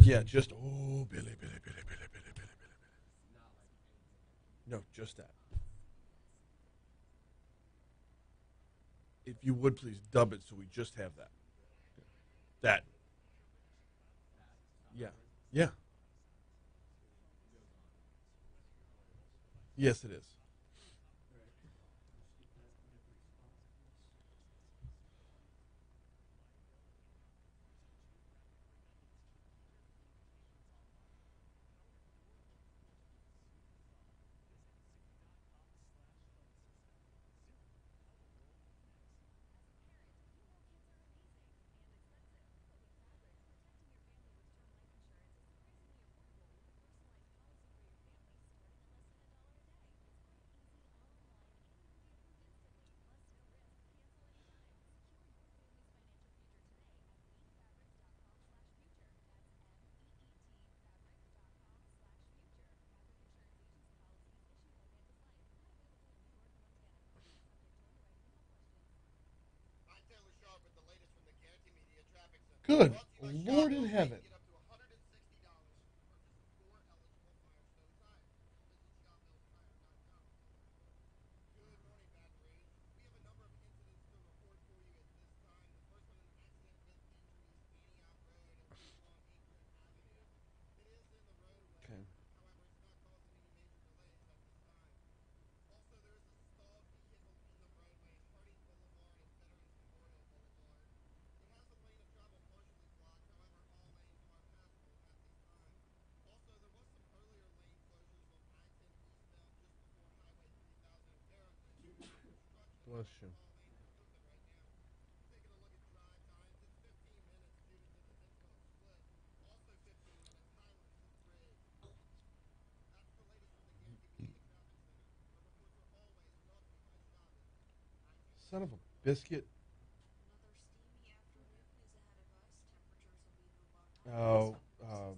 Yeah, just, oh, Billy. No, just that. If you would please dub it so we just have that. That. Yeah. Yeah. Yes, it is. Good Lord in heaven. Okay. Bless you. Son of a biscuit. Oh, oh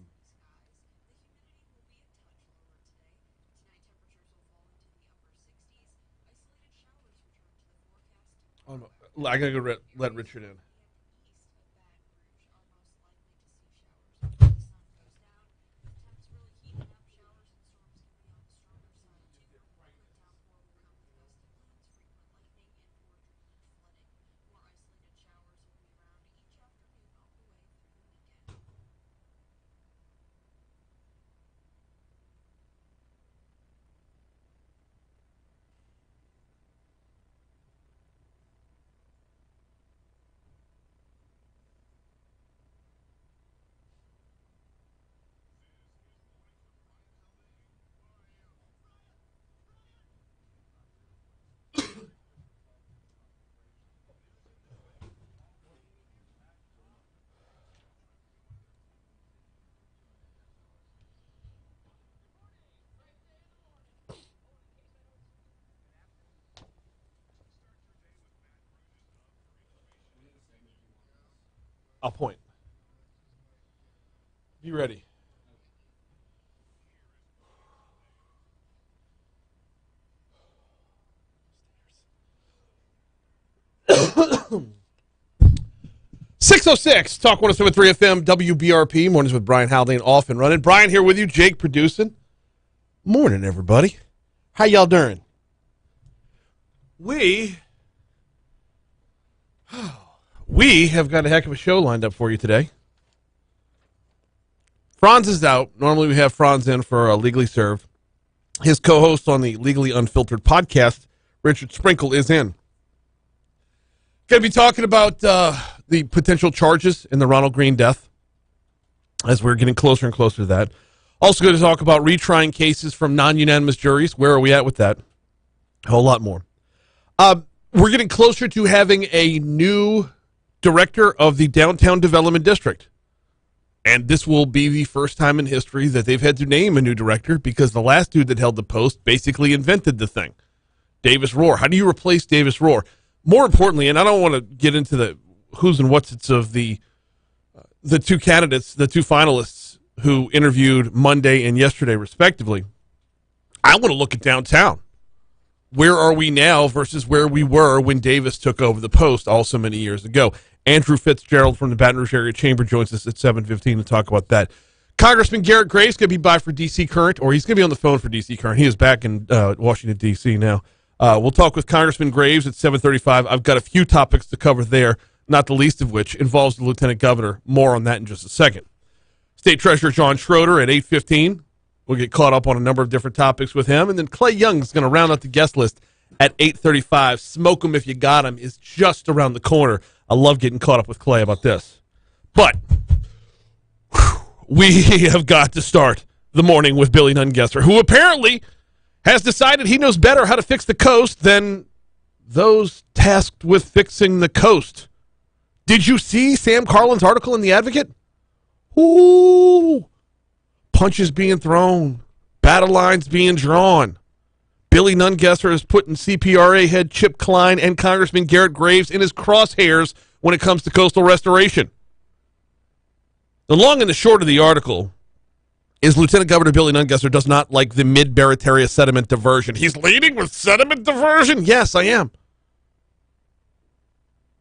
no. I gotta go let Richard in. I'll point. Be ready. .606, Talk 107.3 FM, WBRP, mornings with Brian Haldane, off and running. Brian here with you, Jake producing. Morning, everybody. How y'all doing? We have got a heck of a show lined up for you today. Franz is out. Normally we have Franz in for Legally Served. His co-host on the Legally Unfiltered podcast, Richard Sprinkle, is in. Going to be talking about the potential charges in the Ronald Greene death as we're getting closer and closer to that. Also going to talk about retrying cases from non-unanimous juries. Where are we at with that? A whole lot more. We're getting closer to having a new director of the Downtown Development District. And this will be the first time in history that they've had to name a new director because the last dude that held the post basically invented the thing. Davis Rohr. How do you replace Davis Rohr? More importantly, and I don't want to get into the who's and what's of the two candidates, the two finalists who interviewed Monday and yesterday, respectively. I want to look at downtown. Where are we now versus where we were when Davis took over the post also many years ago? Andrew Fitzgerald from the Baton Rouge Area Chamber joins us at 7:15 to talk about that. Congressman Garret Graves going to be by for D.C. Current, or he's going to be on the phone for D.C. Current. He is back in Washington, D.C. now. We'll talk with Congressman Graves at 7:35. I've got a few topics to cover there, not the least of which involves the Lieutenant Governor. More on that in just a second. State Treasurer John Schroder at 8:15. We'll get caught up on a number of different topics with him. And then Clay Young's going to round out the guest list at 8:35. Smoke 'em if you got 'em is just around the corner. I love getting caught up with Clay about this. But we have got to start the morning with Billy Nungesser, who apparently has decided he knows better how to fix the coast than those tasked with fixing the coast. Did you see Sam Carlin's article in The Advocate? Ooh, punches being thrown, battle lines being drawn. Billy Nungesser is putting CPRA head Chip Klein and Congressman Garret Graves in his crosshairs when it comes to coastal restoration. The long and the short of the article is Lieutenant Governor Billy Nungesser does not like the mid-Barataria sediment diversion. He's leading with sediment diversion? Yes, I am.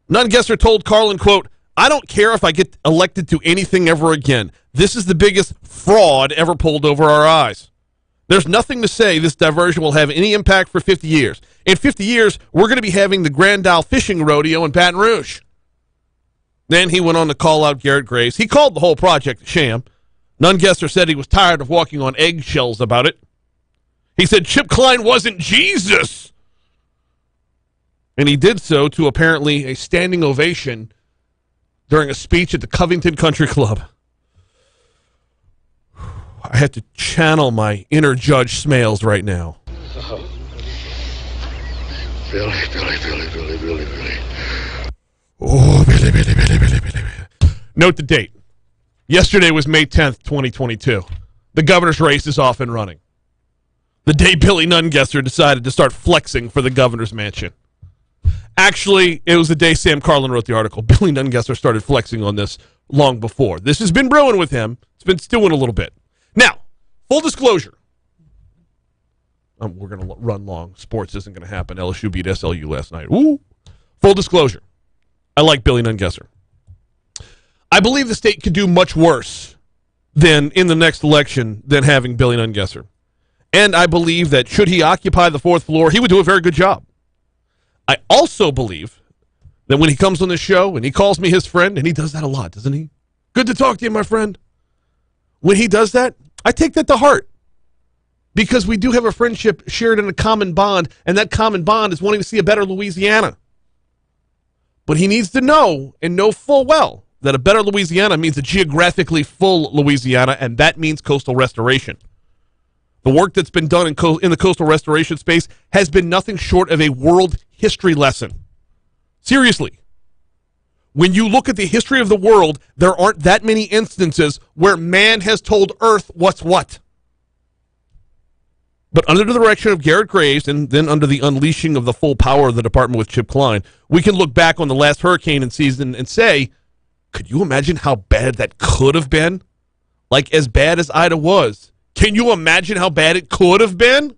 Nungesser told Carlin, quote, "I don't care if I get elected to anything ever again. This is the biggest fraud ever pulled over our eyes. There's nothing to say this diversion will have any impact for 50 years. In 50 years, we're going to be having the Grand Isle Fishing Rodeo in Baton Rouge." Then he went on to call out Garret Graves. He called the whole project a sham. Nungesser said he was tired of walking on eggshells about it. He said Chip Klein wasn't Jesus. And he did so to apparently a standing ovation during a speech at the Covington Country Club. I have to channel my inner Judge Smales right now. Oh. Billy. Oh, Billy. Note the date. Yesterday was May 10th, 2022. The governor's race is off and running. The day Billy Nungesser decided to start flexing for the governor's mansion. Actually, it was the day Sam Carlin wrote the article. Billy Nungesser started flexing on this long before. This has been brewing with him. It's been stewing a little bit. Now, full disclosure. We're going to run long. Sports isn't going to happen. LSU beat SLU last night. Ooh. Full disclosure. I like Billy Nungesser. I believe the state could do much worse than in the next election than having Billy Nungesser. And I believe that should he occupy the fourth floor, he would do a very good job. I also believe that when he comes on the show and he calls me his friend, and he does that a lot, doesn't he? Good to talk to you, my friend. When he does that, I take that to heart. Because we do have a friendship shared in a common bond, and that common bond is wanting to see a better Louisiana. But he needs to know, and know full well, that a better Louisiana means a geographically full Louisiana, and that means coastal restoration. The work that's been done in the coastal restoration space has been nothing short of a world history lesson. Seriously. When you look at the history of the world, there aren't that many instances where man has told Earth what's what. But under the direction of Garret Graves, and then under the unleashing of the full power of the department with Chip Klein, we can look back on the last hurricane in season and say, could you imagine how bad that could have been? Like as bad as Ida was. Can you imagine how bad it could have been?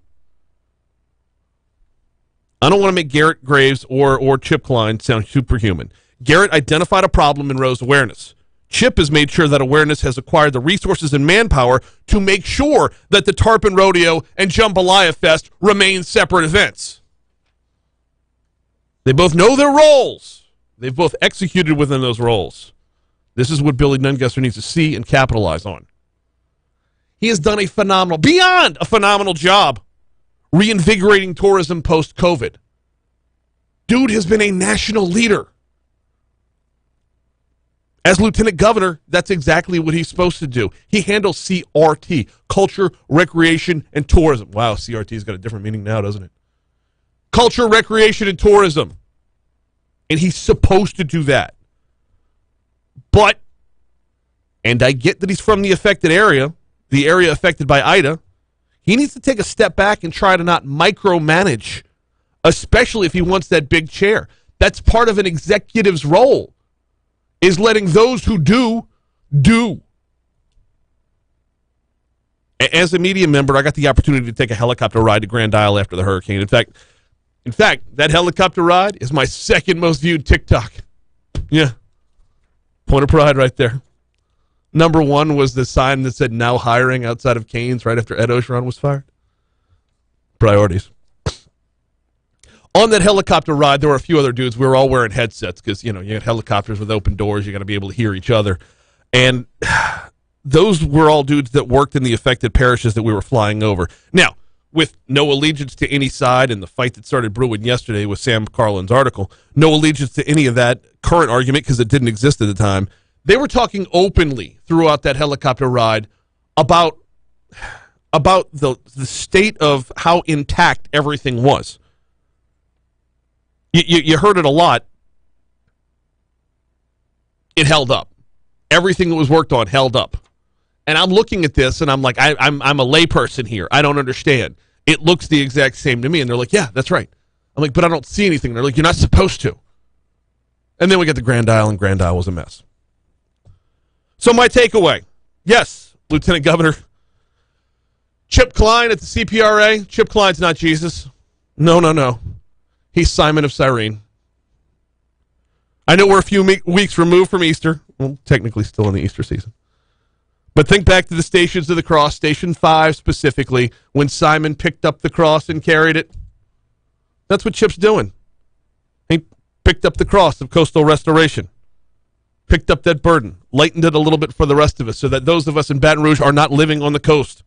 I don't want to make Garret Graves or Chip Klein sound superhuman. Garret identified a problem and rose awareness. Chip has made sure that awareness has acquired the resources and manpower to make sure that the Tarpon Rodeo and Jambalaya Fest remain separate events. They both know their roles. They've both executed within those roles. This is what Billy Nungesser needs to see and capitalize on. He has done beyond a phenomenal job reinvigorating tourism post-COVID. Dude has been a national leader. As lieutenant governor, that's exactly what he's supposed to do. He handles CRT, culture, recreation, and tourism. Wow, CRT's got a different meaning now, doesn't it? Culture, recreation, and tourism. And he's supposed to do that. But, and I get that he's from the affected area, the area affected by Ida, he needs to take a step back and try to not micromanage, especially if he wants that big chair. That's part of an executive's role, is letting those who do. As a media member, I got the opportunity to take a helicopter ride to Grand Isle after the hurricane. In fact, that helicopter ride is my second most viewed TikTok. Yeah. Point of pride right there. Number one was the sign that said now hiring outside of Cane's right after Ed Ogeron was fired. Priorities. On that helicopter ride, there were a few other dudes. We were all wearing headsets because, you had helicopters with open doors. You got to be able to hear each other. And those were all dudes that worked in the affected parishes that we were flying over. Now, with no allegiance to any side and the fight that started brewing yesterday with Sam Carlin's article, no allegiance to any of that current argument because it didn't exist at the time, they were talking openly throughout that helicopter ride about the state of how intact everything was. You heard it a lot. It held up. Everything that was worked on held up. And I'm looking at this, and I'm like, I'm a layperson here. I don't understand. It looks the exact same to me. And they're like, yeah, that's right. I'm like, but I don't see anything. And they're like, you're not supposed to. And then we get the Grand Isle, and Grand Isle was a mess. So my takeaway, yes, Lieutenant Governor Chip Klein at the CPRA. Chip Klein's not Jesus. No. He's Simon of Cyrene. I know we're a few weeks removed from Easter. Well, technically still in the Easter season. But think back to the Stations of the Cross, Station 5 specifically, when Simon picked up the cross and carried it. That's what Chip's doing. He picked up the cross of coastal restoration. Picked up that burden, lightened it a little bit for the rest of us so that those of us in Baton Rouge are not living on the coast.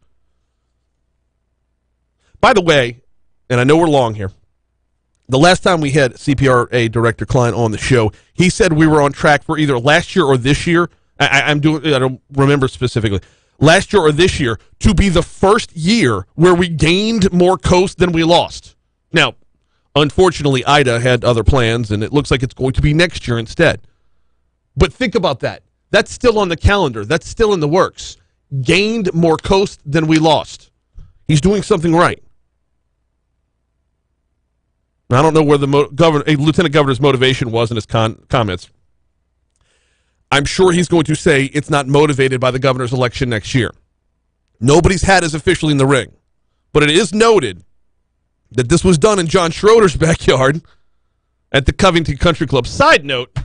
By the way, and I know we're long here, the last time we had CPRA Director Klein on the show, he said we were on track for either last year or this year. I don't remember specifically. Last year or this year to be the first year where we gained more coast than we lost. Now, unfortunately, Ida had other plans, and it looks like it's going to be next year instead. But think about that. That's still on the calendar. That's still in the works. Gained more coast than we lost. He's doing something right. I don't know where the Lieutenant Governor's motivation was in his comments. I'm sure he's going to say it's not motivated by the governor's election next year. Nobody's hat is officially in the ring. But it is noted that this was done in John Schroder's backyard at the Covington Country Club. Side note,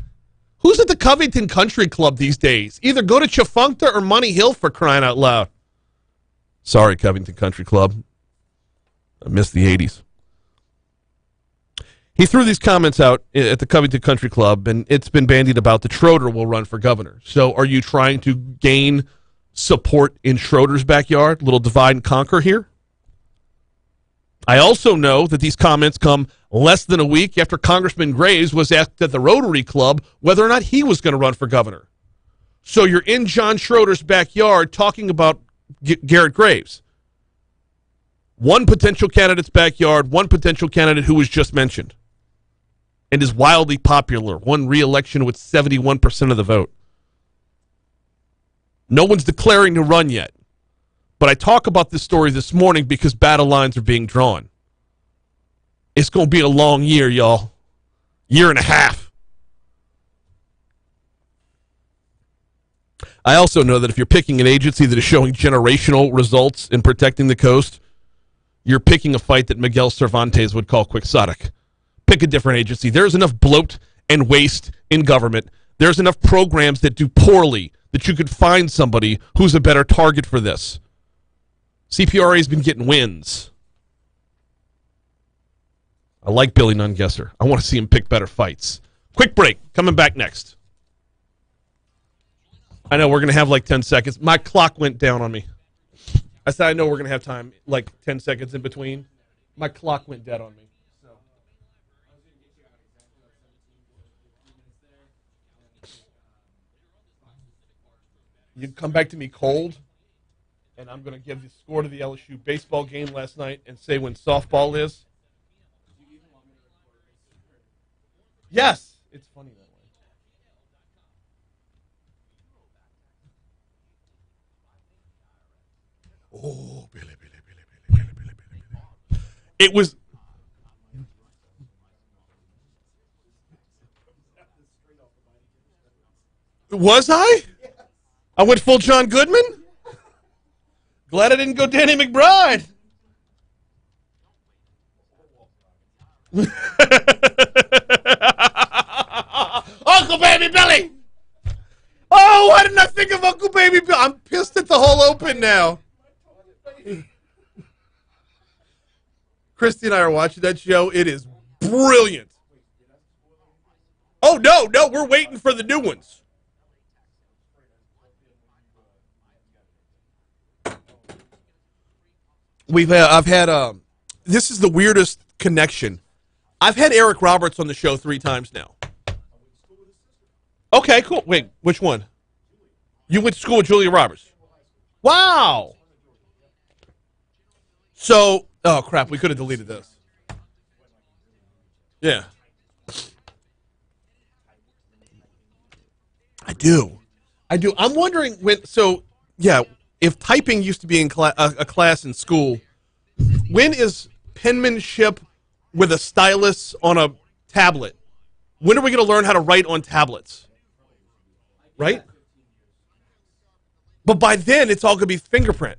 who's at the Covington Country Club these days? Either go to Chafuncta or Money Hill, for crying out loud. Sorry, Covington Country Club. I miss the 80s. He threw these comments out at the Covington Country Club, and it's been bandied about that Schroder will run for governor. So are you trying to gain support in Schroder's backyard? A little divide and conquer here? I also know that these comments come less than a week after Congressman Graves was asked at the Rotary Club whether or not he was going to run for governor. So you're in John Schroder's backyard talking about Garret Graves. One potential candidate's backyard, one potential candidate who was just mentioned and is wildly popular, won re-election with 71% of the vote. No one's declaring to run yet. But I talk about this story this morning because battle lines are being drawn. It's going to be a long year, y'all. Year and a half. I also know that if you're picking an agency that is showing generational results in protecting the coast, you're picking a fight that Miguel Cervantes would call quixotic. Pick a different agency. There's enough bloat and waste in government. There's enough programs that do poorly that you could find somebody who's a better target for this. CPRA has been getting wins. I like Billy Nungesser. I want to see him pick better fights. Quick break. Coming back next. I know we're going to have like 10 seconds. My clock went down on me. I said I know we're going to have time, like 10 seconds in between. My clock went dead on me. You come back to me cold, and I'm going to give the score to the LSU baseball game last night and say when softball is. Yes, it's funny that way. Oh, Billy. It was. Was I? I went full John Goodman? Glad I didn't go Danny McBride. Uncle Baby Billy! Oh, why didn't I think of Uncle Baby Bill? I'm pissed at the whole Open now. Christy and I are watching that show. It is brilliant. Oh, no, we're waiting for the new ones. I've had, this is the weirdest connection. I've had Eric Roberts on the show 3 times now. Okay, cool. Wait, which one? You went to school with Julia Roberts. Wow. So, oh crap, we could have deleted this. Yeah. I do. I'm wondering if typing used to be in a class in school, when is penmanship with a stylus on a tablet? When are we going to learn how to write on tablets? Right? But by then, it's all going to be fingerprint.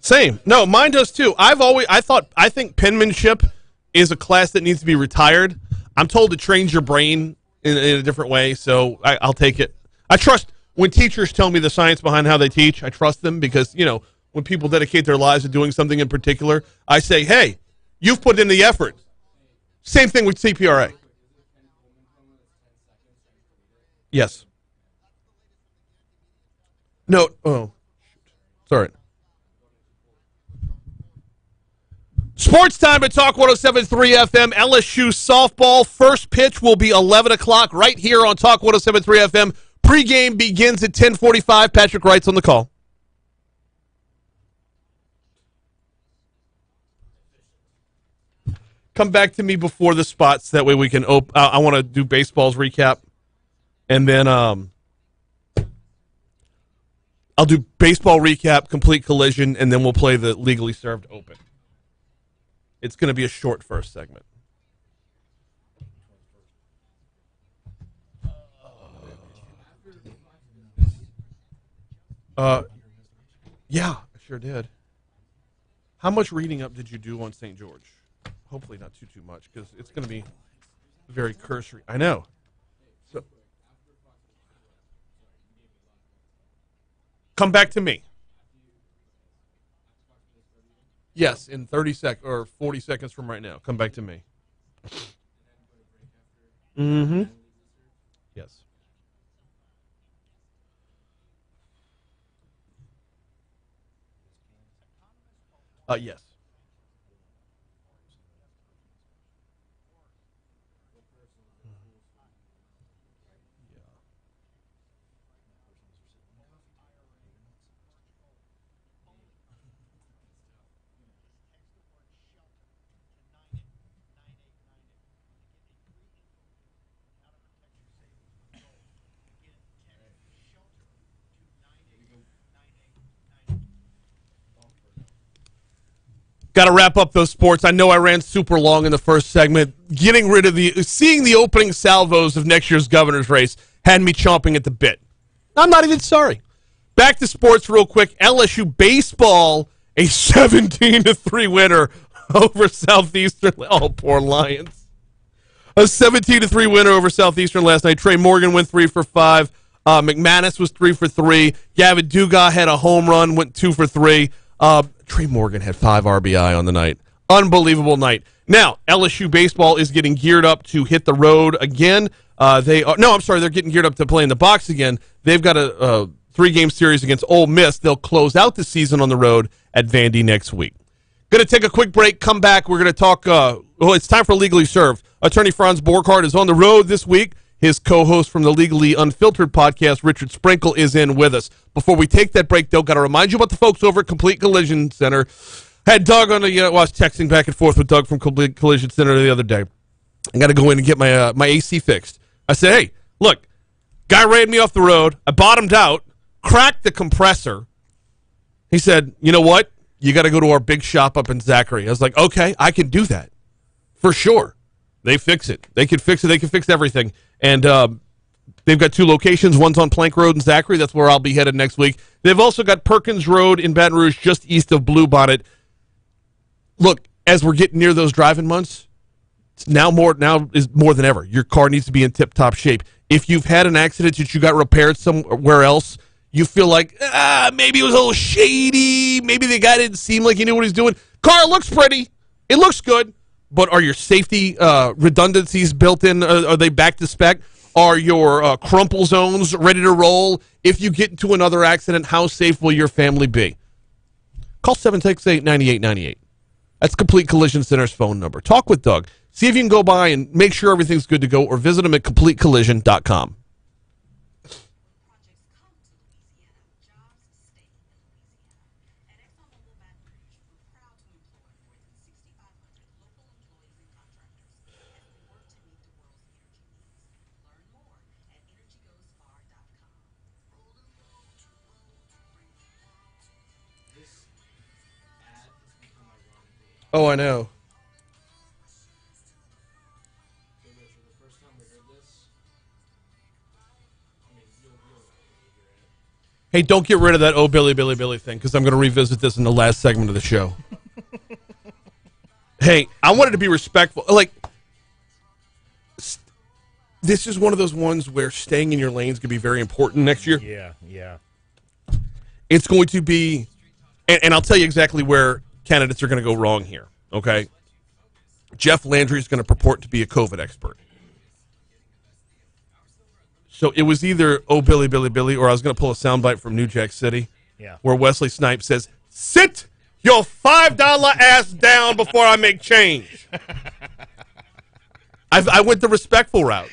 Same. No, mine does too. I think penmanship is a class that needs to be retired. I'm told it trains your brain in a different way, so I'll take it. I trust when teachers tell me the science behind how they teach. I trust them because, when people dedicate their lives to doing something in particular, I say, hey, you've put in the effort. Same thing with CPRA. Yes. No. Oh, sorry. Sports time at Talk 107.3 FM. LSU softball. First pitch will be 11 o'clock right here on Talk 107.3 FM. Pregame begins at 10:45. Patrick Wright's on the call. Come back to me before the spots. That way we can I want to do baseball's recap. And then I'll do baseball recap, complete collision, and then we'll play the legally served open. It's going to be a short first segment. Yeah, I sure did. How much reading up did you do on St. George? Hopefully not too much, because it's going to be very cursory. I know. So, come back to me. Yes, in 30 seconds or 40 seconds from right now. Come back to me. Mm-hmm. Yes. Yes. Got to wrap up those sports. I know I ran super long in the first segment. Seeing the opening salvos of next year's governor's race had me chomping at the bit. I'm not even sorry. Back to sports real quick. LSU Baseball, a 17-3 winner over Southeastern. Oh, poor Lions. A 17-3 winner over Southeastern last night. Trey Morgan went 3 for 5. McManus was 3 for 3. Gavin Dugas had a home run, went 2 for 3. Trey Morgan had 5 RBI on the night. Unbelievable night. Now, LSU Baseball is getting geared up to hit the road again. They're getting geared up to play in the box again. They've got a 3-game series against Ole Miss. They'll close out the season on the road at Vandy next week. Going to take a quick break, come back. We're going to talk, it's time for Legally Served. Attorney Franz Borghardt is on the road this week. His co-host from the Legally Unfiltered podcast, Richard Sprinkle, is in with us. Before we take that break, though, got to remind you about the folks over at Complete Collision Center. Had Doug on I was texting back and forth with Doug from Complete Collision Center the other day. I got to go in and get my AC fixed. I said, hey, look, guy ran me off the road. I bottomed out, cracked the compressor. He said, you know what? you got to go to our big shop up in Zachary. I was like, okay, I can do that for sure. They fix it. They can fix it. They can fix everything. And they've got 2 locations. One's on Plank Road in Zachary. That's where I'll be headed next week. They've also got Perkins Road in Baton Rouge, just east of Bluebonnet. Look, as we're getting near those driving months, now is more than ever. Your car needs to be in tip-top shape. If you've had an accident that you got repaired somewhere else, you feel like, maybe it was a little shady, maybe the guy didn't seem like he knew what he's doing. Car looks pretty. It looks good. But are your safety redundancies built in? Are they back to spec? Are your crumple zones ready to roll? If you get into another accident, how safe will your family be? Call 768-9898. That's Complete Collision Center's phone number. Talk with Doug. See if you can go by and make sure everything's good to go, or visit them at CompleteCollision.com. Oh, I know. Hey, don't get rid of that "Oh Billy, Billy, Billy" thing, because I'm going to revisit this in the last segment of the show. Hey, I wanted to be respectful. Like, this is one of those ones where staying in your lanes could be very important next year. Yeah. It's going to be, and I'll tell you exactly where candidates are going to go wrong here, okay? Jeff Landry is going to purport to be a COVID expert. So it was either "Oh Billy, Billy, Billy," or I was going to pull a soundbite from New Jack City, where Wesley Snipes says, "Sit your $5 ass down before I make change." I went the respectful route.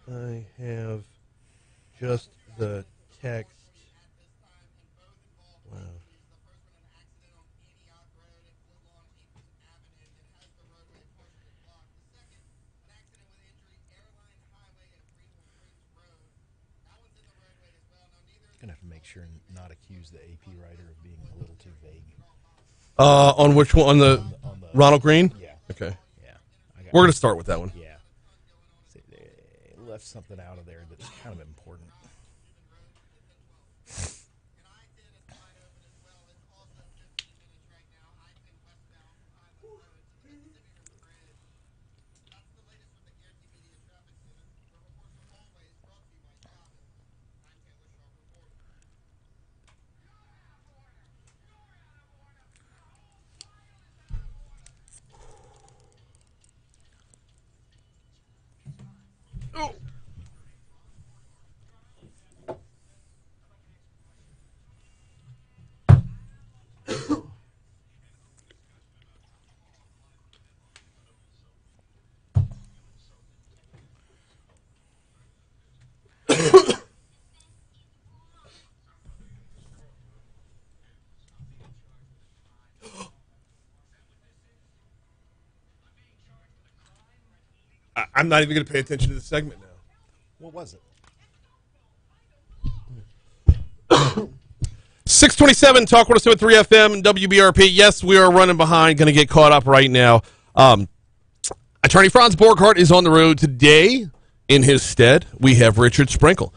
I have just the text. Wow. Gonna have to make sure and not accuse the AP writer of being a little too vague. On which one? On the Ronald Green? Yeah. Okay. Yeah. We're going to start with that one. Yeah. They left something out of there that's kind of important. Oh. I'm not even going to pay attention to the segment now. What was it? 627 Talk 107.3 FM and WBRP. Yes, we are running behind. Going to get caught up right now. Attorney Franz Borghardt is on the road today. In his stead, we have Richard Sprinkle.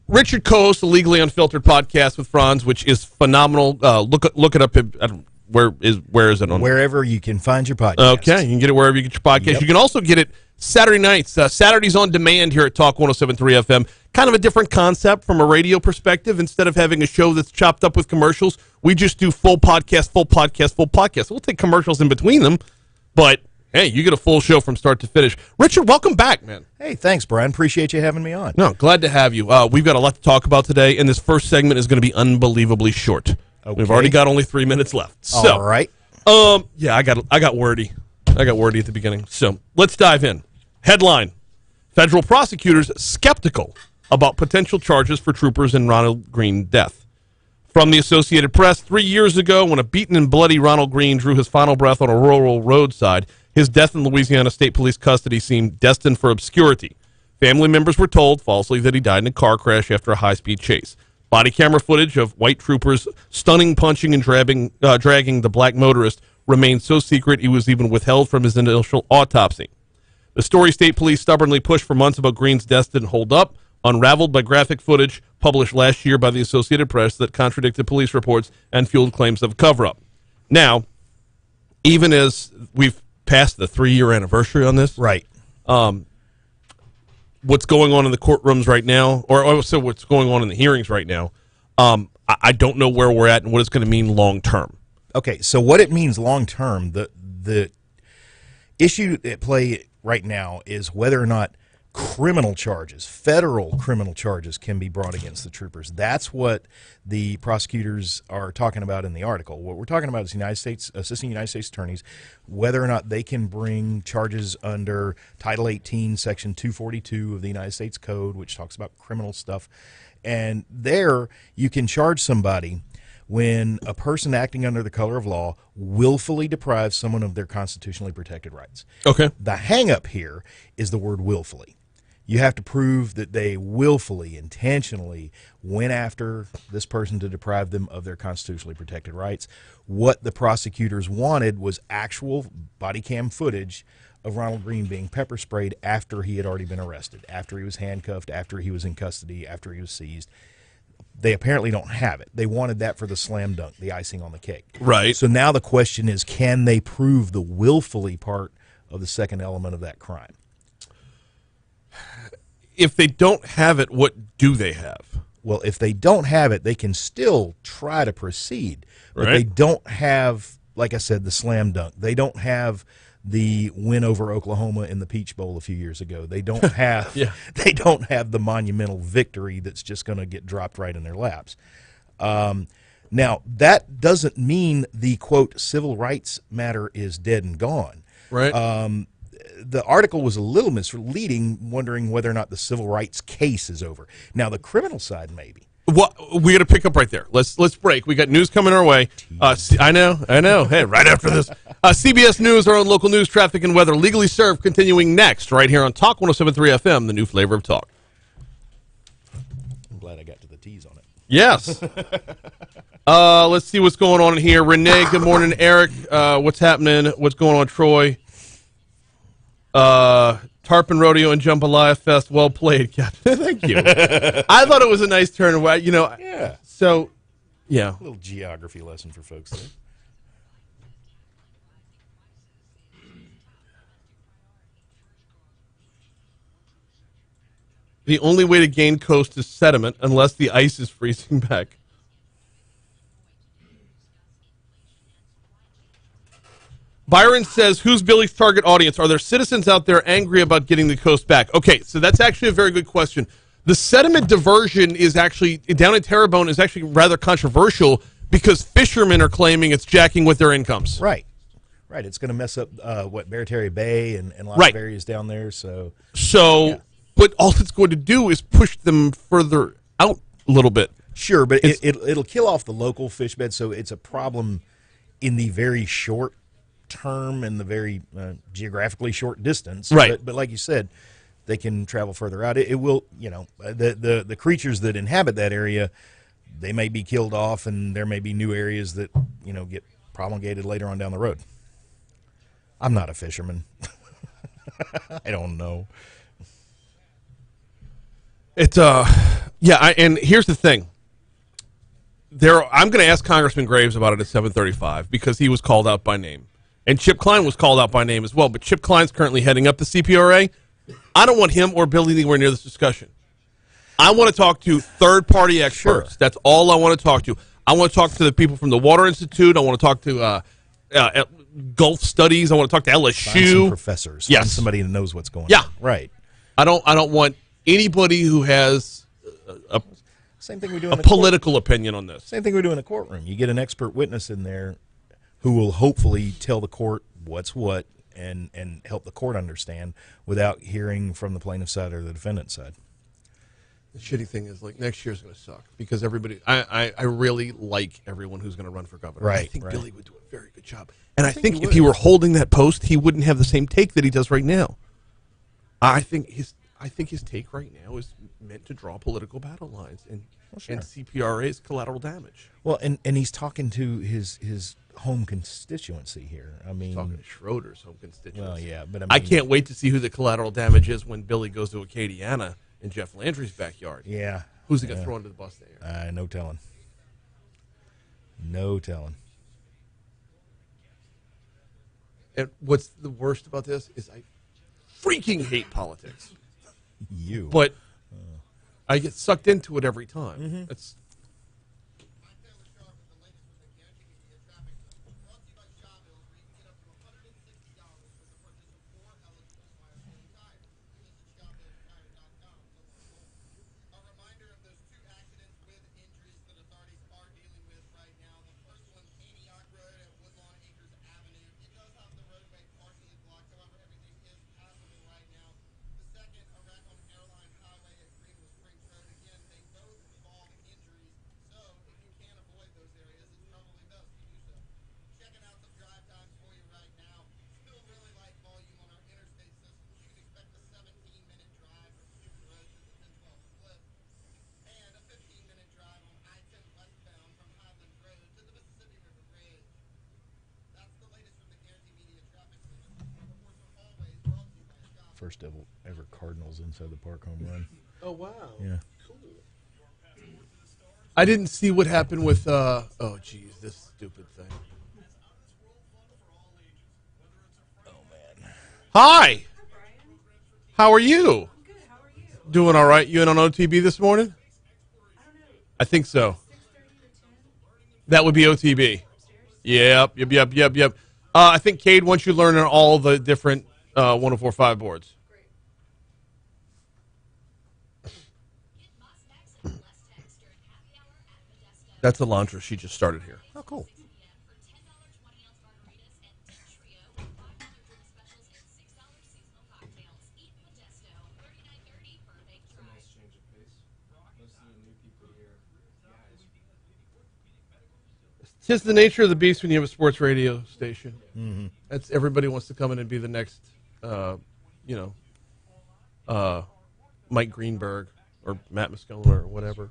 Richard co-hosts the Legally Unfiltered podcast with Franz, which is phenomenal. Look it up. Where is it on? Wherever you can find your podcast. Okay, you can get it wherever you get your podcast. Yep. You can also get it Saturday nights. Saturdays on demand here at Talk 107.3 FM. kind of a different concept from a radio perspective. Instead of having a show that's chopped up with commercials, we just do full podcast, full podcast, full podcast. We'll take commercials in between them, but hey, you get a full show from start to finish. Richard, welcome back, man. Hey, thanks, Brian. Appreciate you having me on. No, glad to have you. We've got a lot to talk about today, and this first segment is going to be unbelievably short. Okay. We've already got only 3 minutes left. So, all right. Yeah, I got wordy. I got wordy at the beginning. So let's dive in. Headline: Federal prosecutors skeptical about potential charges for troopers in Ronald Green death. From the Associated Press, 3 years ago, when a beaten and bloody Ronald Green drew his final breath on a rural roadside, his death in Louisiana State Police custody seemed destined for obscurity. Family members were told falsely that he died in a car crash after a high-speed chase. Body camera footage of white troopers stunning, punching, and dragging the black motorist remained so secret he was even withheld from his initial autopsy. The story State Police stubbornly pushed for months about Green's death didn't hold up, unraveled by graphic footage published last year by the Associated Press that contradicted police reports and fueled claims of a cover-up. Now, even as we've passed the 3-year anniversary on this, Right. What's going on in the courtrooms right now, or also what's going on in the hearings right now, I don't know where we're at and what it's going to mean long term. Okay, so what it means long term, the issue at play right now is whether or not criminal charges, federal criminal charges, can be brought against the troopers. That's what the prosecutors are talking about in the article. What we're talking about is assisting United States attorneys, whether or not they can bring charges under Title 18, Section 242 of the United States Code, which talks about criminal stuff. And there you can charge somebody when a person acting under the color of law willfully deprives someone of their constitutionally protected rights. Okay. The hang-up here is the word willfully. You have to prove that they willfully, intentionally went after this person to deprive them of their constitutionally protected rights. What the prosecutors wanted was actual body cam footage of Ronald Green being pepper sprayed after he had already been arrested, after he was handcuffed, after he was in custody, after he was seized. They apparently don't have it. They wanted that for the slam dunk, the icing on the cake. Right. So now the question is, can they prove the willfully part of the second element of that crime? If they don't have it, what do they have? Well, if they don't have it, they can still try to proceed. But Right. they don't have, like I said, the slam dunk. They don't have the win over Oklahoma in the Peach Bowl a few years ago. They don't have Yeah. They don't have the monumental victory that's just going to get dropped right in their laps. Now, that doesn't mean the, quote, civil rights matter is dead and gone. Right. The article was a little misleading, wondering whether or not the civil rights case is over. Now, the criminal side, maybe. Well, we got to pick up right there. Let's break. We got news coming our way. I know. Hey, right after this, CBS News, our own local news, traffic and weather, legally served, continuing next, right here on Talk 107.3 FM, the new flavor of talk. I'm glad I got to the T's on it. Yes. Let's see what's going on in here. Renee, good morning. Eric, what's happening? What's going on, Troy? Tarpon Rodeo and Jambalaya Fest, well played, Captain. Thank you. I thought it was a nice turn. Yeah. So, yeah. A little geography lesson for folks there. The only way to gain coast is sediment unless the ice is freezing back. Byron says, who's Billy's target audience? Are there citizens out there angry about getting the coast back? Okay, so that's actually a very good question. The sediment diversion is actually, down in Terrebonne, is actually rather controversial because fishermen are claiming it's jacking with their incomes. Right. It's going to mess up, Barataria Bay and lots Right. of areas down there. So, So, but all it's going to do is push them further out a little bit. sure, but it'll kill off the local fish bed, so it's a problem in the very short term and the very geographically short distance. Right. But like you said, they can travel further out. It will, the creatures that inhabit that area, they may be killed off, and there may be new areas that, get promulgated later on down the road. I'm not a fisherman. I don't know. It's and here's the thing. I'm going to ask Congressman Graves about it at 7:35 because he was called out by name, and Chip Klein was called out by name as well. But Chip Klein's currently heading up the CPRA. I don't want him or Billy anywhere near this discussion. I want to talk to third-party experts. Sure. That's all I want to talk to. I want to talk to the people from the Water Institute. I want to talk to Gulf Studies. I want to talk to LSU. Find some professors. Yes. Find somebody that knows what's going Yeah. on. Right. I don't want anybody who has a Same thing we do in the political opinion on this. Same thing we do in a courtroom. You get an expert witness in there who will hopefully tell the court what's what and help the court understand without hearing from the plaintiff's side or the defendant's side. The shitty thing is, like, next year's going to suck because everybody. I really like everyone who's going to run for governor. Right, I think right. Billy would do a very good job, and I think if he were holding that post, he wouldn't have the same take that he does right now. I think his take right now is meant to draw political battle lines and CPRA's collateral damage. Well, and he's talking to his home constituency here. I mean, Talking to Schroder's home constituency. well, yeah, but I can't wait to see who the collateral damage is when Billy goes to Acadiana in Jeff Landry's backyard. Yeah. Who's he going to throw under the bus there? No telling. No telling. And what's the worst about this is I freaking hate politics. But I get sucked into it every time. Mm-hmm. It's first ever Cardinals inside the park home run. oh wow, Yeah. cool. I didn't see what happened with oh geez, this stupid thing. Oh man. Hi, how are you? Good. How are you? Doing all right? You in on OTB this morning? I think so. 6:30 to 10. That would be OTB. Yep. I think Cade wants you learning all the different 1045 boards. That's Alondra. She just started here. Oh, cool. It's just the nature of the beast when you have a sports radio station. Mm-hmm. That's everybody wants to come in and be the next, Mike Greenberg or Matt Moscona or whatever.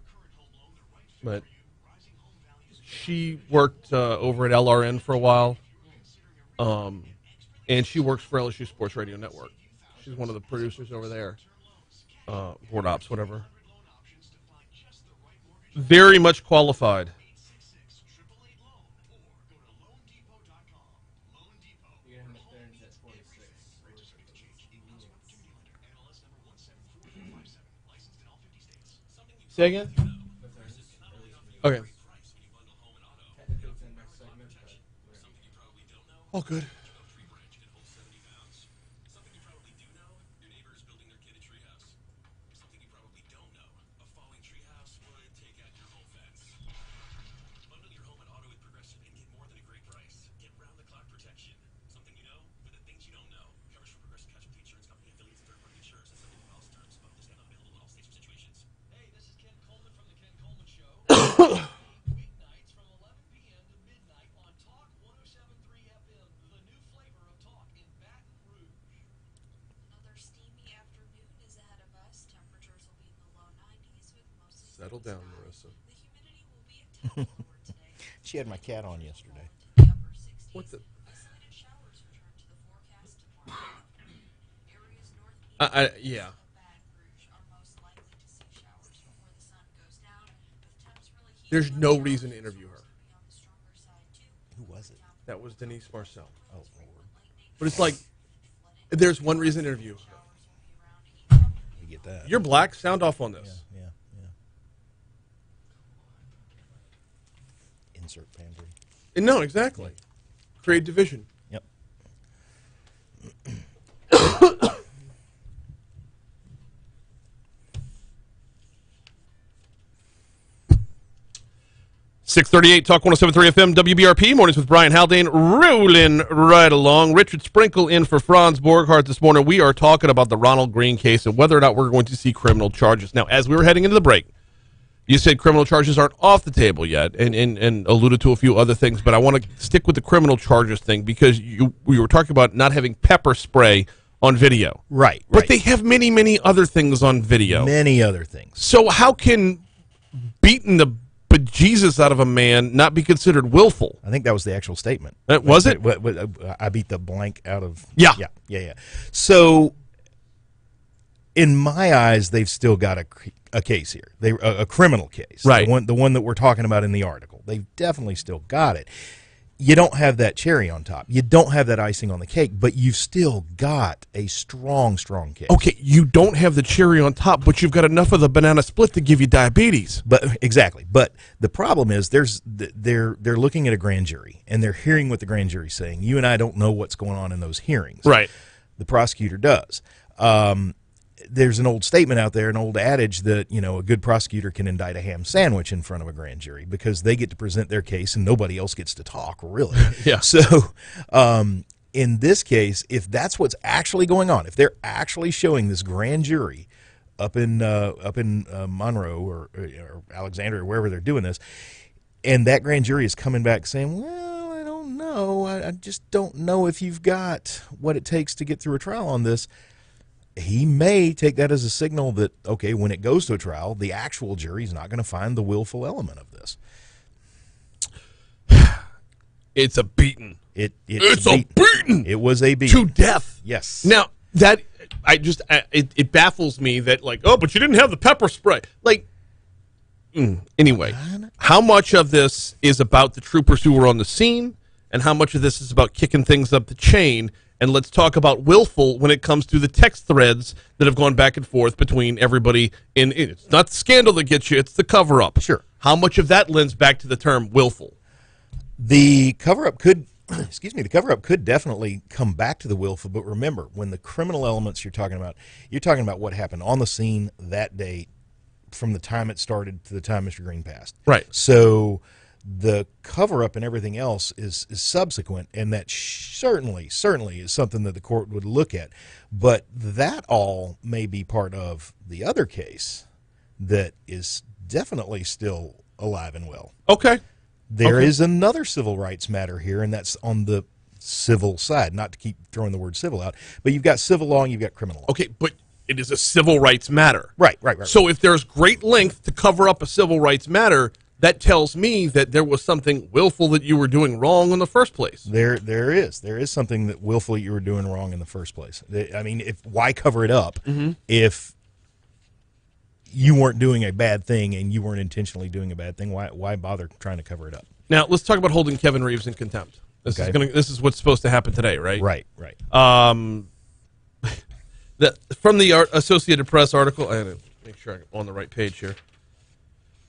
But she worked over at LRN for a while, and she works for LSU Sports Radio Network. She's one of the producers over there, board ops, whatever. Very much qualified. Say again? Okay. All good. Settle down, Marissa. She had my cat on yesterday. What the? Yeah. There's no reason to interview her. Who was it? That was Denise Marcel. Oh, Lord. But it's like, there's one reason to interview her. You get that. You're black. Sound off on this. Yeah. insert pandering. No, exactly. Create division. Yep. 638 Talk 107.3 FM WBRP mornings with Brian Haldane rolling right along. Richard Sprinkle in for Franz Borghardt this morning. We are talking about the Ronald Green case and whether or not we're going to see criminal charges. Now, as we were heading into the break, you said criminal charges aren't off the table yet and alluded to a few other things, but I want to stick with the criminal charges thing because we were talking about not having pepper spray on video. Right. But they have many, many other things on video. Many other things. So how can beating the bejesus out of a man not be considered willful? I think that was the actual statement. Was it? I beat the blank out of... Yeah. Yeah. So, in my eyes, they've still got a case here. A criminal case. Right. The one that we're talking about in the article. They've definitely still got it. You don't have that cherry on top. You don't have that icing on the cake, but you've still got a strong, strong case. Okay, you don't have the cherry on top, but you've got enough of the banana split to give you diabetes. But exactly. But the problem is they're looking at a grand jury, and they're hearing what the grand jury's saying. You and I don't know what's going on in those hearings. Right. The prosecutor does. There's an old statement out there, an old adage that, a good prosecutor can indict a ham sandwich in front of a grand jury because they get to present their case and nobody else gets to talk, really. Yeah. So in this case, if that's what's actually going on, if they're actually showing this grand jury up in Monroe or Alexandria or wherever they're doing this, and that grand jury is coming back saying, well, I don't know. I just don't know if you've got what it takes to get through a trial on this. He may take that as a signal that, okay, when it goes to a trial, the actual jury is not going to find the willful element of this. It's a beating. It's a beating. It was a beating. To death. Yes. Now, it baffles me that, but you didn't have the pepper spray. Anyway, how much of this is about the troopers who were on the scene, and how much of this is about kicking things up the chain? And let's talk about willful when it comes to the text threads that have gone back and forth between everybody. It's not the scandal that gets you, it's the cover-up. Sure. How much of that lends back to the term willful? The cover-up could, the cover-up could definitely come back to the willful, but remember, when the criminal elements you're talking about what happened on the scene that day from the time it started to the time Mr. Green passed. Right. So the cover-up and everything else is subsequent, and that certainly is something that the court would look at. But that all may be part of the other case that is definitely still alive and well. Okay. There is another civil rights matter here, and that's on the civil side, not to keep throwing the word civil out, but you've got civil law and you've got criminal law. Okay, but it is a civil rights matter. Right. So if there's great length to cover up a civil rights matter, that tells me that there was something willful that you were doing wrong in the first place. There is something that willfully you were doing wrong in the first place. I mean, why cover it up if you weren't doing a bad thing and you weren't intentionally doing a bad thing? Why bother trying to cover it up? Now let's talk about holding Kevin Reeves in contempt. This is what's supposed to happen today, right? Right. From the Associated Press article, I had to make sure I'm on the right page here.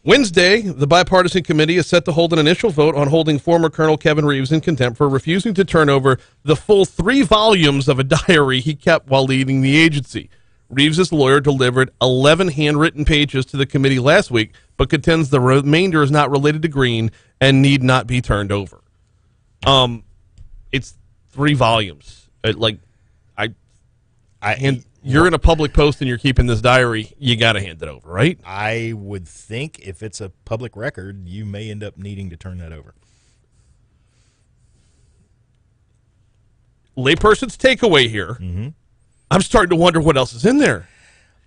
Wednesday, the bipartisan committee is set to hold an initial vote on holding former Colonel Kevin Reeves in contempt for refusing to turn over the full 3 volumes of a diary he kept while leading the agency. Reeves' lawyer delivered 11 handwritten pages to the committee last week, but contends the remainder is not related to Green and need not be turned over. It's 3 volumes. You're in a public post and you're keeping this diary, you got to hand it over, right? I would think if it's a public record, you may end up needing to turn that over. Layperson's takeaway here. Mm-hmm. I'm starting to wonder what else is in there.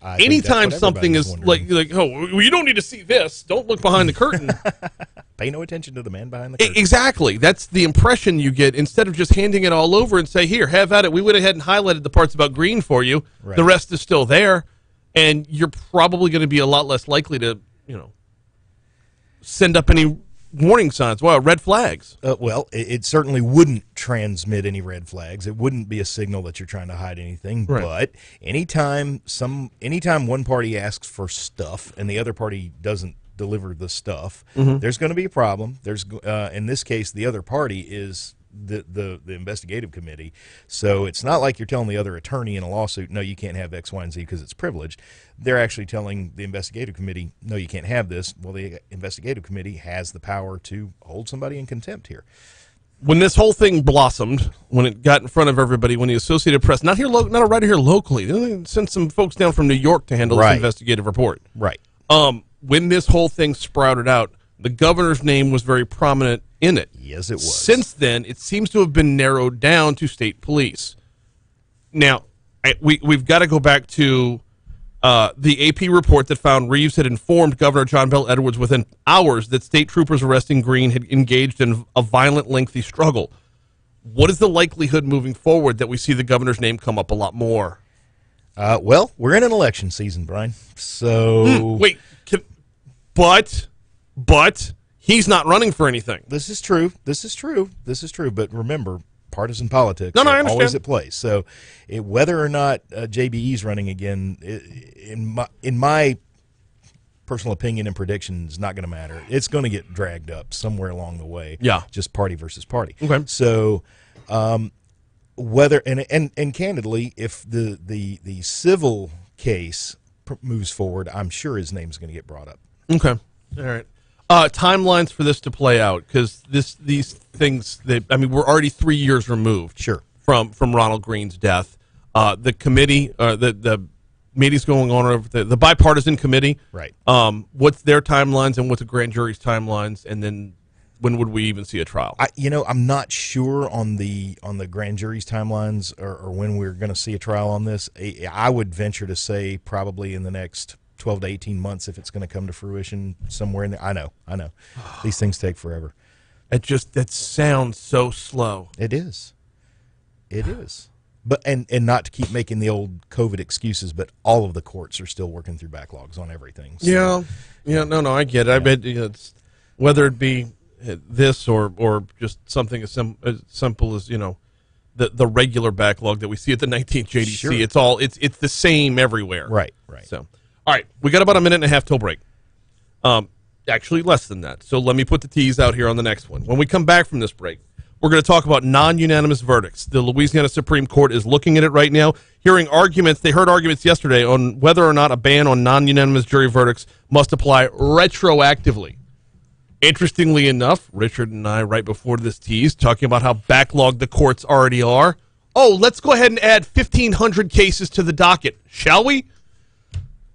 Anytime something is you don't need to see this. Don't look behind the curtain. Pay no attention to the man behind the curtain. Exactly. That's the impression you get instead of just handing it all over and say, here, have at it. We went ahead and highlighted the parts about Green for you. Right. The rest is still there. And you're probably going to be a lot less likely to, send up any warning signs. Wow, red flags. Well, it certainly wouldn't transmit any red flags. It wouldn't be a signal that you're trying to hide anything. Right. But anytime one party asks for stuff and the other party doesn't deliver the stuff. There's going to be a problem. There's in this case, the other party is the investigative committee. So it's not like you're telling the other attorney in a lawsuit, no, you can't have X, Y, and Z because it's privileged. They're actually telling the investigative committee, no, you can't have this. Well, the investigative committee has the power to hold somebody in contempt here. When this whole thing blossomed, when it got in front of everybody, when the Associated Press, not a writer here locally, they sent some folks down from New York to handle this investigative report. Right. When this whole thing sprouted out, the governor's name was very prominent in it. Yes, it was. Since then, it seems to have been narrowed down to state police. Now, we've got to go back to the AP report that found Reeves had informed Governor John Bel Edwards within hours that state troopers arresting Green had engaged in a violent, lengthy struggle. What is the likelihood moving forward that we see the governor's name come up a lot more? Well, we're in an election season, Brian. So but he's not running for anything. This is true. But remember, partisan politics I are understand. always at play. So whether or not JBE's running again, in my personal opinion and prediction, is not going to matter. It's going to get dragged up somewhere along the way. Yeah. Just party versus party. Okay. So whether and candidly, if the civil case moves forward, I'm sure his name's going to get brought up. Okay. All right. Timelines for this to play out, because these things, we're already 3 years removed. Sure. From Ronald Green's death. The committee, the meeting's going on over the bipartisan committee. Right. What's their timelines and what's the grand jury's timelines, and then when would we even see a trial? I'm not sure on the grand jury's timelines or when we're going to see a trial on this. I would venture to say probably in the next 12 to 18 months if it's going to come to fruition somewhere in there. I know. These things take forever. That sounds so slow. It is. But and not to keep making the old COVID excuses, but all of the courts are still working through backlogs on everything. So, no, I get it. I bet it's whether it be this or just something as simple as the regular backlog that we see at the 19th JDC. Sure. It's the same everywhere. Right. So, all right, we got about a minute and a half till break. Actually, less than that. So let me put the tease out here on the next one. When we come back from this break, we're going to talk about non-unanimous verdicts. The Louisiana Supreme Court is looking at it right now, hearing arguments. They heard arguments yesterday on whether or not a ban on non-unanimous jury verdicts must apply retroactively. Interestingly enough, Richard and I, right before this tease, talking about how backlogged the courts already are. Oh, let's go ahead and add 1,500 cases to the docket, shall we?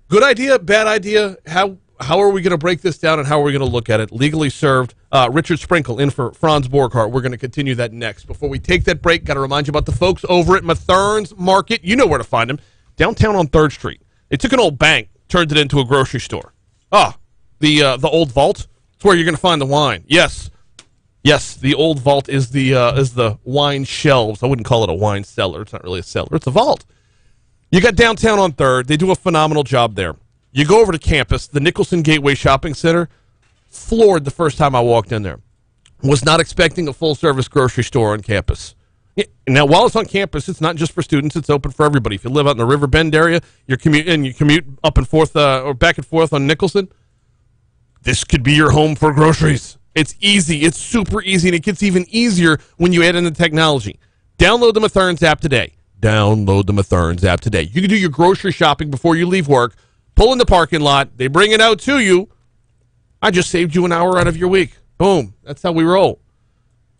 Good idea, bad idea? How are we going to break this down and how are we going to look at it? Legally served. Richard Sprinkle in for Franz Borghardt. We're going to continue that next. Before we take that break, got to remind you about the folks over at Mathern's Market. You know where to find them. Downtown on 3rd Street. They took an old bank, turned it into a grocery store. The old vault. It's where you're going to find the wine. Yes, the old vault is the wine shelves. I wouldn't call it a wine cellar. It's not really a cellar. It's a vault. You got downtown on 3rd. They do a phenomenal job there. You go over to campus, the Nicholson Gateway Shopping Center. Floored the first time I walked in there. Was not expecting a full-service grocery store on campus. Now, while it's on campus, it's not just for students. It's open for everybody. If you live out in the River Bend area, you commute up and forth or back and forth on Nicholson, this could be your home for groceries. It's easy. It's super easy, and it gets even easier when you add in the technology. Download the Mathern's app today. You can do your grocery shopping before you leave work. Pull in the parking lot. They bring it out to you. I just saved you an hour out of your week. Boom. That's how we roll.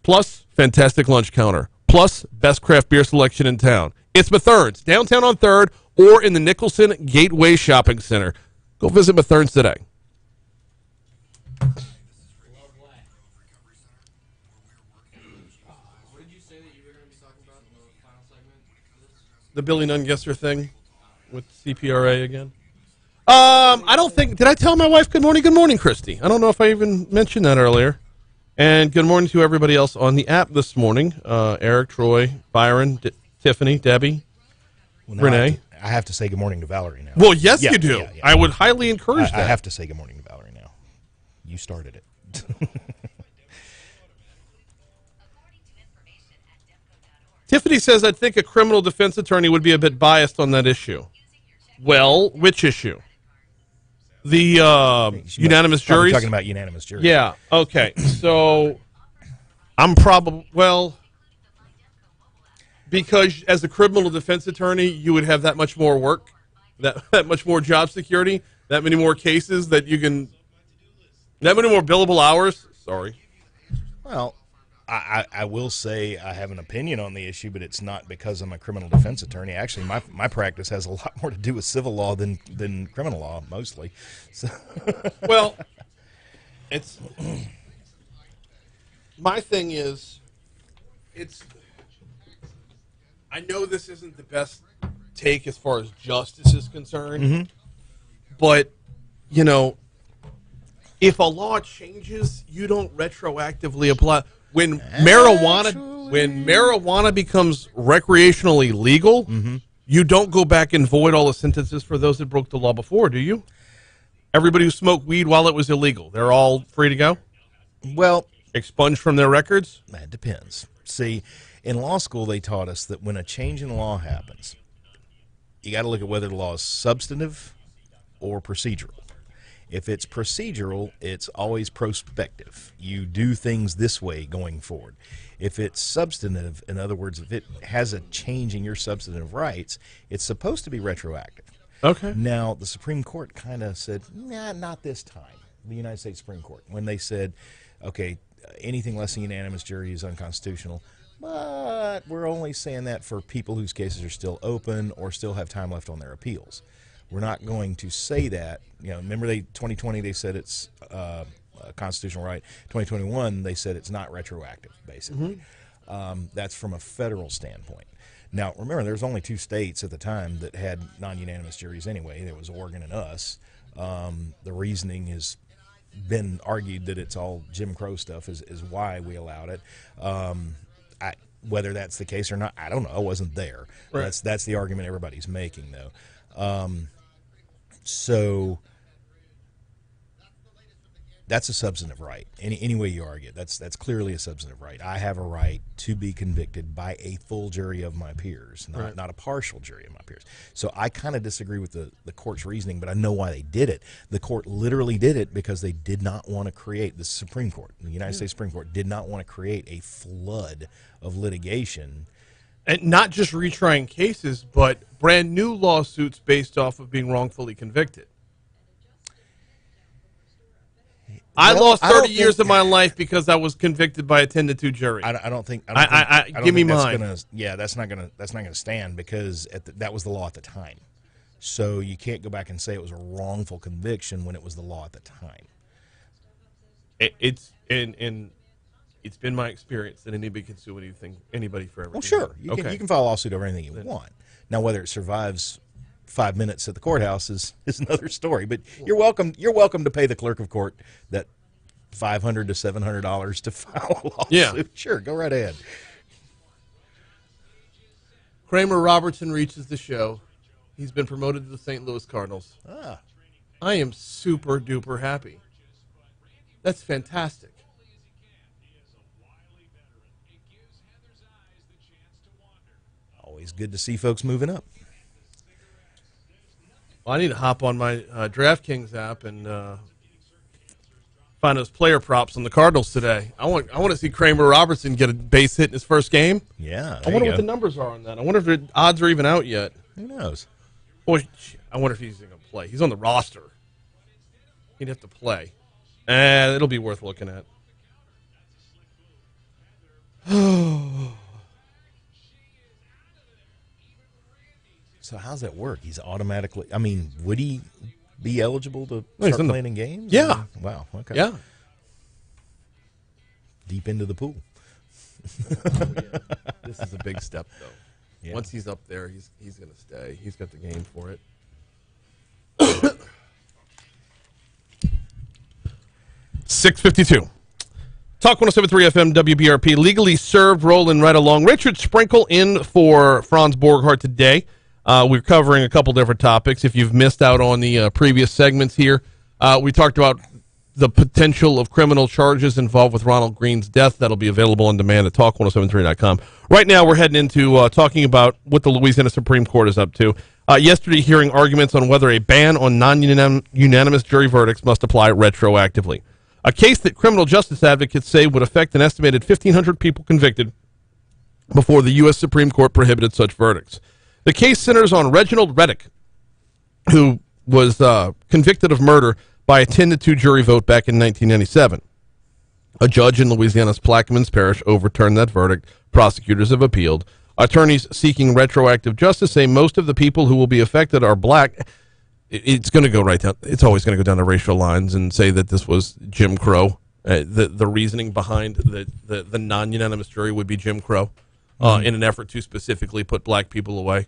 Plus, fantastic lunch counter. Plus, best craft beer selection in town. It's Mathern's, downtown on 3rd, or in the Nicholson Gateway Shopping Center. Go visit Mathern's today. The Billy Nungesser thing with CPRA again. I don't think, did I tell my wife good morning? Good morning, Christy. I don't know if I even mentioned that earlier. And good morning to everybody else on the app this morning. Eric, Troy, Byron, Tiffany, Debbie, Renee. I have to say good morning to Valerie now. Well, yes, you do. Yeah. I would highly encourage that. I have to say good morning to Valerie now. You started it. Tiffany says, I think a criminal defense attorney would be a bit biased on that issue. Well, which issue? The unanimous Probably juries? talking about unanimous juries. Yeah, okay. So I'm because as a criminal defense attorney, you would have that much more work, that much more job security, that many more cases that many more billable hours. Sorry. Well, I will say I have an opinion on the issue, but it's not because I'm a criminal defense attorney. Actually, my practice has a lot more to do with civil law than criminal law, mostly. So. Well, my thing is, I know this isn't the best take as far as justice is concerned, but, if a law changes, you don't retroactively apply. When marijuana becomes recreationally legal, you don't go back and void all the sentences for those that broke the law before, do you? Everybody who smoked weed while it was illegal, they're all free to go? Well, expunged from their records? That depends. See, in law school, they taught us that when a change in law happens, you got to look at whether the law is substantive or procedural. If it's procedural, it's always prospective. You do things this way going forward. If it's substantive, in other words, if it has a change in your substantive rights, it's supposed to be retroactive. Okay. Now, the Supreme Court kind of said, nah, not this time, the United States Supreme Court, when they said, okay, anything less than unanimous jury is unconstitutional, but we're only saying that for people whose cases are still open or still have time left on their appeals. We're not going to say that. Remember 2020 they said it's a constitutional right. 2021 they said it's not retroactive, basically. That's from a federal standpoint. Now, remember, there was only 2 states at the time that had non-unanimous juries anyway. There was Oregon and us. The reasoning has been argued that it's all Jim Crow stuff is why we allowed it. Whether that's the case or not, I don't know. I wasn't there. Right. That's the argument everybody's making, though. So that's a substantive right. Any way you argue it, that's clearly a substantive right. I have a right to be convicted by a full jury of my peers, not a partial jury of my peers. So I kind of disagree with the court's reasoning, but I know why they did it. The court literally did it because they did not want to create, the Supreme Court, the United States Supreme Court, did not want to create a flood of litigation. And not just retrying cases, but brand new lawsuits based off of being wrongfully convicted. I lost 30 years of my life because I was convicted by a 10-2 jury. I don't think. Give me mine. That's not gonna stand because that was the law at the time. So you can't go back and say it was a wrongful conviction when it was the law at the time. It's been my experience that anybody can sue anybody for everything. Well, sure. You can file a lawsuit over anything you want. Now, whether it survives 5 minutes at the courthouse is another story. But you're welcome to pay the clerk of court that $500 to $700 to file a lawsuit. Yeah. Sure, go right ahead. Kramer Robertson reaches the show. He's been promoted to the St. Louis Cardinals. I am super duper happy. That's fantastic. Always good to see folks moving up. Well, I need to hop on my DraftKings app and find those player props on the Cardinals today. I want to see Kramer Robertson get a base hit in his first game. Yeah, I wonder what the numbers are on that. I wonder if the odds are even out yet. Who knows? Boy, I wonder if he's going to play. He's on the roster. He'd have to play. It'll be worth looking at. So how's that work? He's automatically, would he be eligible to start playing in games? Yeah. Wow, okay. Yeah. Deep into the pool. This is a big step, though. Yeah. Once he's up there, he's going to stay. He's got the game for it. 6:52. Talk 107.3 FM WBRP. Legally served, rolling right along. Richard Sprinkle in for Franz Borghardt today. We're covering a couple different topics. If you've missed out on the previous segments here, we talked about the potential of criminal charges involved with Ronald Green's death. That'll be available on demand at talk1073.com. Right now, we're heading into talking about what the Louisiana Supreme Court is up to. Yesterday, hearing arguments on whether a ban on non-unanimous jury verdicts must apply retroactively. A case that criminal justice advocates say would affect an estimated 1,500 people convicted before the U.S. Supreme Court prohibited such verdicts. The case centers on Reginald Reddick, who was convicted of murder by a 10-2 jury vote back in 1997. A judge in Louisiana's Plaquemines Parish overturned that verdict. Prosecutors have appealed. Attorneys seeking retroactive justice say most of the people who will be affected are black. It's going to go right down. It's always going to go down to racial lines and say that this was Jim Crow. The reasoning behind the non-unanimous jury would be Jim Crow in an effort to specifically put black people away.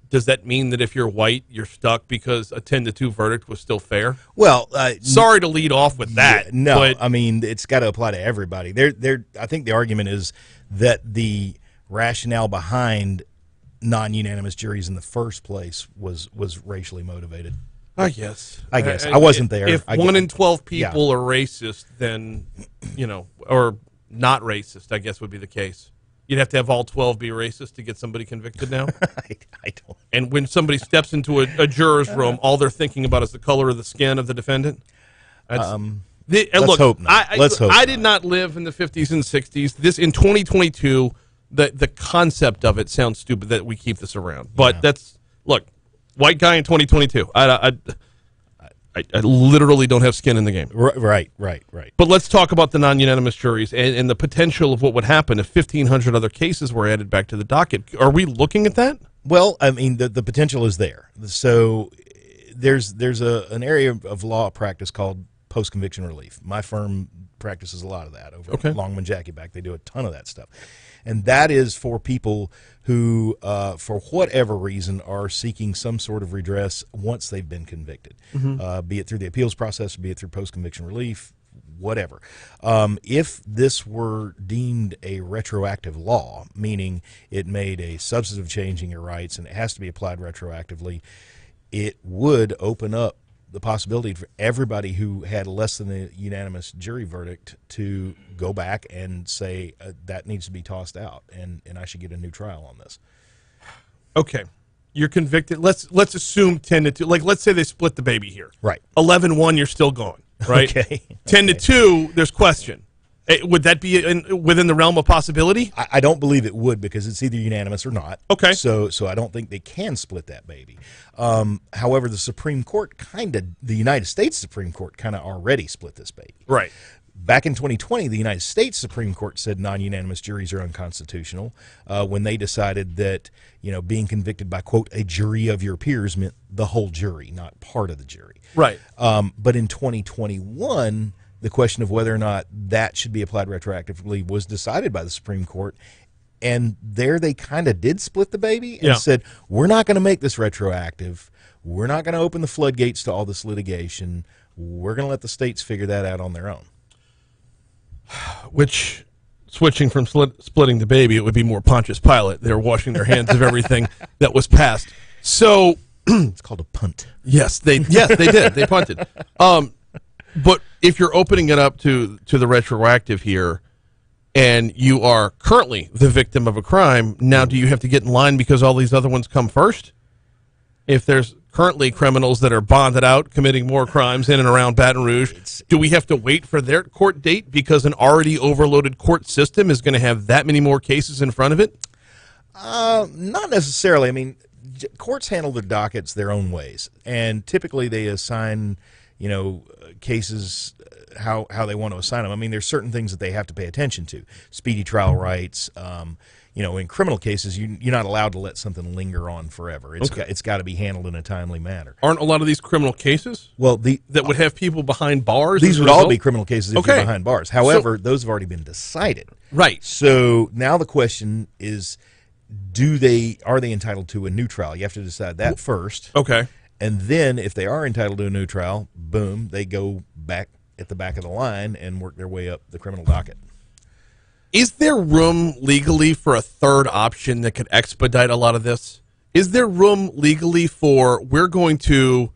Does that mean that if you're white, you're stuck because a 10-2 verdict was still fair? Well, sorry to lead off with that. Yeah, no, but I mean, it's got to apply to everybody. I think the argument is that the rationale behind non-unanimous juries in the first place was racially motivated. I guess. I wasn't there. If 1 in 12 people are racist, then, or not racist, I guess would be the case. You'd have to have all 12 be racist to get somebody convicted now? I don't. And when somebody steps into a juror's room, all they're thinking about is the color of the skin of the defendant? Let's look, hope not. I did not live in the 50s and 60s. This in 2022, the concept of it sounds stupid that we keep this around. But look, white guy in 2022. I literally don't have skin in the game. Right. But let's talk about the non-unanimous juries and the potential of what would happen if 1,500 other cases were added back to the docket. Are we looking at that? Well, I mean, the potential is there. So there's an area of law practice called post-conviction relief. My firm practices a lot of that over at Longman Jackie back. They do a ton of that stuff. And that is for people who, for whatever reason, are seeking some sort of redress once they've been convicted, be it through the appeals process, be it through post-conviction relief, whatever. If this were deemed a retroactive law, meaning it made a substantive change in your rights and it has to be applied retroactively, it would open up the possibility for everybody who had less than a unanimous jury verdict to go back and say that needs to be tossed out and I should get a new trial on this. Okay. You're convicted. Let's assume 10-2. Like, let's say they split the baby here. Right. 11-1, you're still going. Right? Okay. 10-2, there's question. Would that be within the realm of possibility? I don't believe it would because it's either unanimous or not. Okay. So I don't think they can split that baby. However, the Supreme Court the United States Supreme Court kind of already split this baby. Right. Back in 2020, the United States Supreme Court said non-unanimous juries are unconstitutional when they decided that, being convicted by, quote, a jury of your peers meant the whole jury, not part of the jury. Right. But in 2021, the question of whether or not that should be applied retroactively was decided by the Supreme Court. And there they kind of did split the baby and said, we're not going to make this retroactive. We're not going to open the floodgates to all this litigation. We're going to let the states figure that out on their own. Which, switching from splitting the baby, it would be more Pontius Pilate. They're washing their hands of everything that was passed. So it's called a punt. Yes, they did. They punted. But if you're opening it up to the retroactive here, and you are currently the victim of a crime, now do you have to get in line because all these other ones come first? If there's currently criminals that are bonded out committing more crimes in and around Baton Rouge, do we have to wait for their court date because an already overloaded court system is going to have that many more cases in front of it? Not necessarily. I mean, courts handle their dockets their own ways, and typically they assign cases how they want to assign them. I mean, there's certain things that they have to pay attention to. Speedy trial rights. In criminal cases, you're not allowed to let something linger on forever. It's got to be handled in a timely manner. Aren't a lot of these criminal cases? Well, that would have people behind bars. These would all be criminal cases if you're behind bars. However, those have already been decided. Right. So now the question is, are they entitled to a new trial? You have to decide that first. Okay. And then if they are entitled to a new trial, boom, they go back at the back of the line and work their way up the criminal docket. Is there room legally for a third option that could expedite a lot of this? Is there room legally for we're going to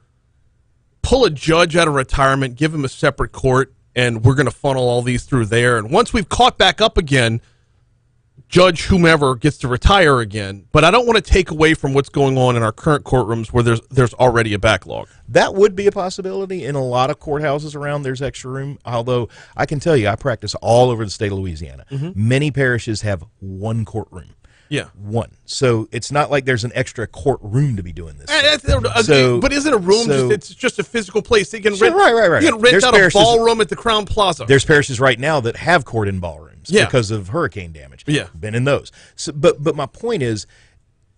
pull a judge out of retirement, give him a separate court, and we're going to funnel all these through there. And once we've caught back up again, Judge whomever gets to retire again. But I don't want to take away from what's going on in our current courtrooms where there's already a backlog. That would be a possibility. In a lot of courthouses around, there's extra room. Although I can tell you, I practice all over the state of Louisiana. Many parishes have one courtroom. Yeah. One. So it's not like there's an extra courtroom to be doing this. But isn't a room it's just a physical place? They can rent, right. You can rent out a ballroom at the Crown Plaza. There's parishes right now that have court in ballrooms because of hurricane damage. Yeah. Been in those. So, but my point is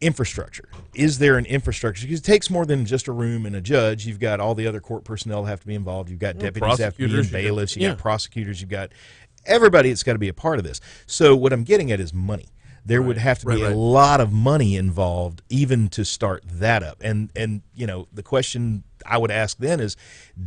infrastructure. Is there an infrastructure? Because it takes more than just a room and a judge. You've got all the other court personnel have to be involved. You've got deputies have to be in, bailiffs. You got prosecutors. You've got everybody that's got to be a part of this. So what I'm getting at is money. There would have to be a lot of money involved even to start that up. And you know, the question I would ask then is,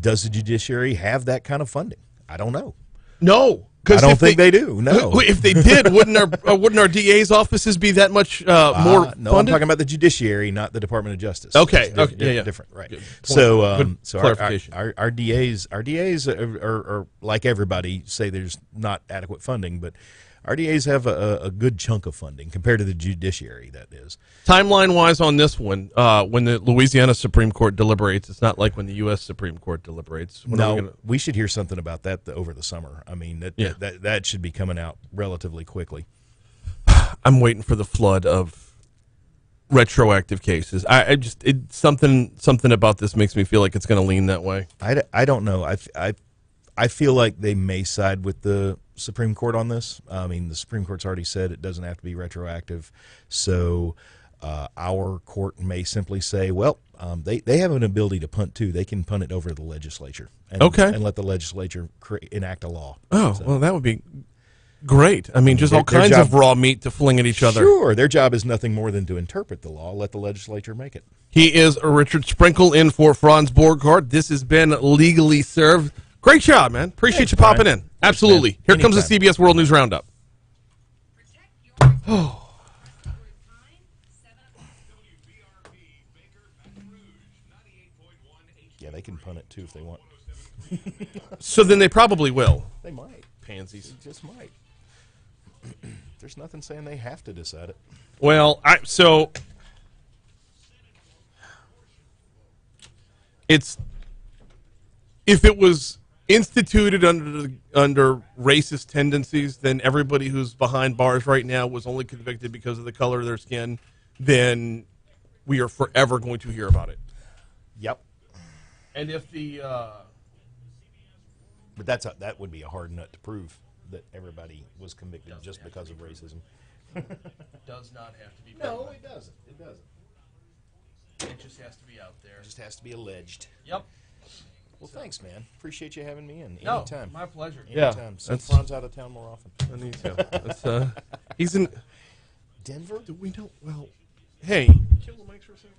does the judiciary have that kind of funding? I don't know. No. I don't think they do. No. If they did, wouldn't our DA's offices be that much more funded? No, I'm talking about the judiciary, not the Department of Justice. Okay. Different, right? Good So clarification. Our DAs are like everybody say there's not adequate funding, but our DAs have a good chunk of funding compared to the judiciary. That is timeline-wise on this one. When the Louisiana Supreme Court deliberates, it's not like when the U.S. Supreme Court deliberates. We should hear something about that over the summer. I mean, that should be coming out relatively quickly. I'm waiting for the flood of retroactive cases. Something about this makes me feel like it's going to lean that way. I don't know. I feel like they may side with the Supreme Court on this. I mean, the Supreme Court's already said it doesn't have to be retroactive. So our court may simply say, well, they have an ability to punt too. They can punt it over to the legislature and let the legislature enact a law. Well, that would be great. I mean, just all kinds of raw meat to fling at each other. Sure. Their job is nothing more than to interpret the law. Let the legislature make it. He is Richard Sprinkle in for Franz Borghardt. This has been Legally Served. Great job, man. Appreciate you popping in. Absolutely. Here comes the CBS World News Roundup. Yeah, they can punt it too if they want. So then they probably will. They might. Pansies. They just might. There's nothing saying they have to decide it. Well, it's if it was instituted under racist tendencies, then everybody who's behind bars right now was only convicted because of the color of their skin, then we are forever going to hear about it. Yep. And if the but that would be a hard nut to prove that everybody was convicted just because of racism. Does not have to be. No, it doesn't. It doesn't. It just has to be out there. It just has to be alleged. Yep. Well, thanks, man. Appreciate you having me in. No, Anytime. my pleasure. Anytime. Send Franz out of town more often. I need to. He's in Denver? Do we know? Well, hey. Kill the mics for a second.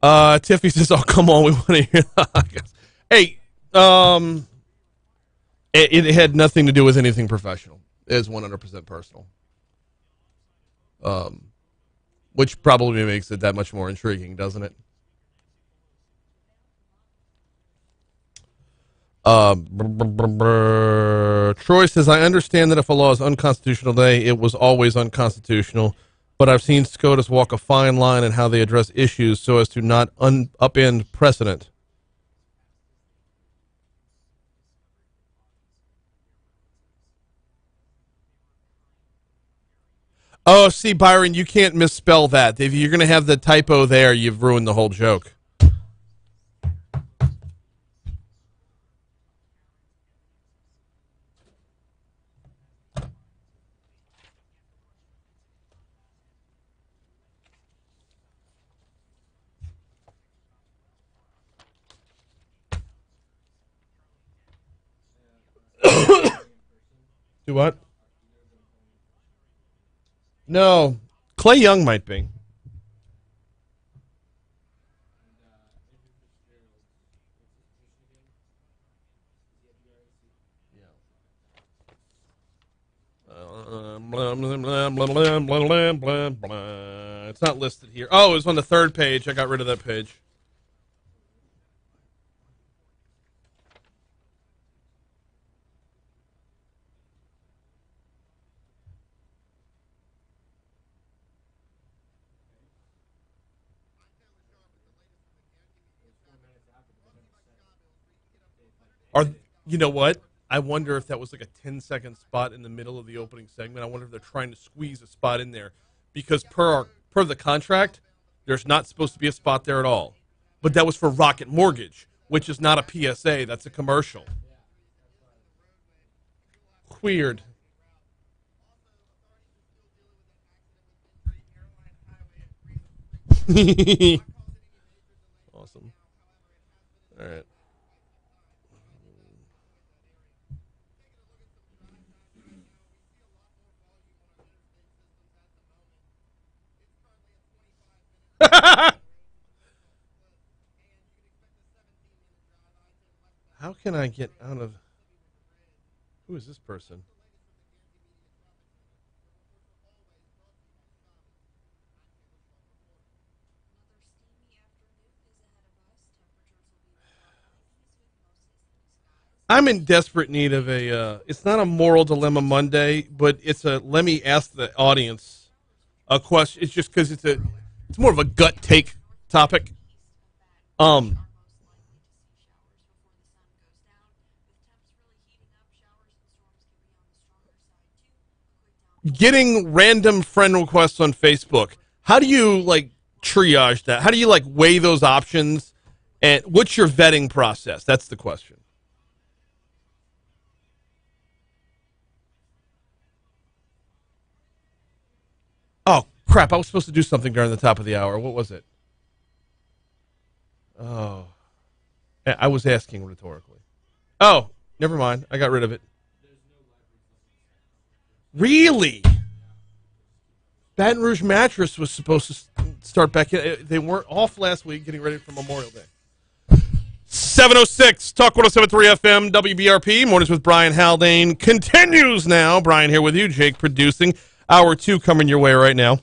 Tiffy says, "Oh, come on, we want to hear that." Hey, it had nothing to do with anything professional. It is 100% personal. Which probably makes it that much more intriguing, doesn't it? Troy says, I understand that if a law is unconstitutional today, it was always unconstitutional, but I've seen SCOTUS walk a fine line in how they address issues so as to not upend precedent. Oh, see, Byron, you can't misspell that. If you're going to have the typo there, you've ruined the whole joke. Do what? No. Clay Young might be. It's not listed here. Oh, it was on the third page. I got rid of that page. You know what? I wonder if that was like a 10-second spot in the middle of the opening segment. I wonder if they're trying to squeeze a spot in there because per the contract, there's not supposed to be a spot there at all. But that was for Rocket Mortgage, which is not a PSA. That's a commercial. Weird. Awesome. All right. How can I get out of... Who is this person? I'm in desperate need of a... it's not a moral dilemma Monday, but it's a... Let me ask the audience a question. It's just because it's more of a gut take topic. Getting random friend requests on Facebook. How do you like triage that? How do you like weigh those options? And what's your vetting process? That's the question. Oh, crap. I was supposed to do something during the top of the hour. What was it? Oh, I was asking rhetorically. Oh, never mind. I got rid of it. Really? Baton Rouge Mattress was supposed to start back in. They weren't off last week getting ready for Memorial Day. 706, Talk 107.3 FM, WBRP. Mornings with Brian Haldane continues now. Brian here with you. Jake producing. Hour 2 coming your way right now.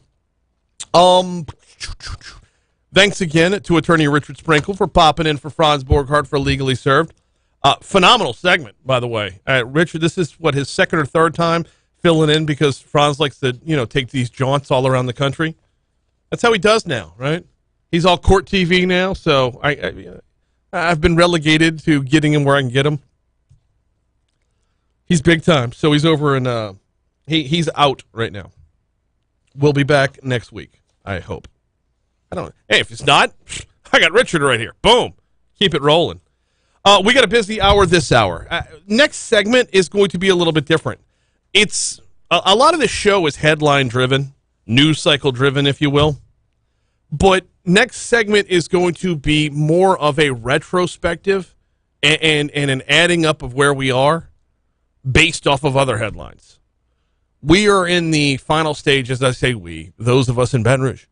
Thanks again to attorney Richard Sprinkle for popping in for Franz Borghardt for Legally Served. Phenomenal segment, by the way. Richard, this is, what, his second or third time filling in because Franz likes to, take these jaunts all around the country. That's how he does now, right? He's all court TV now, so I've been relegated to getting him where I can get him. He's big time, so he's over in, he's out right now. We'll be back next week, I hope. I don't know. Hey, if it's not, I got Richard right here. Boom. Keep it rolling. We got a busy hour this hour. Next segment is going to be a little bit different. It's a lot of this show is headline driven, news cycle driven, if you will. But next segment is going to be more of a retrospective and an adding up of where we are based off of other headlines. We are in the final stage, as I say we, those of us in Baton Rouge.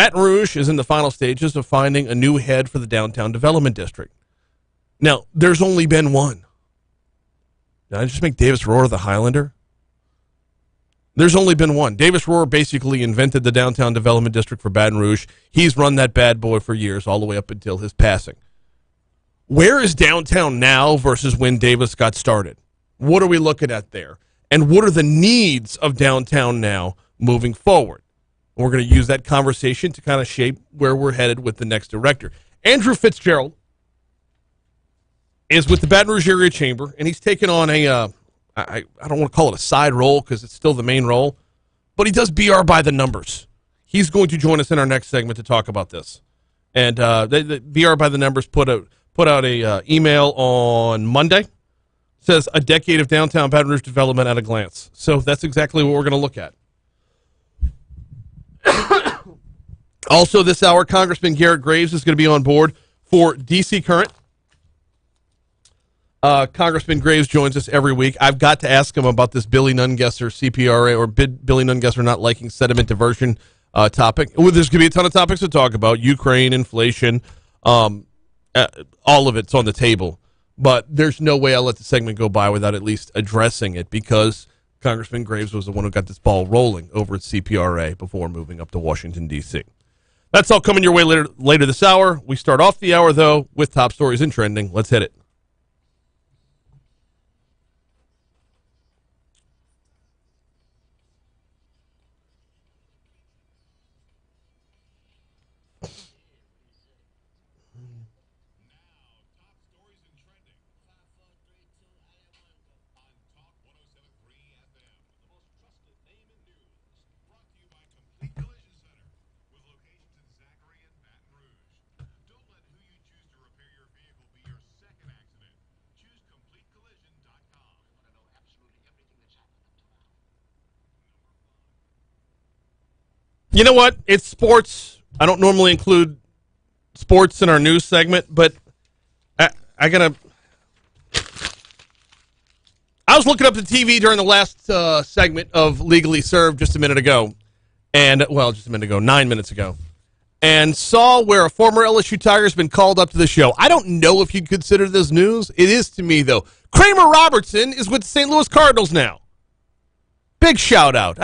Baton Rouge is in the final stages of finding a new head for the downtown development district. Now, there's only been one. Did I just make Davis Rohr the Highlander? There's only been one. Davis Rohr basically invented the downtown development district for Baton Rouge. He's run that bad boy for years, all the way up until his passing. Where is downtown now versus when Davis got started? What are we looking at there? And what are the needs of downtown now moving forward? And we're going to use that conversation to kind of shape where we're headed with the next director. Andrew Fitzgerald is with the Baton Rouge Area Chamber, and he's taken on a, I don't want to call it a side role because it's still the main role, but he does BR by the numbers. He's going to join us in our next segment to talk about this. And the BR by the numbers put out a email on Monday. Says a decade of downtown Baton Rouge development at a glance. So that's exactly what we're going to look at. Also this hour, Congressman Garret Graves is going to be on board for DC Current. Congressman Graves joins us every week. I've got to ask him about this Billy Nungesser CPRA or Billy Nungesser not liking sediment diversion topic. Well, there's going to be a ton of topics to talk about. Ukraine, inflation, all of it's on the table. But there's no way I'll let the segment go by without at least addressing it because Congressman Graves was the one who got this ball rolling over at CPRA before moving up to Washington, D.C. That's all coming your way later this hour. We start off the hour, though, with top stories and trending. Let's hit it. You know what? It's sports. I don't normally include sports in our news segment, but I gotta. I was looking up the TV during the last segment of Legally Served just a minute ago, and just a minute ago, 9 minutes ago, and saw where a former LSU Tiger has been called up to the show. I don't know if you'd consider this news. It is to me, though. Kramer Robertson is with the St. Louis Cardinals now. Big shout out.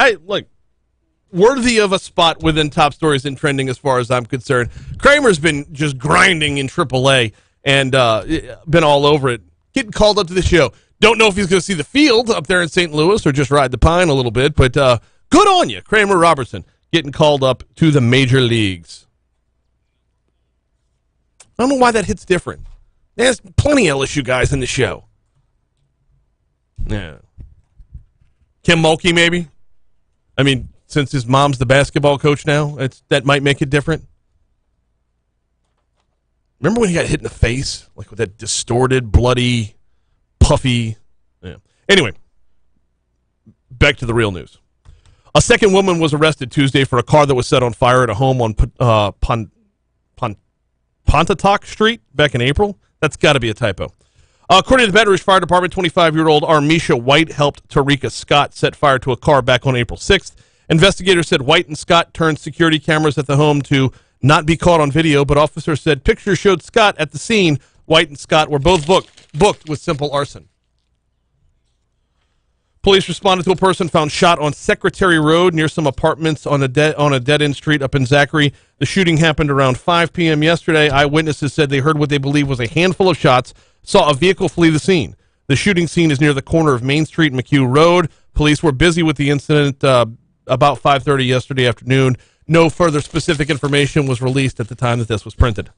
Worthy of a spot within top stories and trending as far as I'm concerned. Kramer's been just grinding in AAA and been all over it. Getting called up to the show. Don't know if he's going to see the field up there in St. Louis or just ride the pine a little bit, but good on you, Kramer Robertson, getting called up to the major leagues. I don't know why that hits different. There's plenty of LSU guys in the show. Yeah. Kim Mulkey, maybe? I mean, since his mom's the basketball coach now, that might make it different. Remember when he got hit in the face? Like with that distorted, bloody, puffy. Yeah. Anyway, back to the real news. A second woman was arrested Tuesday for a car that was set on fire at a home on Pontotoc Street back in April. That's got to be a typo. According to the Baton Rouge Fire Department, 25-year-old Armisha White helped Tarika Scott set fire to a car back on April 6th. Investigators said White and Scott turned security cameras at the home to not be caught on video, but officers said pictures showed Scott at the scene. White and Scott were both booked with simple arson. Police responded to a person found shot on Secretary Road near some apartments on a dead-end street up in Zachary. The shooting happened around 5 p.m. yesterday. Eyewitnesses said they heard what they believe was a handful of shots, saw a vehicle flee the scene. The shooting scene is near the corner of Main Street and McHugh Road. Police were busy with the incident about 5:30 yesterday afternoon. No further specific information was released at the time that this was printed.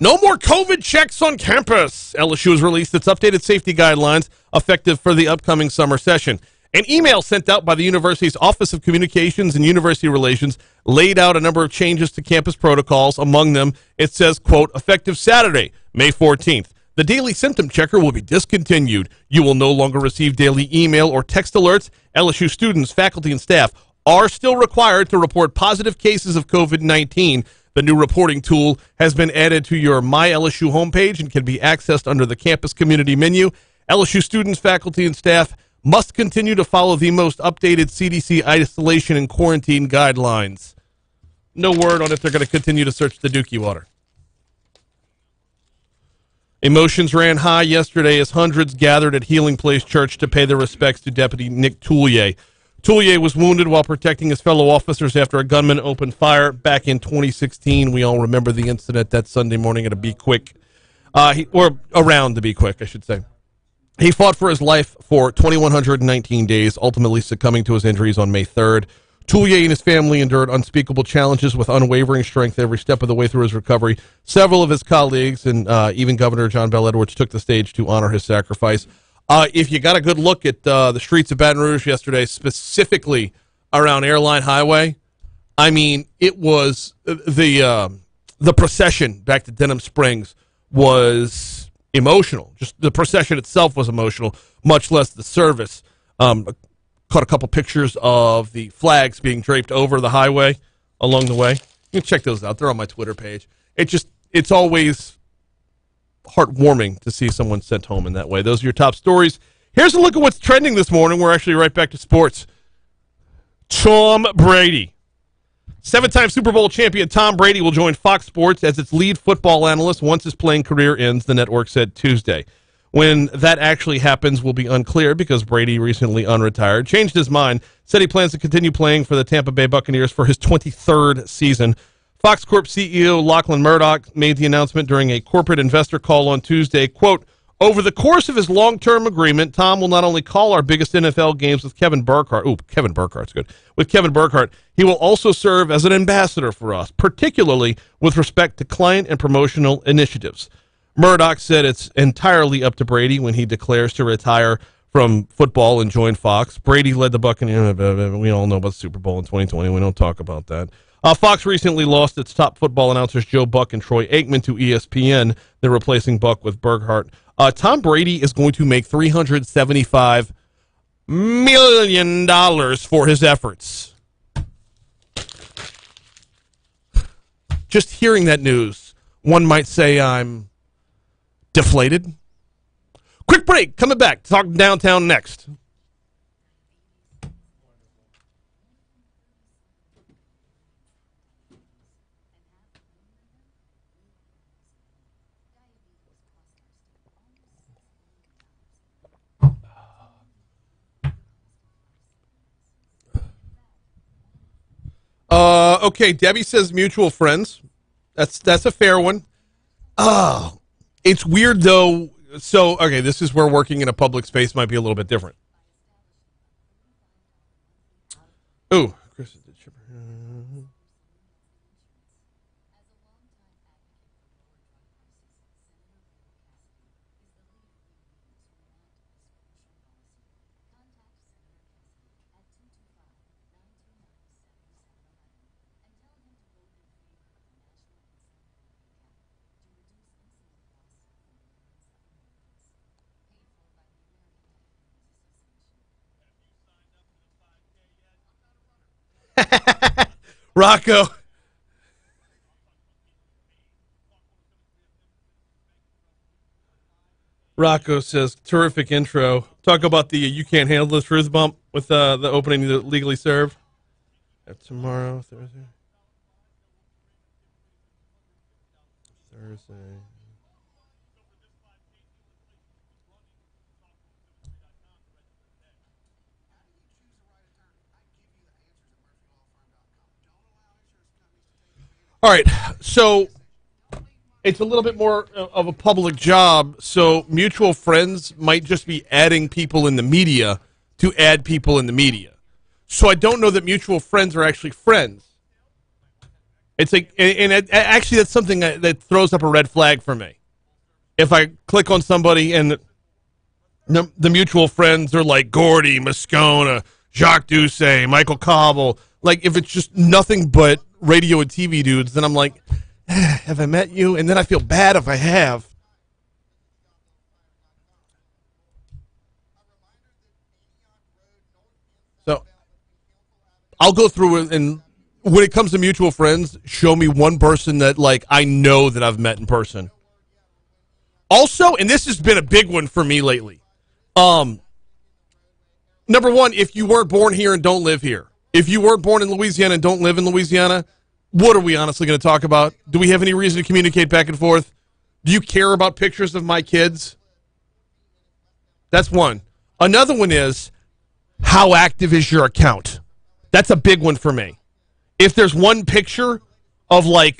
No more COVID checks on campus. LSU has released its updated safety guidelines effective for the upcoming summer session. An email sent out by the university's Office of Communications and University Relations laid out a number of changes to campus protocols. Among them, it says, quote, effective Saturday, May 14th. The daily symptom checker will be discontinued. You will no longer receive daily email or text alerts. LSU students, faculty, and staff are still required to report positive cases of COVID-19. The new reporting tool has been added to your My LSU homepage and can be accessed under the campus community menu. LSU students, faculty, and staff must continue to follow the most updated CDC isolation and quarantine guidelines. No word on if they're going to continue to search the Dookie water. Emotions ran high yesterday as hundreds gathered at Healing Place Church to pay their respects to Deputy Nick Toulier. Toulier was wounded while protecting his fellow officers after a gunman opened fire back in 2016. We all remember the incident that Sunday morning at a Be Quick, or around the Be Quick, I should say. He fought for his life for 2,119 days, ultimately succumbing to his injuries on May 3rd. Toulier and his family endured unspeakable challenges with unwavering strength every step of the way through his recovery. Several of his colleagues and even Governor John Bel Edwards took the stage to honor his sacrifice. If you got a good look at the streets of Baton Rouge yesterday, specifically around Airline Highway, I mean, it was the procession back to Denham Springs was emotional. Just the procession itself was emotional, much less the service. Caught a couple pictures of the flags being draped over the highway along the way. You can check those out. They're on my Twitter page. It's always heartwarming to see someone sent home in that way. Those are your top stories. Here's a look at what's trending this morning. We're actually right back to sports. Tom Brady. 7-time Super Bowl champion Tom Brady will join Fox Sports as its lead football analyst once his playing career ends, the network said Tuesday. When that actually happens will be unclear because Brady recently unretired, changed his mind, said he plans to continue playing for the Tampa Bay Buccaneers for his 23rd season. Fox Corp CEO Lachlan Murdoch made the announcement during a corporate investor call on Tuesday, quote, over the course of his long-term agreement, Tom will not only call our biggest NFL games with Kevin Burkhardt. Ooh, Kevin Burkhardt's good. With Kevin Burkhardt, he will also serve as an ambassador for us, particularly with respect to client and promotional initiatives. Murdoch said it's entirely up to Brady when he declares to retire from football and join Fox. Brady led the Buccaneers. We all know about the Super Bowl in 2020. We don't talk about that. Fox recently lost its top football announcers Joe Buck and Troy Aikman to ESPN. They're replacing Buck with Burkhardt. Tom Brady is going to make $375 million for his efforts. Just hearing that news, one might say I'm deflated. Quick break. Coming back. Talk downtown next. Okay, Debbie says mutual friends. That's a fair one. Oh, it's weird though. So, okay, this is where working in a public space might be a little bit different. Ooh, Chris did chipper. Rocco. Rocco says, terrific intro. Talk about the You Can't Handle This Truth bump with the opening to Legally Serve. Tomorrow, Thursday. All right, so it's a little bit more of a public job, so mutual friends might just be adding people in the media to add people in the media. So I don't know that mutual friends are actually friends. It's like, and actually that's something that throws up a red flag for me. If I click on somebody and the mutual friends are like Gordy, Moscona, Jacques Doucet, Michael Cobble, like if it's just nothing but radio and TV dudes, then I'm like, have I met you? And then I feel bad if I have. So I'll go through it, and when it comes to mutual friends, show me one person that like I know that I've met in person. Also, and this has been a big one for me lately, Number one, if you weren't born here and don't live here, if you weren't born in Louisiana and don't live in Louisiana, what are we honestly going to talk about? Do we have any reason to communicate back and forth? Do you care about pictures of my kids? That's one. Another one is, how active is your account? That's a big one for me. If there's one picture of one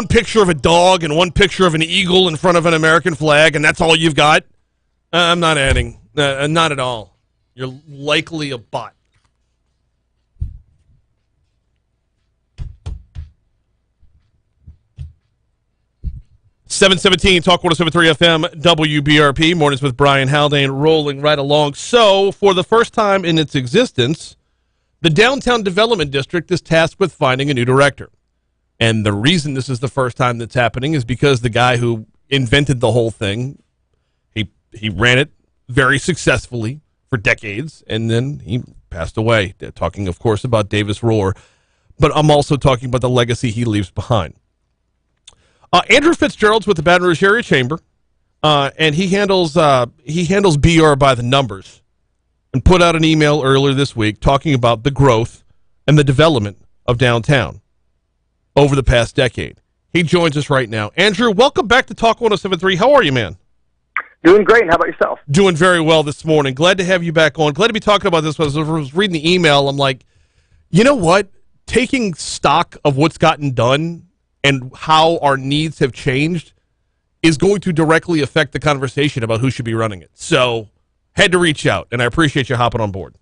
picture of a dog and one picture of an eagle in front of an American flag, and that's all you've got, I'm not adding. Not at all. You're likely a bot. .717 Talk 107.3 FM WBRP. Mornings with Brian Haldane rolling right along. So, for the first time in its existence, the Downtown Development District is tasked with finding a new director. And the reason this is the first time that's happening is because the guy who invented the whole thing, he ran it very successfully for decades, and then he passed away. Talking, of course, about Davis Rohr, but I'm also talking about the legacy he leaves behind. Andrew Fitzgerald's with the Baton Rouge Area Chamber, and he handles BR by the numbers, and put out an email earlier this week talking about the growth and the development of downtown over the past decade. He joins us right now. Andrew, welcome back to Talk 107.3. How are you, man? Doing great. How about yourself? Doing very well this morning. Glad to have you back on. Glad to be talking about this. As I was reading the email, I'm like, you know what? Taking stock of what's gotten done and how our needs have changed is going to directly affect the conversation about who should be running it. So, had to reach out, and I appreciate you hopping on board.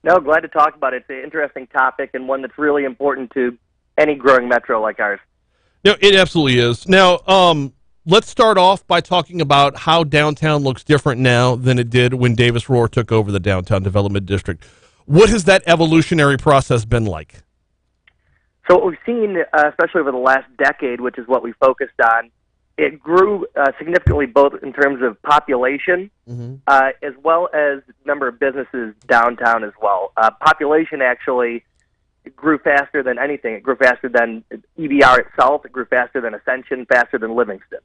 No, glad to talk about it. It's an interesting topic and one that's really important to any growing metro like ours. No, it absolutely is. Now, let's start off by talking about how downtown looks different now than it did when Davis Rohr took over the Downtown Development District. What has that evolutionary process been like? So what we've seen, especially over the last decade, which is what we focused on, it grew significantly both in terms of population as well as number of businesses downtown as well. Population actually grew faster than anything. It grew faster than EBR itself. It grew faster than Ascension, faster than Livingston.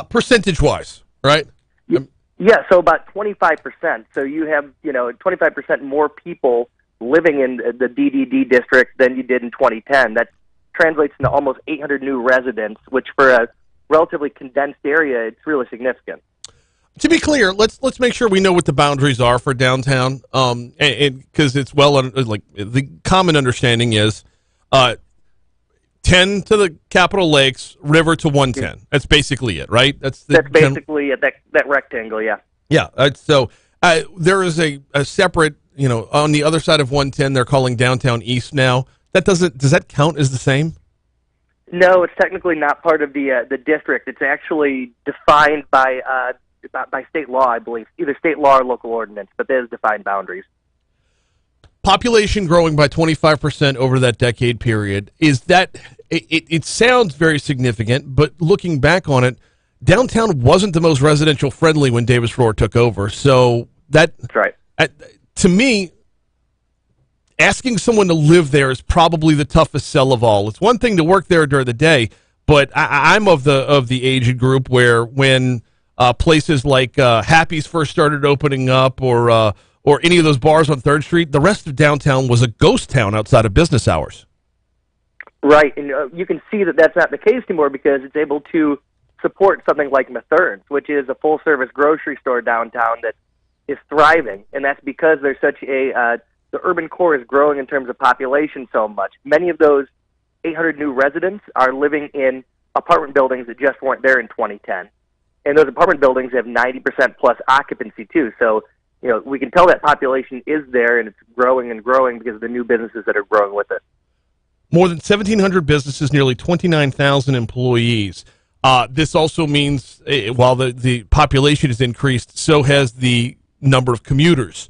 Percentage-wise, right? Yeah, so about 25%. So you have, 25% more people living in the DDD district than you did in 2010. That translates into almost 800 new residents, which for a relatively condensed area, it's really significant. To be clear, let's make sure we know what the boundaries are for downtown, because it's the common understanding is 10 to the Capitol Lakes, river to 110. That's basically it, right? That's basically it, that rectangle, yeah. Yeah, so there is a separate, on the other side of 110, they're calling downtown east now. Does that count as the same? No, it's technically not part of the district. It's actually defined by state law, I believe, either state law or local ordinance, but there's defined boundaries. Population growing by 25% over that decade period, it sounds very significant, but looking back on it, downtown wasn't the most residential friendly when Davis Rohr took over. So that's right. To me, asking someone to live there is probably the toughest sell of all. It's one thing to work there during the day, but I'm of the aged group where when places like Happy's first started opening up, or any of those bars on 3rd Street, the rest of downtown was a ghost town outside of business hours. Right, and you can see that that's not the case anymore because it's able to support something like Mathern's, which is a full-service grocery store downtown that is thriving, and that's because there's such the urban core is growing in terms of population so much. Many of those 800 new residents are living in apartment buildings that just weren't there in 2010. And those apartment buildings have 90% plus occupancy too. So, we can tell that population is there and it's growing and growing because of the new businesses that are growing with it. More than 1,700 businesses, nearly 29,000 employees. This also means while the population has increased, so has the number of commuters.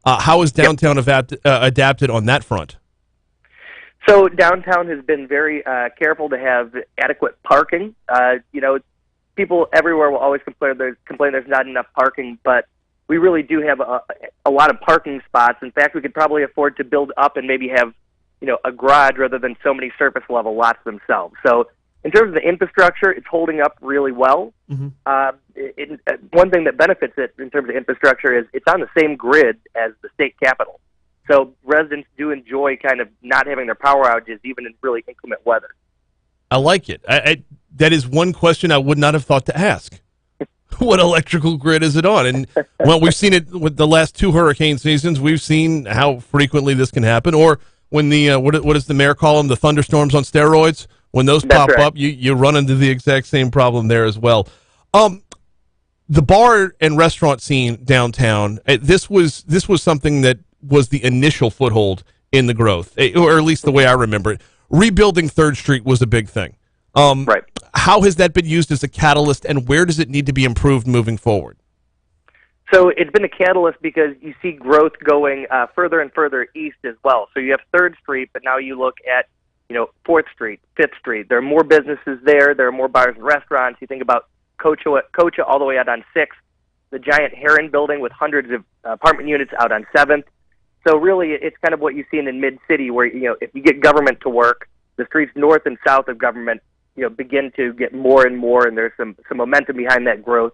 How has downtown adapted on that front? So downtown has been very careful to have adequate parking. People everywhere will always complain there's not enough parking, but we really do have a lot of parking spots. In fact, we could probably afford to build up and maybe have a garage rather than so many surface level lots themselves. So In terms of the infrastructure, it's holding up really well. Mm-hmm. One thing that benefits it in terms of infrastructure is it's on the same grid as the state capitol. So residents do enjoy kind of not having their power outages, even in really inclement weather. I like it. That is one question I would not have thought to ask. What electrical grid is it on? And, well, we've seen it with the last 2 hurricane seasons. We've seen how frequently this can happen. Or when the, what does the mayor call them, the thunderstorms on steroids? When those pop up, you run into the exact same problem there as well. The bar and restaurant scene downtown, this was something that was the initial foothold in the growth, or at least the way I remember it. Rebuilding 3rd Street was a big thing. Right. How has that been used as a catalyst, and where does it need to be improved moving forward? So it's been a catalyst because you see growth going further and further east as well. So you have 3rd Street, but now you look at 4th Street, 5th Street. There are more businesses there. There are more bars and restaurants. You think about Cocha all the way out on 6th, the giant Heron building with hundreds of apartment units out on 7th. So really, it's kind of what you see in mid-city where, if you get government to work, the streets north and south of government, begin to get more and more, and there's some momentum behind that growth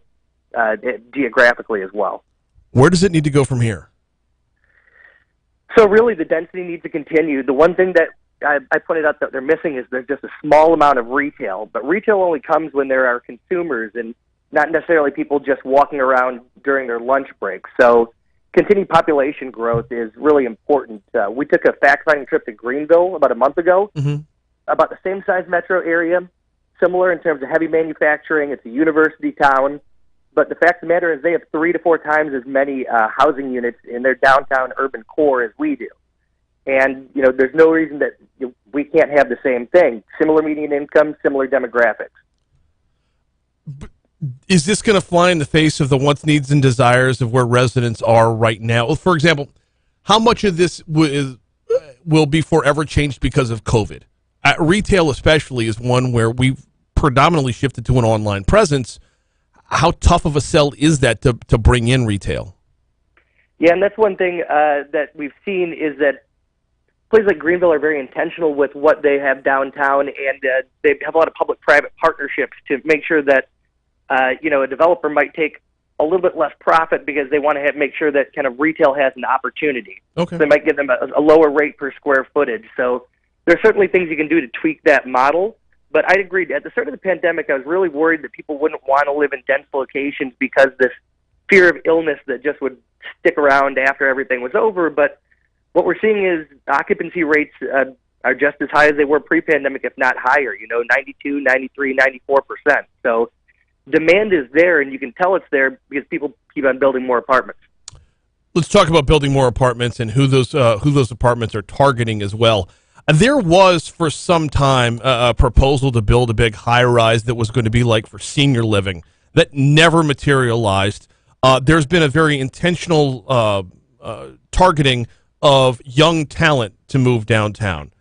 geographically as well. Where does it need to go from here? So really, the density needs to continue. The one thing that I pointed out that they're missing is there's just a small amount of retail, but retail only comes when there are consumers and not necessarily people just walking around during their lunch break. So continued population growth is really important. We took a fact-finding trip to Greenville about a month ago, about the same size metro area, similar in terms of heavy manufacturing. It's a university town, but the fact of the matter is they have 3 to 4 times as many housing units in their downtown urban core as we do. And, there's no reason that we can't have the same thing. Similar median income, similar demographics. Is this going to fly in the face of the wants, needs, and desires of where residents are right now? For example, how much of this will be forever changed because of COVID? Retail especially is one where we've predominantly shifted to an online presence. How tough of a sell is that to bring in retail? Yeah, and that's one thing that we've seen is that places like Greenville are very intentional with what they have downtown, and they have a lot of public-private partnerships to make sure that, a developer might take a little bit less profit because they want to make sure that kind of retail has an opportunity. Okay. So they might give them a lower rate per square footage. So there's certainly things you can do to tweak that model. But I agree. At the start of the pandemic, I was really worried that people wouldn't want to live in dense locations because this fear of illness that just would stick around after everything was over. But what we're seeing is occupancy rates are just as high as they were pre-pandemic, if not higher, 92, 93, 94%. So demand is there, and you can tell it's there because people keep on building more apartments. Let's talk about building more apartments and who those apartments are targeting as well. There was, for some time, a proposal to build a big high-rise that was going to be like for senior living that never materialized. There's been a very intentional targeting of young talent to move downtown.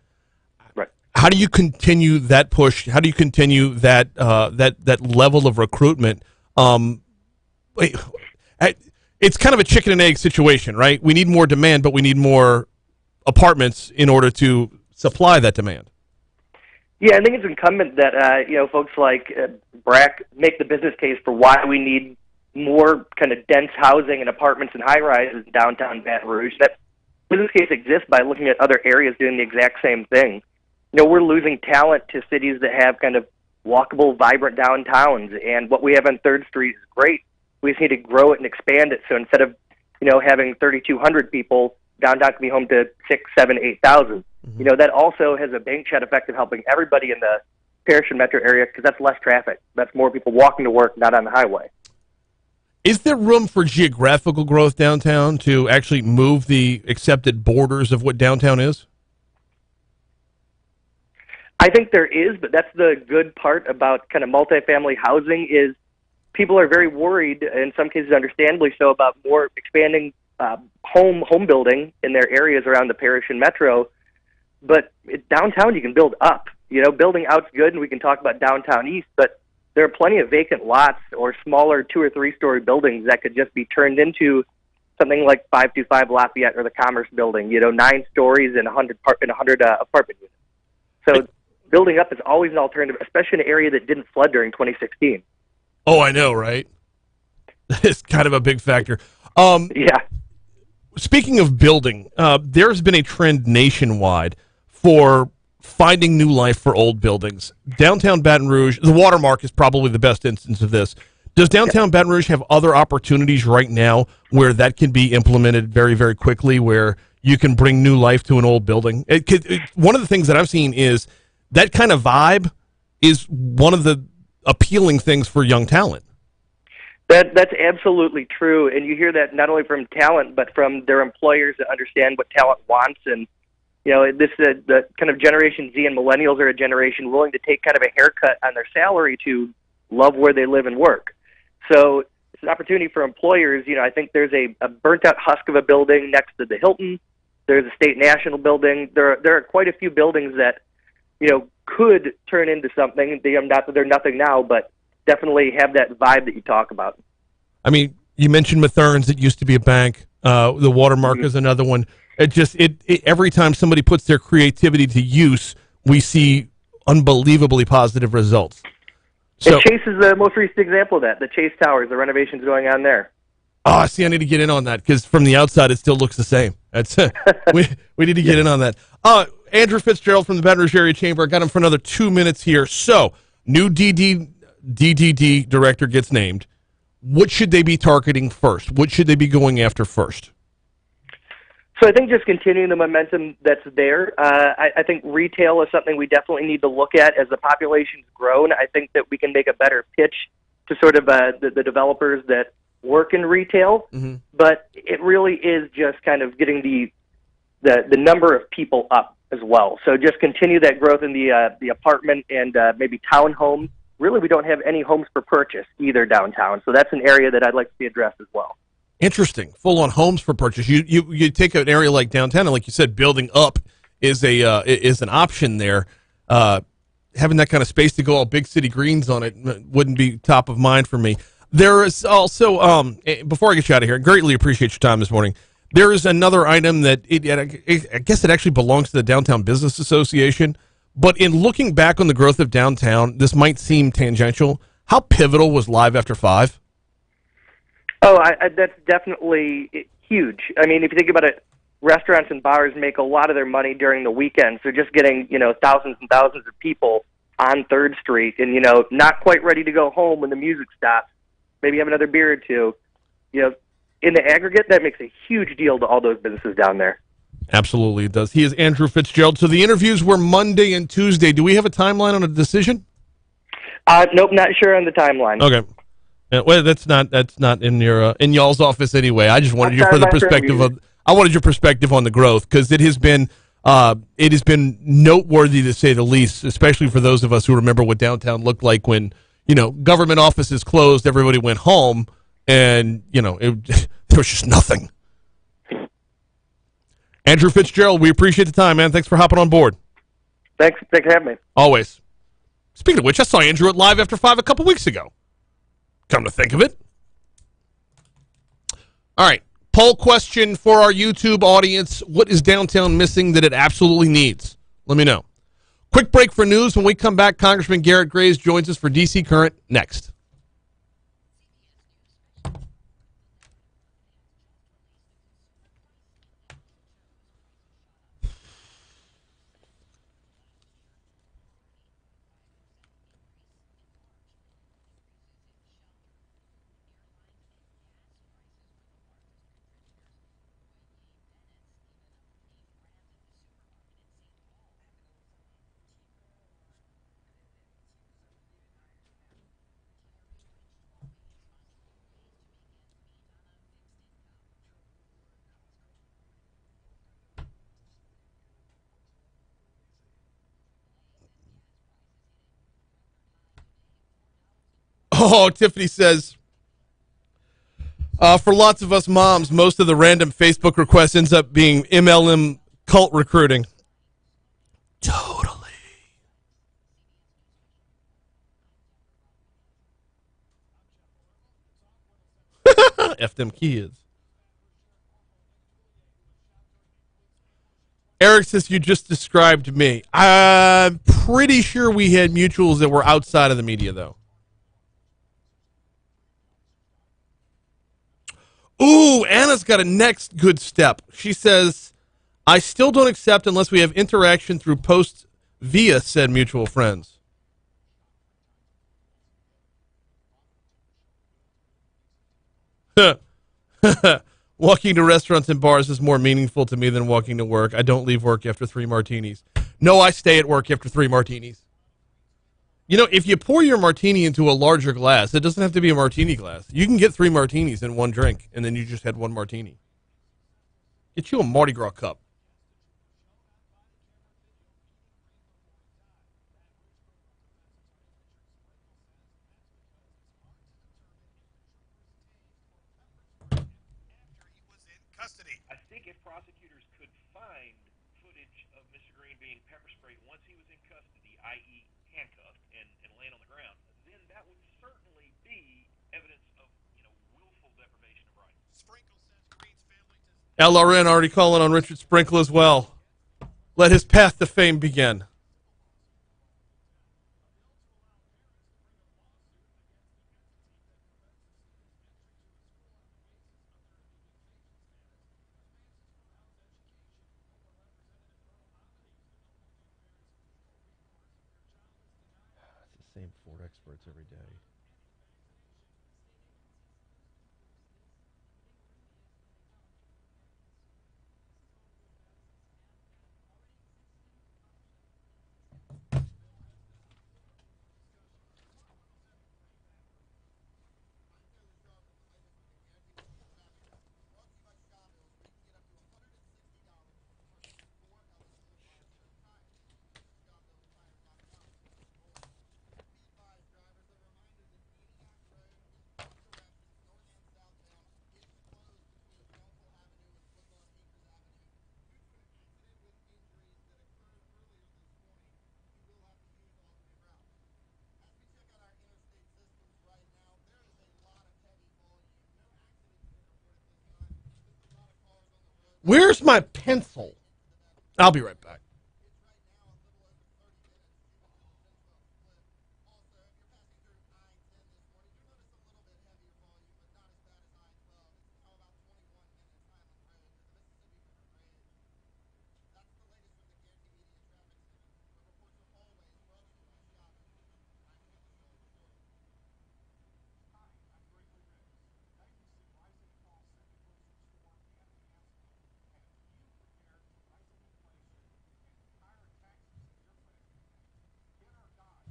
Right. How do you continue that push? How do you continue that that level of recruitment? It's kind of a chicken and egg situation, right? We need more demand, but we need more apartments in order to supply that demand. Yeah, I think it's incumbent that folks like Brack make the business case for why we need more kind of dense housing and apartments and high rises in downtown Baton Rouge. That business case exists by looking at other areas doing the exact same thing. We're losing talent to cities that have kind of walkable, vibrant downtowns, and what we have on 3rd Street is great. We just need to grow it and expand it. So instead of having 3,200 people, downtown can be home to 6, 7, 8,000. That also has a bank shed effect of helping everybody in the parish and metro area because that's less traffic. That's more people walking to work, not on the highway. Is there room for geographical growth downtown to actually move the accepted borders of what downtown is? I think there is, but that's the good part about kind of multifamily housing is people are very worried, in some cases understandably so, about more expanding home building in their areas around the parish and metro. But downtown you can build up. Building out's good, and we can talk about downtown east, but there are plenty of vacant lots or smaller 2- or 3-story buildings that could just be turned into something like 525 Lafayette or the Commerce Building, 9 stories and 100 apartment units. So building up is always an alternative, especially in an area that didn't flood during 2016. Oh, I know, right? It's kind of a big factor. Yeah. Speaking of building, there's been a trend nationwide for finding new life for old buildings. Downtown Baton Rouge, the Watermark is probably the best instance of this. Does downtown Baton Rouge have other opportunities right now where that can be implemented very, very quickly, where you can bring new life to an old building? One of the things that I've seen is that kind of vibe is one of the appealing things for young talent. That's absolutely true, and you hear that not only from talent, but from their employers that understand what talent wants. And this the kind of Generation Z and millennials are a generation willing to take kind of a haircut on their salary to love where they live and work. So it's an opportunity for employers. I think there's a burnt-out husk of a building next to the Hilton. There's a State National building. There are quite a few buildings that could turn into something. Not that they're nothing now, but definitely have that vibe that you talk about. I mean, you mentioned Mathern's. It used to be a bank. The Watermark is another one. Every time somebody puts their creativity to use, we see unbelievably positive results. So, Chase is the most recent example of that. The Chase Towers, the renovations going on there. Oh, see, I need to get in on that because from the outside it still looks the same. That's we need to get in on that. Andrew Fitzgerald from the Baton Rouge Area Chamber. I got him for another 2 minutes here. So, new DDD director gets named. What should they be targeting first? What should they be going after first? So I think just continuing the momentum that's there. I think retail is something we definitely need to look at as the population's grown. I think that we can make a better pitch to sort of the developers that work in retail. Mm-hmm. But it really is just kind of getting the number of people up as well. So just continue that growth in the apartment and maybe townhomes. Really, we don't have any homes for purchase either downtown. So that's an area that I'd like to see addressed as well. Interesting. Full-on homes for purchase. You take an area like downtown, and like you said, building up is an option there. Having that kind of space to go all big city greens on it wouldn't be top of mind for me. There is also, before I get you out of here, greatly appreciate your time this morning. There is another item that I guess it actually belongs to the Downtown Business Association. But in looking back on the growth of downtown, this might seem tangential. How pivotal was Live After 5? Oh, that's definitely huge. I mean, if you think about it, restaurants and bars make a lot of their money during the weekend. So just getting, thousands and thousands of people on 3rd Street and, not quite ready to go home when the music stops, maybe have another beer or two, in the aggregate, that makes a huge deal to all those businesses down there. Absolutely, it does. He is Andrew Fitzgerald. So the interviews were Monday and Tuesday. Do we have a timeline on a decision? Nope, not sure on the timeline. Okay. Well, that's not in your in y'all's office anyway. I just wanted your further perspective I wanted your perspective on the growth because it has been noteworthy to say the least, especially for those of us who remember what downtown looked like when government offices closed, everybody went home, and there was just nothing. Andrew Fitzgerald, we appreciate the time, man. Thanks for hopping on board. Thanks for having me. Always. Speaking of which, I saw Andrew at Live After 5 a couple weeks ago. Come to think of it. All right. Poll question for our YouTube audience. What is downtown missing that it absolutely needs? Let me know. Quick break for news. When we come back, Congressman Garret Graves joins us for D.C. Current next. Oh, Tiffany says, for lots of us moms, most of the random Facebook requests ends up being MLM cult recruiting. Totally. F them kids. Eric says you just described me. I'm pretty sure we had mutuals that were outside of the media, though. Ooh, Anna's got a next good step. She says, I still don't accept unless we have interaction through posts via said mutual friends. Walking to restaurants and bars is more meaningful to me than walking to work. I don't leave work after 3 martinis. No, I stay at work after 3 martinis. You know, if you pour your martini into a larger glass, it doesn't have to be a martini glass. You can get 3 martinis in one drink, and then you just had 1 martini. Get you a Mardi Gras cup. I think if prosecutors could find footage of Mr. Green being pepper sprayed once he was in custody, i.e., handcuffed and laying on the ground, then that would certainly be evidence of, willful deprivation of rights. LRN already calling on Richard Sprinkle as well. Let his path to fame begin. It's the same Ford experts every day. Where's my pencil? I'll be right back.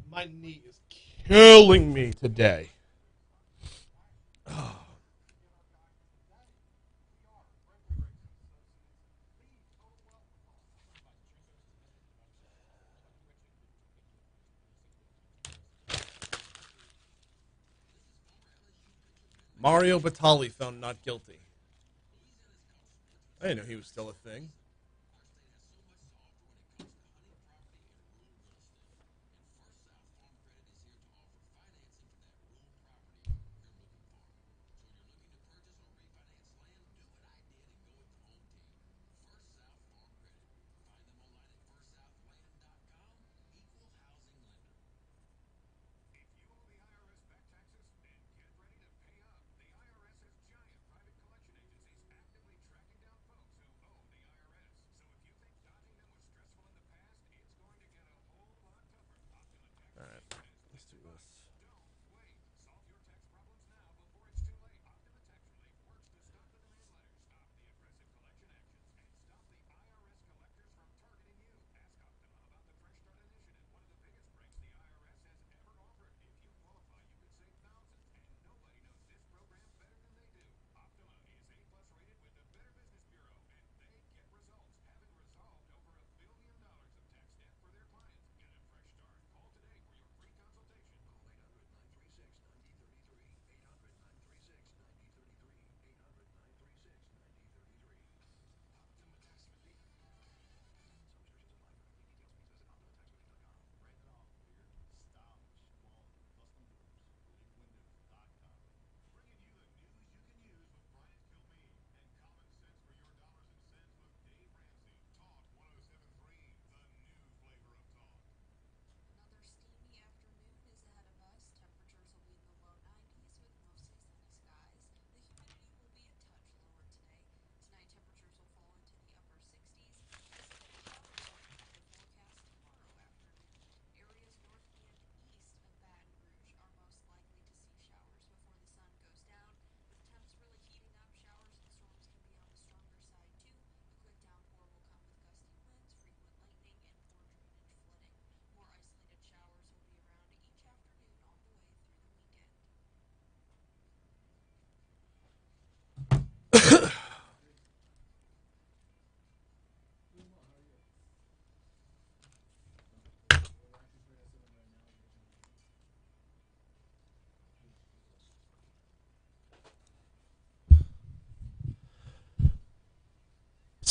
My knee is killing me today. Mario Batali found not guilty. I didn't know he was still a thing.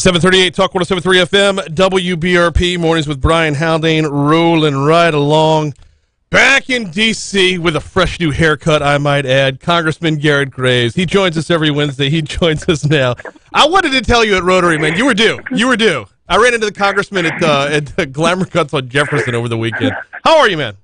738 Talk 107.3 FM, WBRP, mornings with Brian Haldane, rolling right along. Back in D.C. with a fresh new haircut, I might add, Congressman Garret Graves. He joins us every Wednesday. He joins us now. I wanted to tell you at Rotary, man, you were due. You were due. I ran into the congressman at Glamour Cuts on Jefferson over the weekend. How are you, man?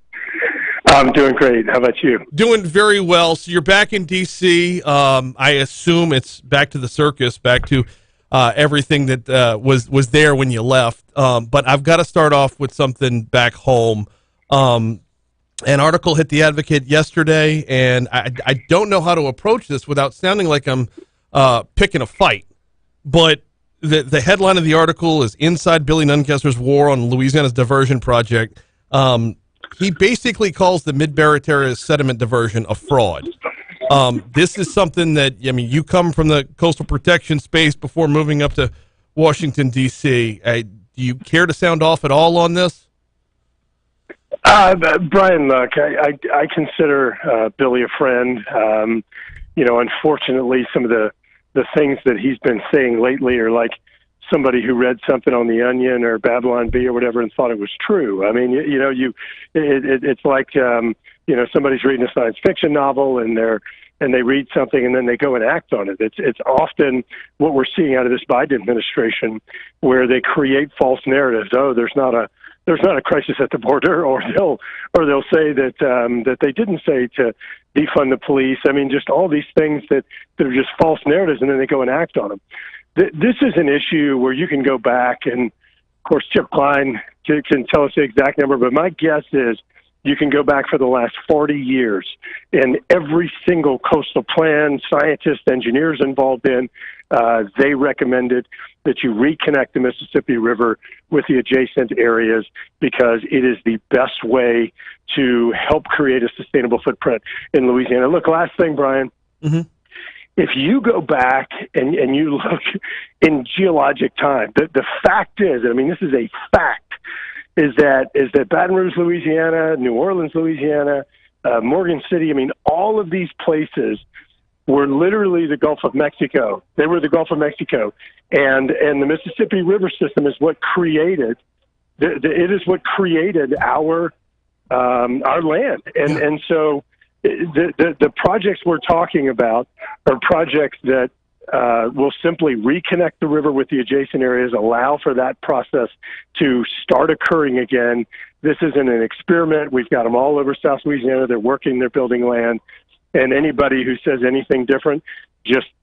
I'm doing great. How about you? Doing very well. So you're back in D.C. I assume it's back to the circus, back to everything that was there when you left. But I've got to start off with something back home. An article hit the Advocate yesterday, and I don't know how to approach this without sounding like I'm picking a fight. But the headline of the article is Inside Billy Nunkester's War on Louisiana's Diversion Project. He basically calls the Mid-Barataria sediment diversion a fraud. This is something that, I mean, you come from the coastal protection space before moving up to Washington, D.C. Do you care to sound off at all on this? Brian, look, I consider Billy a friend. Unfortunately, some of the things that he's been saying lately are like somebody who read something on The Onion or Babylon Bee or whatever and thought it was true. I mean, it's like somebody's reading a science fiction novel and they read something and then they go and act on it. It's often what we're seeing out of this Biden administration, where they create false narratives. Oh, there's not a crisis at the border, or they'll say that they didn't say to defund the police. I mean, just all these things that are just false narratives, and then they go and act on them. This is an issue where you can go back, and of course Chip Klein can tell us the exact number, but my guess is you can go back for the last 40 years, and every single coastal plan, scientists, engineers involved in, they recommended that you reconnect the Mississippi River with the adjacent areas because it is the best way to help create a sustainable footprint in Louisiana. Look, last thing, Brian. Mm-hmm. If you go back and you look in geologic time, the fact is, I mean, this is a fact, is that Baton Rouge, Louisiana, New Orleans, Louisiana, Morgan City, I mean, all of these places were literally the Gulf of Mexico. They were the Gulf of Mexico. And the Mississippi River system is what created, it is what created our land. And so the projects we're talking about are projects that will simply reconnect the river with the adjacent areas, allow for that process to start occurring again. This isn't an experiment. We've got them all over South Louisiana. They're working, they're building land. And anybody who says anything different,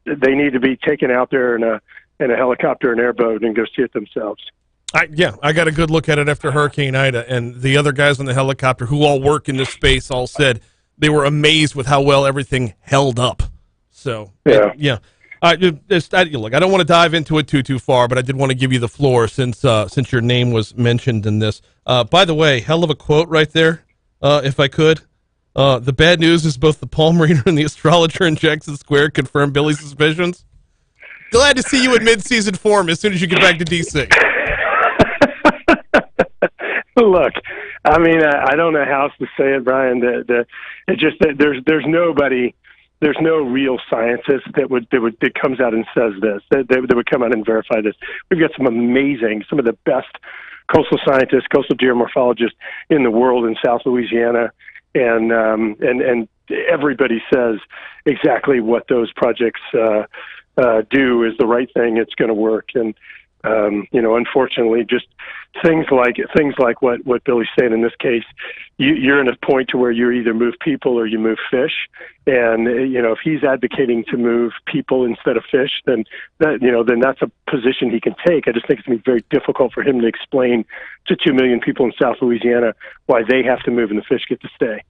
they need to be taken out there in a helicopter and airboat and go see it themselves. I got a good look at it after Hurricane Ida, and the other guys on the helicopter who all work in this space all said they were amazed with how well everything held up. So, yeah. Look, I don't want to dive into it too far, but I did want to give you the floor since your name was mentioned in this. By the way, hell of a quote right there, if I could. The bad news is both the palm reader and the astrologer in Jackson Square confirmed Billy's suspicions. Glad to see you in mid-season form as soon as you get back to D.C. Look, I mean, I don't know how else to say it, Brian. It's just that there's nobody, there's no real scientist that comes out and says this, that would come out and verify this. We've got some of the best coastal scientists, coastal geomorphologists in the world in South Louisiana. And everybody says exactly what those projects do is the right thing. It's going to work. And unfortunately, just things like what Billy's saying in this case, you're in a point to where you either move people or you move fish. And if he's advocating to move people instead of fish, then that's a position he can take. I just think it's going to be very difficult for him to explain to 2 million people in South Louisiana why they have to move and the fish get to stay.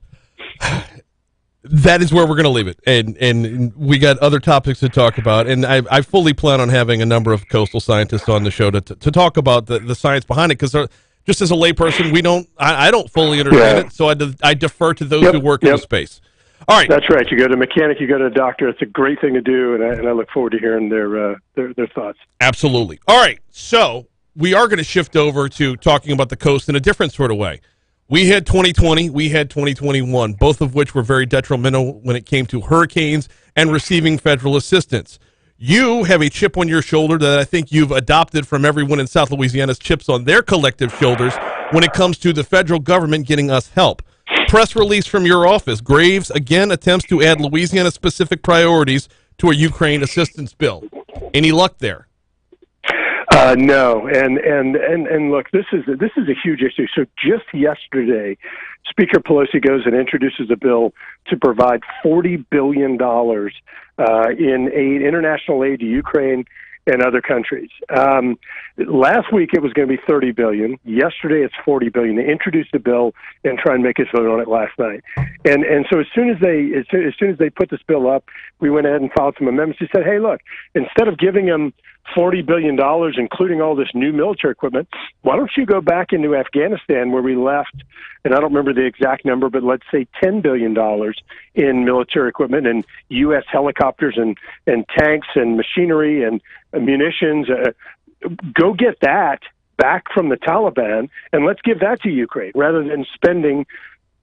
That is where we're going to leave it, and we got other topics to talk about, and I fully plan on having a number of coastal scientists on the show to talk about the science behind it, because just as a layperson, I don't fully understand it, so I defer to those who work in the space. All right, that's right. You go to a mechanic, you go to a doctor. It's a great thing to do, and I look forward to hearing their thoughts. Absolutely. All right, so we are going to shift over to talking about the coast in a different sort of way. We had 2020, we had 2021, both of which were very detrimental when it came to hurricanes and receiving federal assistance. You have a chip on your shoulder that I think you've adopted from everyone in South Louisiana's chips on their collective shoulders when it comes to the federal government getting us help. Press release from your office. Graves again attempts to add Louisiana-specific priorities to a Ukraine assistance bill. Any luck there? No, and look, this is a huge issue. So just yesterday, Speaker Pelosi goes and introduces a bill to provide $40 billion in aid, international aid to Ukraine and other countries. Last week it was going to be $30 billion. Yesterday it's $40 billion. They introduced the bill and try and make us vote on it last night. And so as soon as they put this bill up, we went ahead and filed some amendments. We said, hey, look, instead of giving them $40 billion, including all this new military equipment, why don't you go back into Afghanistan where we left, and I don't remember the exact number, but let's say $10 billion in military equipment and U.S. helicopters and tanks and machinery and munitions. Go get that back from the Taliban, and let's give that to Ukraine rather than spending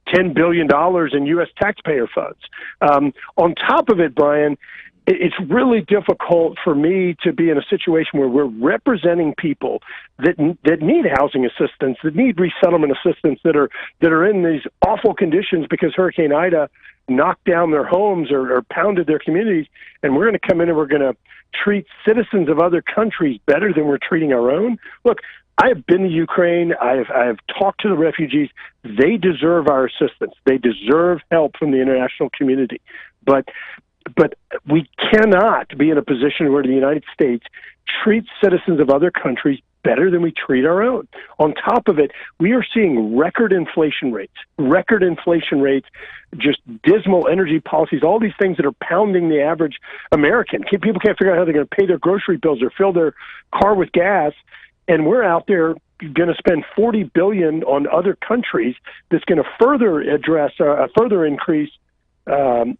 $10 billion in U.S. taxpayer funds. On top of it, Brian, it's really difficult for me to be in a situation where we're representing people that need housing assistance, that need resettlement assistance, that are in these awful conditions because Hurricane Ida knocked down their homes or pounded their communities, and we're going to come in and we're going to treat citizens of other countries better than we're treating our own. Look, I have been to Ukraine. I have talked to the refugees. They deserve our assistance. They deserve help from the international community. But we cannot be in a position where the United States treats citizens of other countries better than we treat our own. On top of it, we are seeing record inflation rates, just dismal energy policies, all these things that are pounding the average American. People can't figure out how they're going to pay their grocery bills or fill their car with gas. And we're out there going to spend $40 billion on other countries that's going to further address, further increase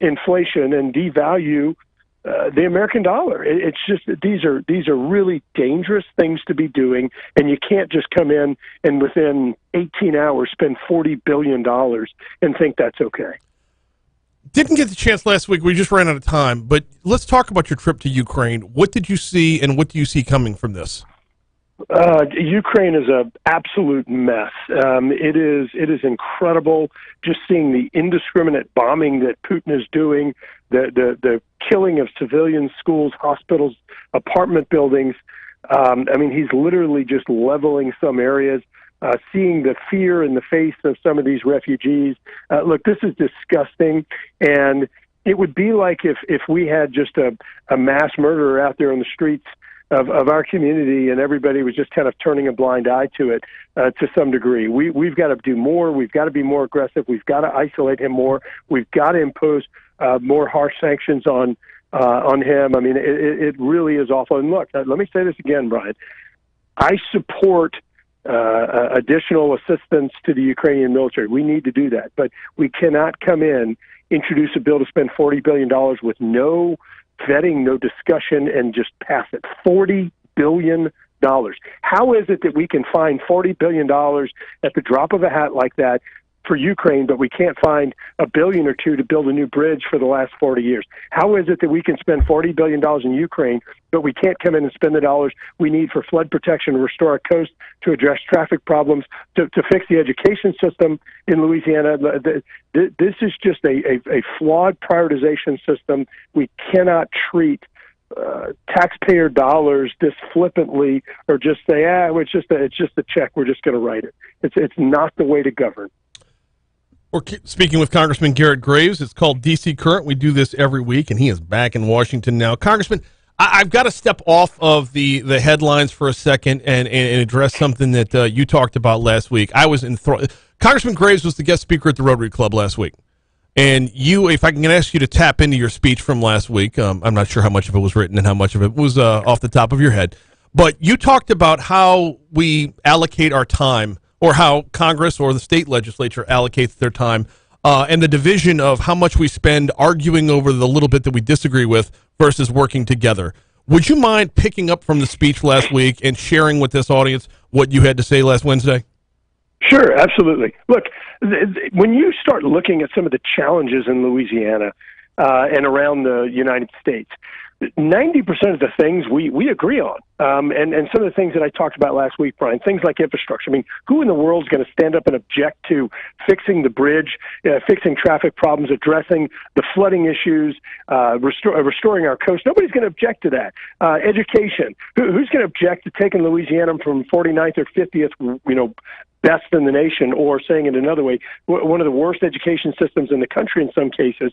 inflation and devalue the American dollar. It's just that these are really dangerous things to be doing, and you can't just come in and within 18 hours spend $40 billion and think that's okay. Didn't get the chance last week. We just ran out of time, but let's talk about your trip to Ukraine. What did you see, and what do you see coming from this? Ukraine is an absolute mess. It is incredible just seeing the indiscriminate bombing that Putin is doing, the killing of civilians, schools, hospitals, apartment buildings. He's literally just leveling some areas, seeing the fear in the face of some of these refugees. Look, this is disgusting, and it would be like if we had just a mass murderer out there on the streets of our community, and everybody was just kind of turning a blind eye to it to some degree. We've got to do more. We've got to be more aggressive. We've got to isolate him more. We've got to impose more harsh sanctions on him. I mean, it really is awful. And look, let me say this again, Brian. I support additional assistance to the Ukrainian military. We need to do that. But we cannot come in, introduce a bill to spend $40 billion with no vetting, no discussion, and just pass it. $40 billion. How is it that we can find $40 billion at the drop of a hat like that for Ukraine, but we can't find $1 billion or $2 billion to build a new bridge for the last 40 years? How is it that we can spend $40 billion in Ukraine, but we can't come in and spend the dollars we need for flood protection, to restore our coast, to address traffic problems, to fix the education system in Louisiana? This is just a flawed prioritization system. We cannot treat taxpayer dollars this flippantly, or just say, it's just a check, we're just going to write it. It's not the way to govern. We're speaking with Congressman Garret Graves. It's called D.C. Current. We do this every week, and he is back in Washington now. Congressman, I've got to step off of the headlines for a second and address something that you talked about last week. I was enthralled. Congressman Graves was the guest speaker at the Rotary Club last week. And you, if I can ask you to tap into your speech from last week, I'm not sure how much of it was written and how much of it was off the top of your head, but you talked about how we allocate our time, or how Congress or the state legislature allocates their time, and the division of how much we spend arguing over the little bit that we disagree with versus working together. Would you mind picking up from the speech last week and sharing with this audience what you had to say last Wednesday? Sure, absolutely. Look, when you start looking at some of the challenges in Louisiana and around the United States, 90% of the things we agree on. And some of the things that I talked about last week, Brian, things like infrastructure. I mean, who in the world is going to stand up and object to fixing the bridge, fixing traffic problems, addressing the flooding issues, restoring our coast? Nobody's going to object to that. Education. Who's going to object to taking Louisiana from 49th or 50th, best in the nation, or saying it another way, one of the worst education systems in the country in some cases?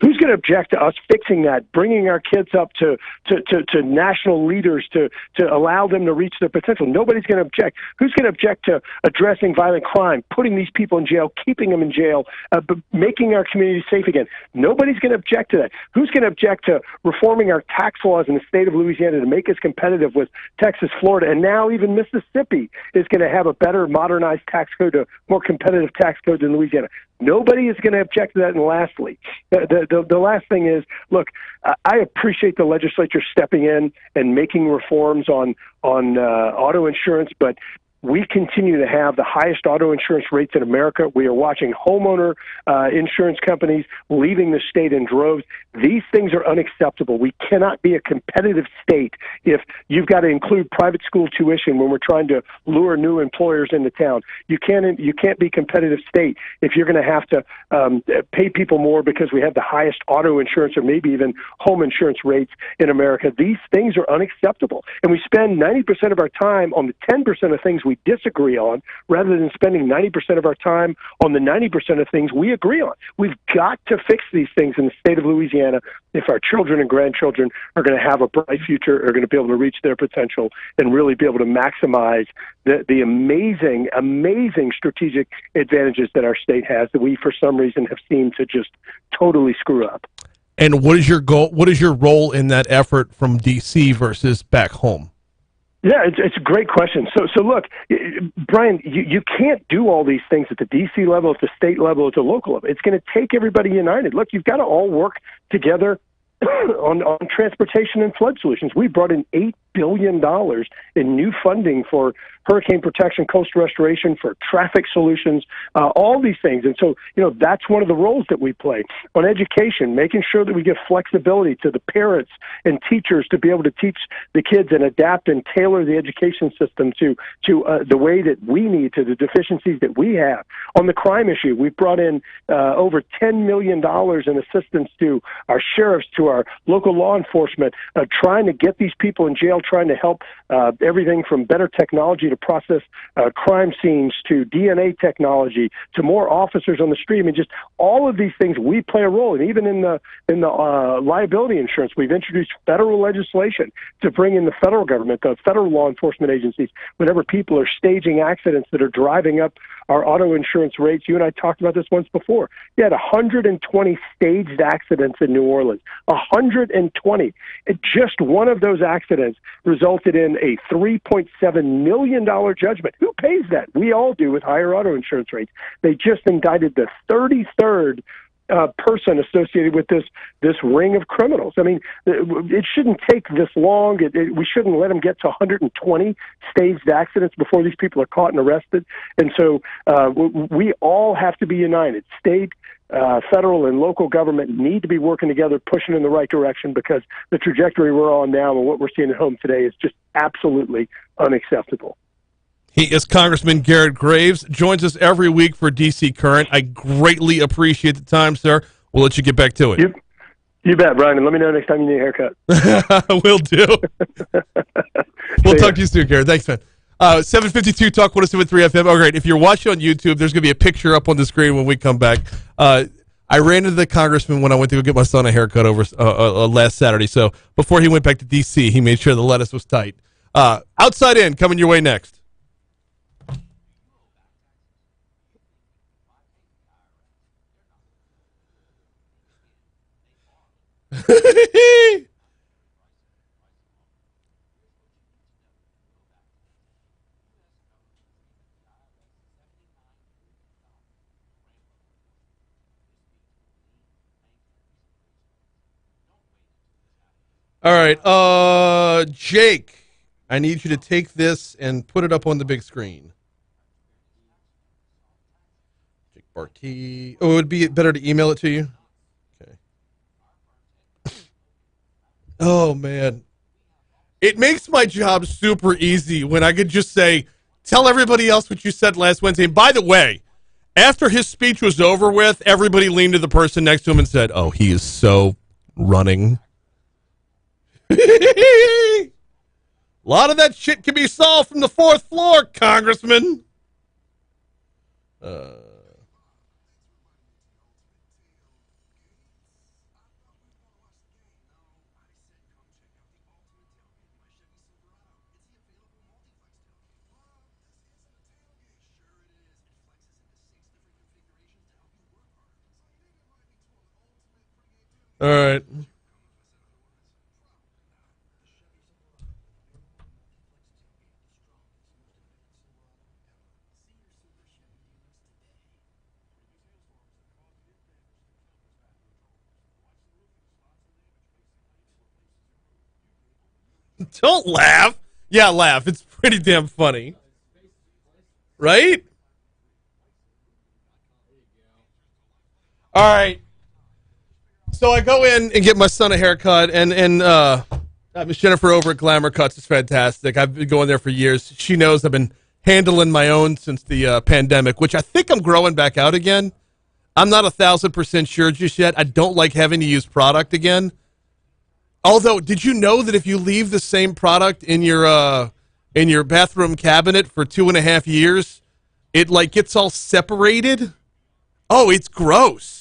Who's going to object to us fixing that, bringing our kids up to national leaders to allow them to reach their potential? Nobody's going to object. Who's going to object to addressing violent crime, putting these people in jail, keeping them in jail, making our communities safe again? Nobody's going to object to that. Who's going to object to reforming our tax laws in the state of Louisiana to make us competitive with Texas, Florida, and now even Mississippi is going to have a better modernized tax code, a more competitive tax code than Louisiana? Nobody is going to object to that. And lastly, the last thing is, look, I appreciate the legislature stepping in and making reforms on auto insurance, but we continue to have the highest auto insurance rates in America. We are watching homeowner insurance companies leaving the state in droves. These things are unacceptable. We cannot be a competitive state if you've got to include private school tuition when we're trying to lure new employers into town. You can't be a competitive state if you're going to have to pay people more because we have the highest auto insurance or maybe even home insurance rates in America. These things are unacceptable. And we spend 90% of our time on the 10% of things we disagree on rather than spending 90% of our time on the 90% of things we agree on. We've got to fix these things in the state of Louisiana if our children and grandchildren are going to have a bright future, are going to be able to reach their potential and really be able to maximize the amazing, amazing strategic advantages that our state has that we, for some reason, have seemed to just totally screw up. And what is your goal? What is your role in that effort from D.C. versus back home? Yeah, it's a great question. So look, Brian, you can't do all these things at the D.C. level, at the state level, at the local level. It's going to take everybody united. Look, you've got to all work together on transportation and flood solutions. We brought in $8 billion in new funding for hurricane protection, coastal restoration, for traffic solutions, all these things. And so, that's one of the roles that we play. On education, making sure that we give flexibility to the parents and teachers to be able to teach the kids and adapt and tailor the education system to the way that we need, to the deficiencies that we have. On the crime issue, we've brought in over $10 million in assistance to our sheriffs, to our local law enforcement, trying to get these people in jail, trying to help everything from better technology to process crime scenes, to DNA technology, to more officers on the street. I mean, just all of these things we play a role. And even in the liability insurance, we've introduced federal legislation to bring in the federal government, the federal law enforcement agencies, whenever people are staging accidents that are driving up our auto insurance rates. You and I talked about this once before. You had 120 staged accidents in New Orleans. 120. Just one of those accidents resulted in a $3.7 million judgment. Who pays that? We all do with higher auto insurance rates. They just indicted the 33rd person associated with this ring of criminals. I mean, it shouldn't take this long. We shouldn't let them get to 120 staged accidents before these people are caught and arrested. And so we all have to be united. State, federal, and local government need to be working together, pushing in the right direction, because the trajectory we're on now and what we're seeing at home today is just absolutely unacceptable. He is Congressman Garret Graves, joins us every week for D.C. Current. I greatly appreciate the time, sir. We'll let you get back to it. You bet, Brian, and let me know next time you need a haircut. Will do. We'll talk to you soon, Garret. Thanks, man. 752 Talk 107.3 FM. Oh, great. If you're watching on YouTube, there's going to be a picture up on the screen when we come back. I ran into the congressman when I went to go get my son a haircut over last Saturday. So before he went back to D.C., he made sure the lettuce was tight. Outside In, coming your way next. All right, Jake, I need you to take this and put it up on the big screen. Jake Barty. Oh, it would be better to email it to you? Okay. Oh, man. It makes my job super easy when I could just say, tell everybody else what you said last Wednesday. And by the way, after his speech was over with, everybody leaned to the person next to him and said, oh, he is so running. A lot of that shit can be solved from the fourth floor, Congressman. All right. Don't laugh. Yeah, laugh. It's pretty damn funny. Right? All right. So I go in and get my son a haircut, and Miss Jennifer over at Glamour Cuts is fantastic. I've been going there for years. She knows I've been handling my own since the pandemic, which I think I'm growing back out again. I'm not 1,000% sure just yet. I don't like having to use product again. Although, did you know that if you leave the same product in your bathroom cabinet for 2.5 years, it like gets all separated? Oh, it's gross.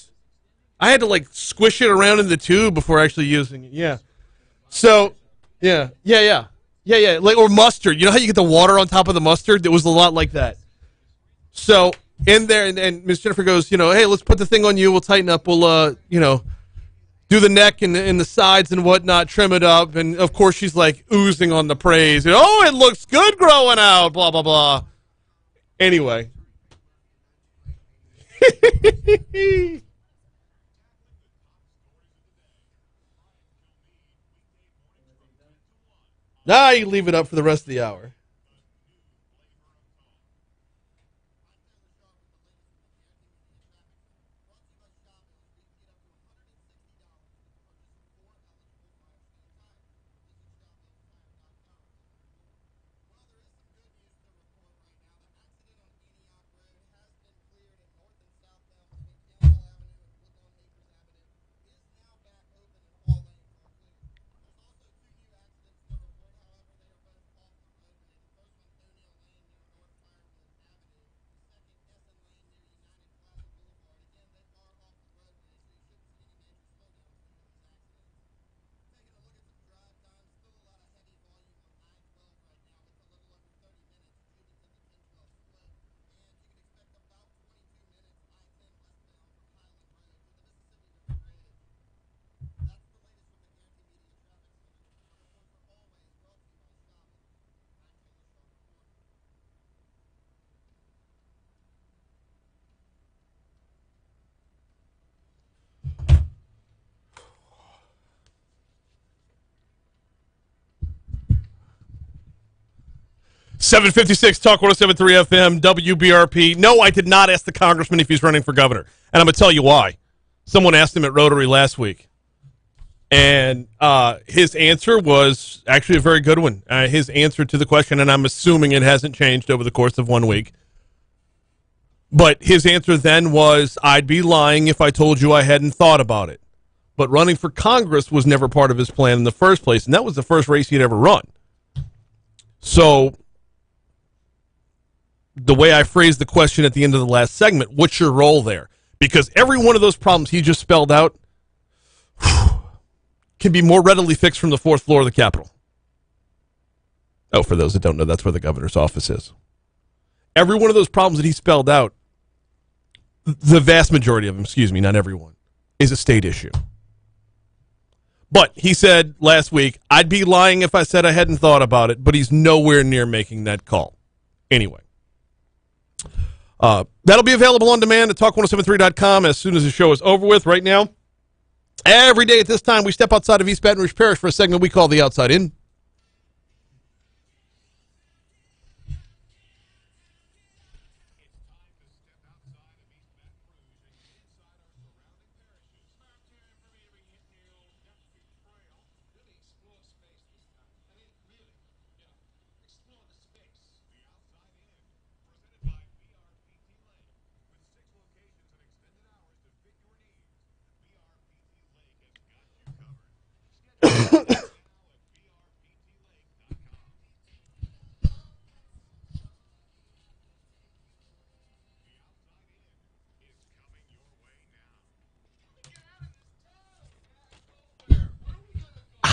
I had to like squish it around in the tube before actually using it. Yeah. So, yeah. Like, or mustard. You know how you get the water on top of the mustard? It was a lot like that. So in there, and Miss Jennifer goes, hey, let's put the thing on you. We'll tighten up. We'll, do the neck and the sides and whatnot, trim it up. And, of course, she's, like, oozing on the praise. Oh, it looks good growing out, blah, blah, blah. Anyway. Now you leave it up for the rest of the hour. .756 Talk 107.3 FM WBRP. No, I did not ask the congressman if he's running for governor, and I'm gonna tell you why. Someone asked him at Rotary last week, and his answer was actually a very good one. His answer to the question, and I'm assuming it hasn't changed over the course of 1 week, but his answer then was, "I'd be lying if I told you I hadn't thought about it." But running for Congress was never part of his plan in the first place, and that was the first race he'd ever run. So the way I phrased the question at the end of the last segment, what's your role there? Because every one of those problems he just spelled out can be more readily fixed from the fourth floor of the Capitol. Oh, for those that don't know, that's where the governor's office is. Every one of those problems that he spelled out, the vast majority of them, not everyone, is a state issue. But he said last week, I'd be lying if I said I hadn't thought about it, but he's nowhere near making that call. Anyway. That'll be available on demand at talk1073.com as soon as the show is over with. Right now, every day at this time, we step outside of East Baton Rouge Parish for a segment we call The Outside In.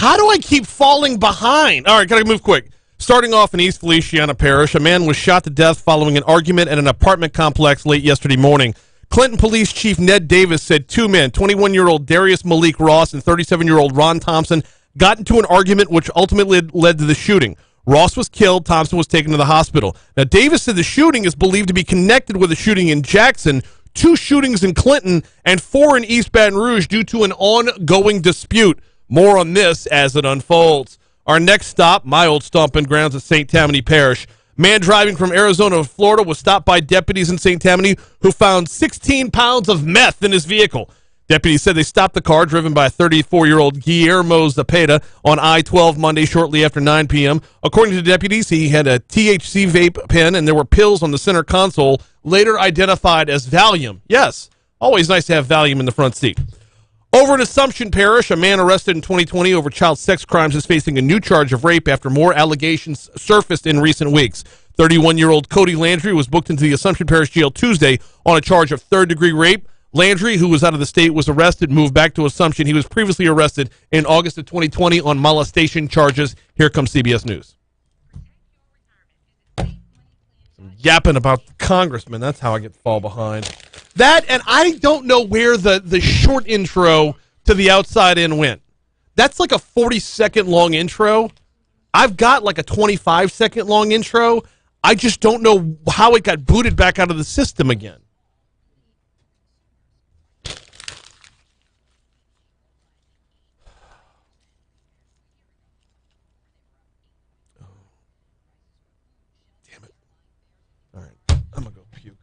How do I keep falling behind? All right, gotta move quick. Starting off in East Feliciana Parish, a man was shot to death following an argument at an apartment complex late yesterday morning. Clinton Police Chief Ned Davis said two men, 21-year-old Darius Malik Ross and 37-year-old Ron Thompson, got into an argument which ultimately led to the shooting. Ross was killed. Thompson was taken to the hospital. Now, Davis said the shooting is believed to be connected with a shooting in Jackson, 2 shootings in Clinton, and 4 in East Baton Rouge due to an ongoing dispute. More on this as it unfolds. Our next stop, my old stomping grounds at St. Tammany Parish. Man driving from Arizona to Florida was stopped by deputies in St. Tammany who found 16 pounds of meth in his vehicle. Deputies said they stopped the car driven by 34-year-old Guillermo Zapata on I-12 Monday shortly after 9 p.m. According to the deputies, he had a THC vape pen and there were pills on the center console, later identified as Valium. Yes, always nice to have Valium in the front seat. Over in Assumption Parish, a man arrested in 2020 over child sex crimes is facing a new charge of rape after more allegations surfaced in recent weeks. 31-year-old Cody Landry was booked into the Assumption Parish Jail Tuesday on a charge of third-degree rape. Landry, who was out of the state, was arrested, moved back to Assumption. He was previously arrested in August of 2020 on molestation charges. Here comes CBS News. Some yapping about the congressman. That's how I get to fall behind. That, and I don't know where the short intro to the outside in went. That's like a 40-second long intro. I've got like a 25-second long intro. I just don't know how it got booted back out of the system again. Damn it. All right, I'm going to go puke.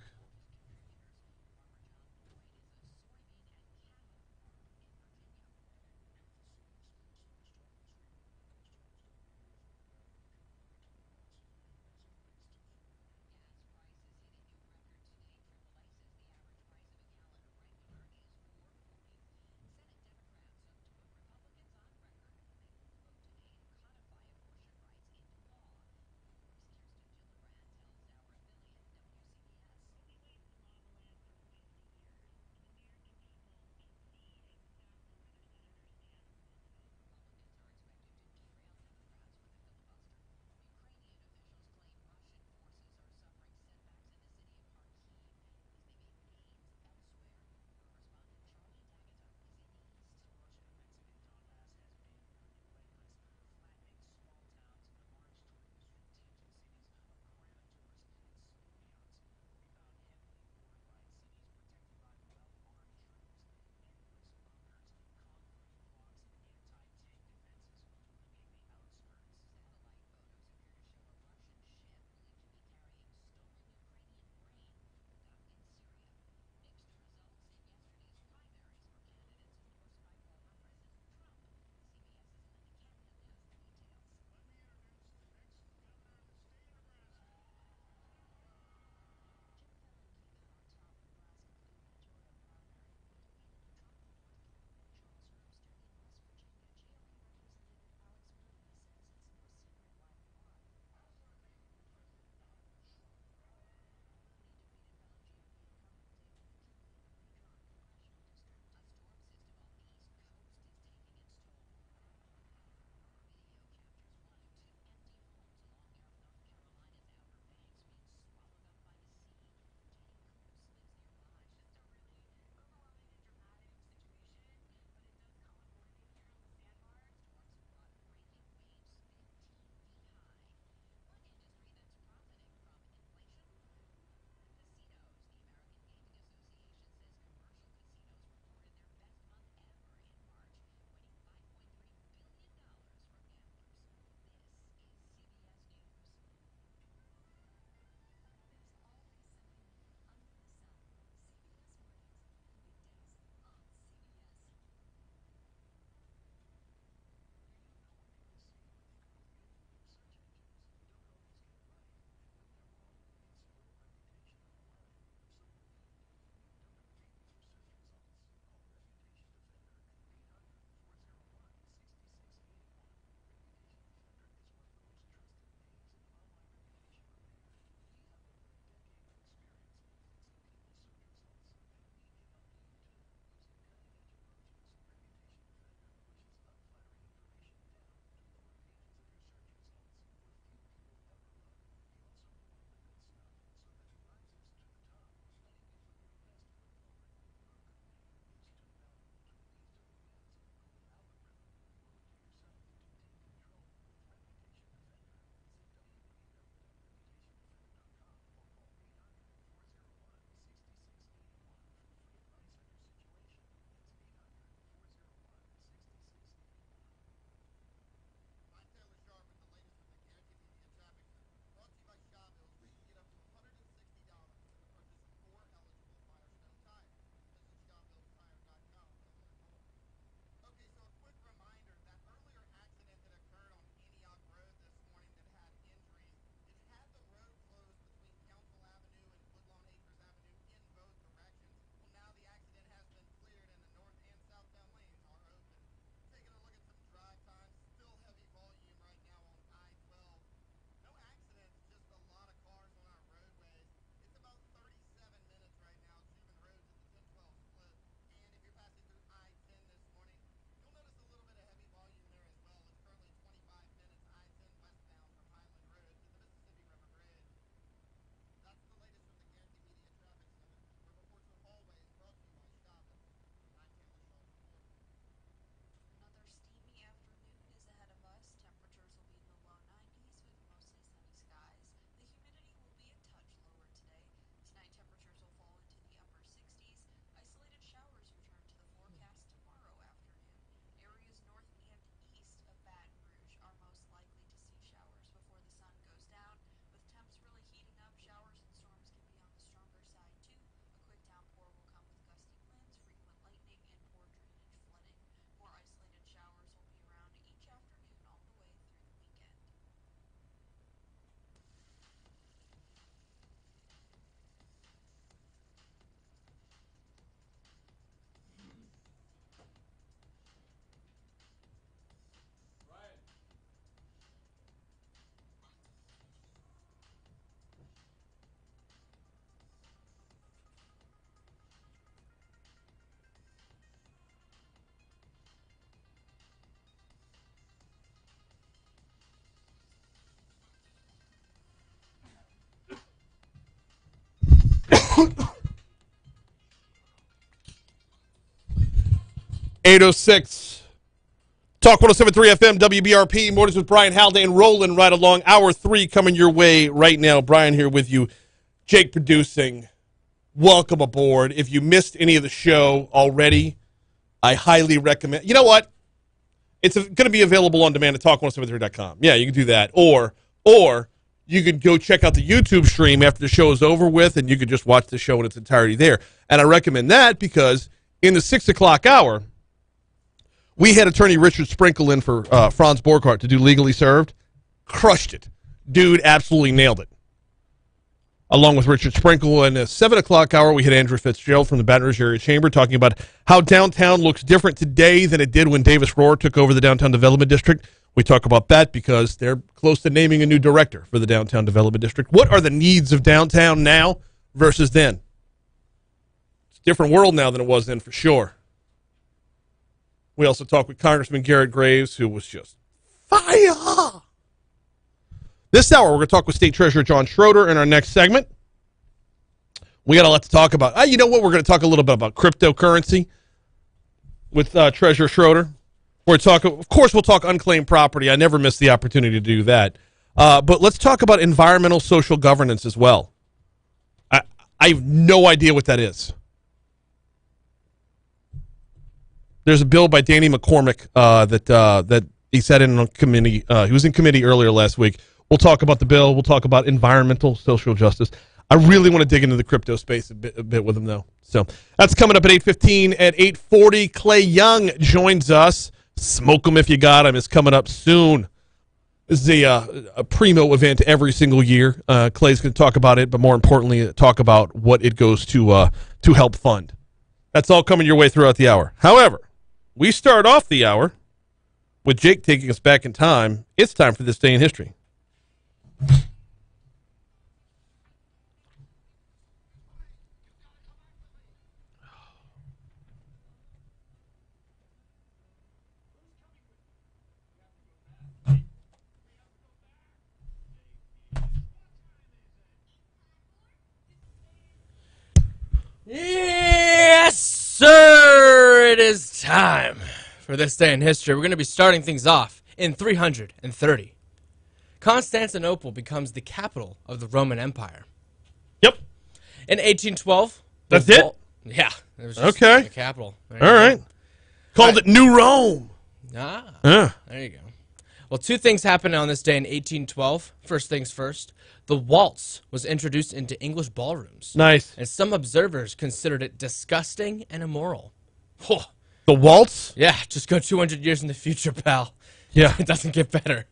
806 Talk 107.3 FM, WBRP. Mornings with Brian Haldane rolling right along. Hour 3 coming your way right now. Brian here with you. Jake producing. Welcome aboard. If you missed any of the show already, I highly recommend. You know what? It's going to be available on demand at talk1073.com. Yeah, you can do that. Or you can go check out the YouTube stream after the show is over with, and you can just watch the show in its entirety there. And I recommend that because in the 6 o'clock hour, we had attorney Richard Sprinkle in for Franz Borghardt to do Legally Served. Crushed it. Dude absolutely nailed it. Along with Richard Sprinkle. In the 7 o'clock hour, we had Andrew Fitzgerald from the Baton Rouge Area Chamber talking about how downtown looks different today than it did when Davis Rohr took over the Downtown Development District. We talk about that because they're close to naming a new director for the Downtown Development District. What are the needs of downtown now versus then? It's a different world now than it was then for sure. We also talked with Congressman Garret Graves, who was just fire. This hour, we're going to talk with State Treasurer John Schroder in our next segment. We got a lot to talk about. You know what? We're going to talk a little bit about cryptocurrency with Treasurer Schroder. Of course, we'll talk unclaimed property. I never miss the opportunity to do that. But let's talk about environmental social governance as well. I have no idea what that is. There's a bill by Danny McCormick that he sat in on committee. He was in committee earlier last week. We'll talk about the bill. We'll talk about environmental social justice. I really want to dig into the crypto space a bit with him, though. So that's coming up at 8:15. At 8:40, Clay Young joins us. Smoke him if you got him. It's coming up soon. This is a primo event every single year. Clay's going to talk about it, but more importantly, talk about what it goes to help fund. That's all coming your way throughout the hour. However, we start off the hour with Jake taking us back in time. It's time for This Day in History. Yes, sir! It is time for This Day in History. We're going to be starting things off in 330. Constantinople becomes the capital of the Roman Empire. Yep. In 1812... That's it? Yeah. It was just Okay. the capital. All right. Called it New Rome. There you go. Well, two things happened on this day in 1812. First things first, the waltz was introduced into English ballrooms. Nice. And some observers considered it disgusting and immoral. The waltz? Yeah, just go 200 years in the future, pal. Yeah. It doesn't get better.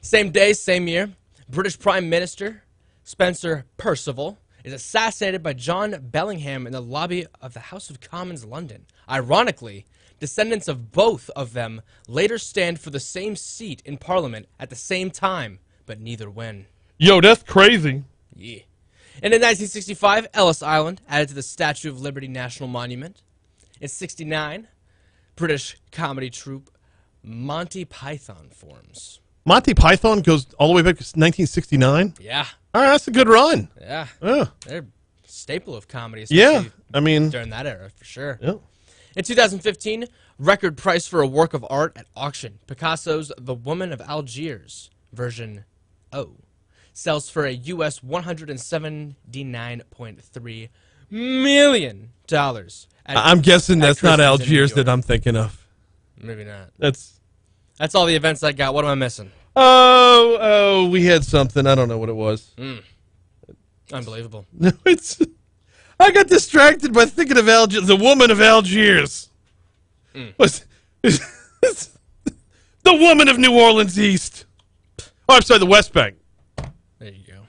Same day, same year, British Prime Minister Spencer Perceval is assassinated by John Bellingham in the lobby of the House of Commons, London. Ironically, descendants of both of them later stand for the same seat in Parliament at the same time, but neither win. Yo, that's crazy. Yeah. And in 1965, Ellis Island added to the Statue of Liberty National Monument. In 1969, British comedy troupe Monty Python forms. Monty Python goes all the way back to 1969? Yeah. All right, that's a good run. Yeah. Yeah. They're a staple of comedy. Yeah. I mean, During that era, for sure. yeah. In 2015, record price for a work of art at auction. Picasso's The Woman of Algiers, version O, sells for a U.S. $179.3 million. I'm guessing that's not Algiers that I'm thinking of. Maybe not. That's all the events I got. What am I missing? Oh, we had something. I don't know what it was. Unbelievable. No, I got distracted by thinking of Algiers. The Woman of Algiers. Was the Woman of New Orleans East. Oh, I'm sorry, the West Bank. There you go.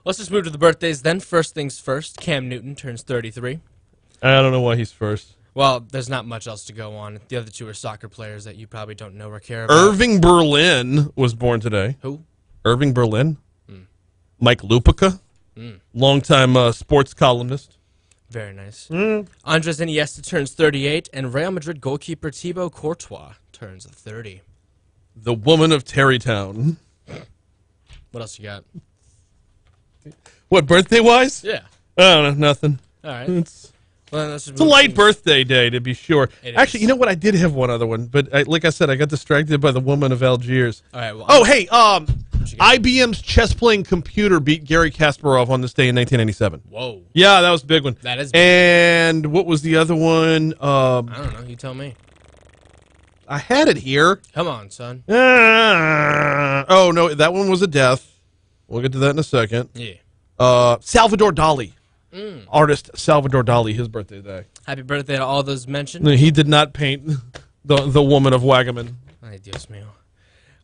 Let's just move to the birthdays then. First things first, Cam Newton turns 33. I don't know why he's first. Well, there's not much else to go on. The other two are soccer players that you probably don't know or care about. Irving Berlin was born today. Who? Irving Berlin. Mike Lupica. Longtime sports columnist. Very nice. Andres Iniesta turns 38, and Real Madrid goalkeeper Thibaut Courtois turns 30. The Woman of Terrytown. What else you got? What, birthday-wise? Yeah. I don't know, nothing. All right. It's Well, let's just a move light things- birthday day, to be sure. It Actually, is. you know what? I did have one other one, but like I said, I got distracted by the woman of Algiers. All right. Well, Oh, hey, you got? IBM's chess-playing computer beat Garry Kasparov on this day in 1997. Whoa. Yeah, that was a big one. That is big. And what was the other one? I don't know. You tell me. I had it here. Come on, son. Oh, no, that one was a death. We'll get to that in a second. Yeah. Salvador Dali. Artist Salvador Dali, his birthday today. Happy birthday to all those mentioned. No, he did not paint the woman of Wagaman. Ay, Dios mío.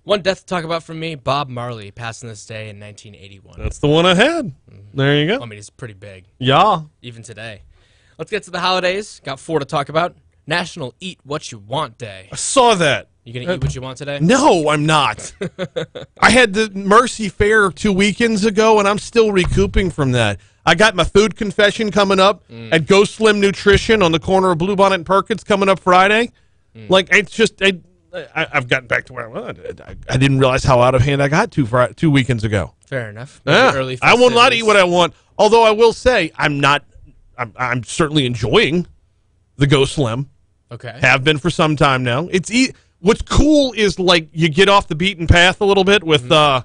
One death to talk about from me, Bob Marley, passing this day in 1981. That's the one I had. There you I go. mean, he's pretty big, Yeah. even today. Let's get to the holidays. Got 4 to talk about. National Eat What You Want Day. I saw that. You gonna eat what you want today? No, I'm not. I had the Mercy Fair 2 weekends ago, and I'm still recouping from that. I got my food confession coming up at Go Slim Nutrition on the corner of Bluebonnet and Perkins coming up Friday. Like, it's just, I've gotten back to where I was. I didn't realize how out of hand I got 2 weekends ago. Fair enough. Maybe Yeah. early I will not eat festivities. what I want. Although I will say, I'm certainly enjoying the Go Slim. Okay. Have been for some time now. What's cool is like you get off the beaten path a little bit with the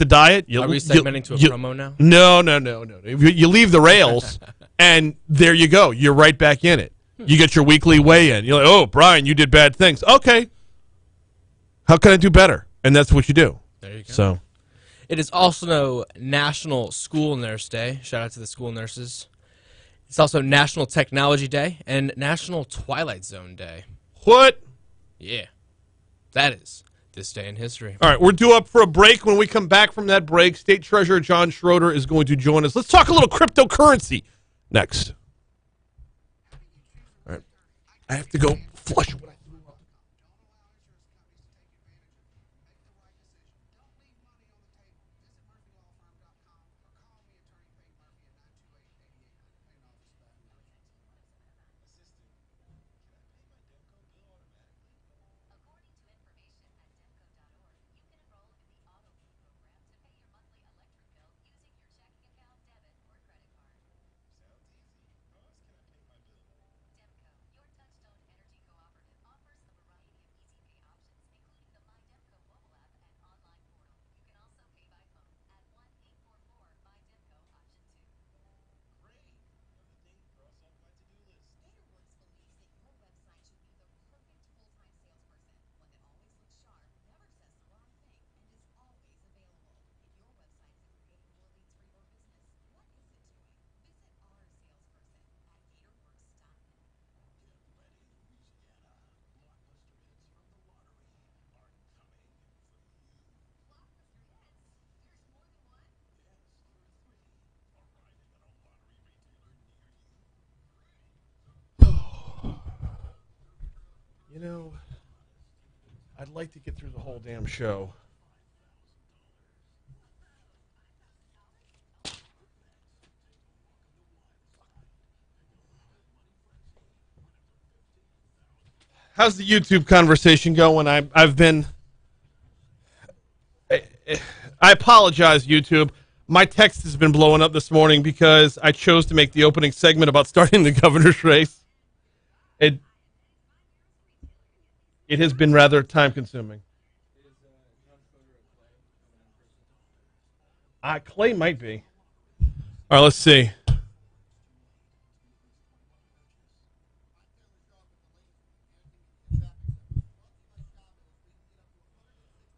diet. Are we segmenting to a promo now? No. You leave the rails, and there you go. You're right back in it. You get your weekly weigh-in. You're like, oh, Brian, you did bad things. Okay. How can I do better? And that's what you do. There you go. So, It is also National School Nurse Day. Shout out to the school nurses. It's also National Technology Day and National Twilight Zone Day. what? Yeah. That is this day in history. All right, we're due up for a break. When we come back from that break, State Treasurer John Schroder is going to join us. Let's talk a little cryptocurrency next. All right. I have to go flush what I threw up. You know, I'd like to get through the whole damn show. How's the YouTube conversation going? I've been... I apologize, YouTube. My text has been blowing up this morning because I chose to make the opening segment about starting the governor's race. It has been rather time-consuming. Clay might be. All right, let's see.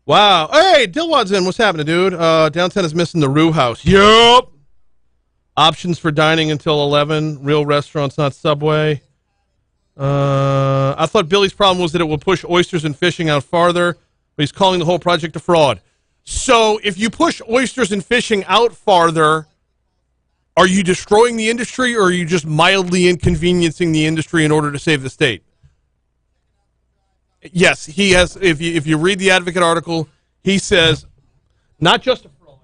Wow. Hey, Dilwad's in. What's happening, dude? Downtown is missing the Rouge house. Yup. Options for dining until 11. Real restaurants, not Subway. I thought Billy's problem was that it would push oysters and fishing out farther, but he's calling the whole project a fraud. So if you push oysters and fishing out farther, are you destroying the industry, or are you just mildly inconveniencing the industry in order to save the state? Yes, he has. If you read the Advocate article, he says not just a fraud.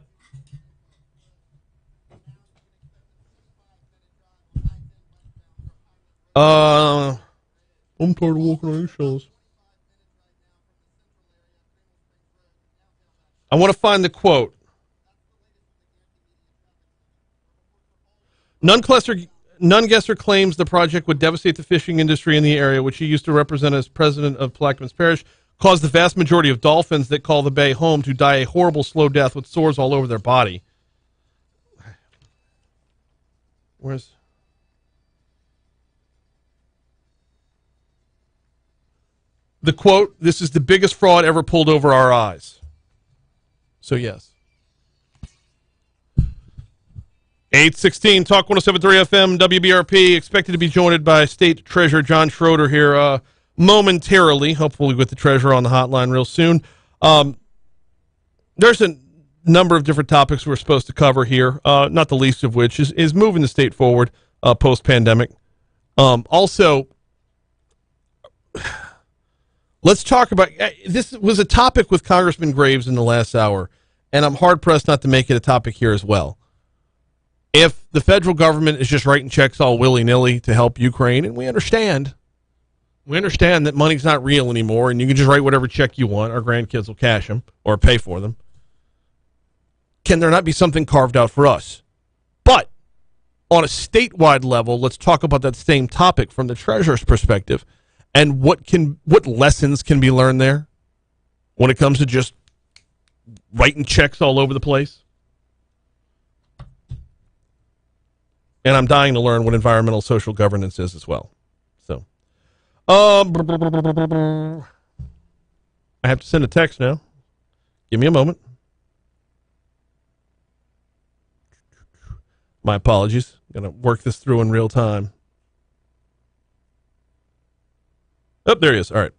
I'm tired of walking on eggshells. I want to find the quote. Nungesser claims the project would devastate the fishing industry in the area, which he used to represent as president of Plaquemines Parish, cause the vast majority of dolphins that call the bay home to die a horrible, slow death with sores all over their body. Where's... The quote, "This is the biggest fraud ever pulled over our eyes." So, yes. 8:16, Talk 107.3 FM, WBRP, expected to be joined by State Treasurer John Schroder here momentarily, hopefully with the Treasurer on the hotline real soon. There's a number of different topics we're supposed to cover here, not the least of which is moving the state forward post-pandemic. Also, let's talk about, this was a topic with Congressman Graves in the last hour, and I'm hard-pressed not to make it a topic here as well. If the federal government is just writing checks all willy-nilly to help Ukraine, and we understand that money's not real anymore, and you can just write whatever check you want, our grandkids will cash them or pay for them, can there not be something carved out for us? But on a statewide level, let's talk about that same topic from the Treasurer's perspective, and what lessons can be learned there when it comes to just writing checks all over the place. And I'm dying to learn what environmental social governance is as well. So, I have to send a text now. Give me a moment. My apologies. I'm going to work this through in real time. Oh, there he is. All right.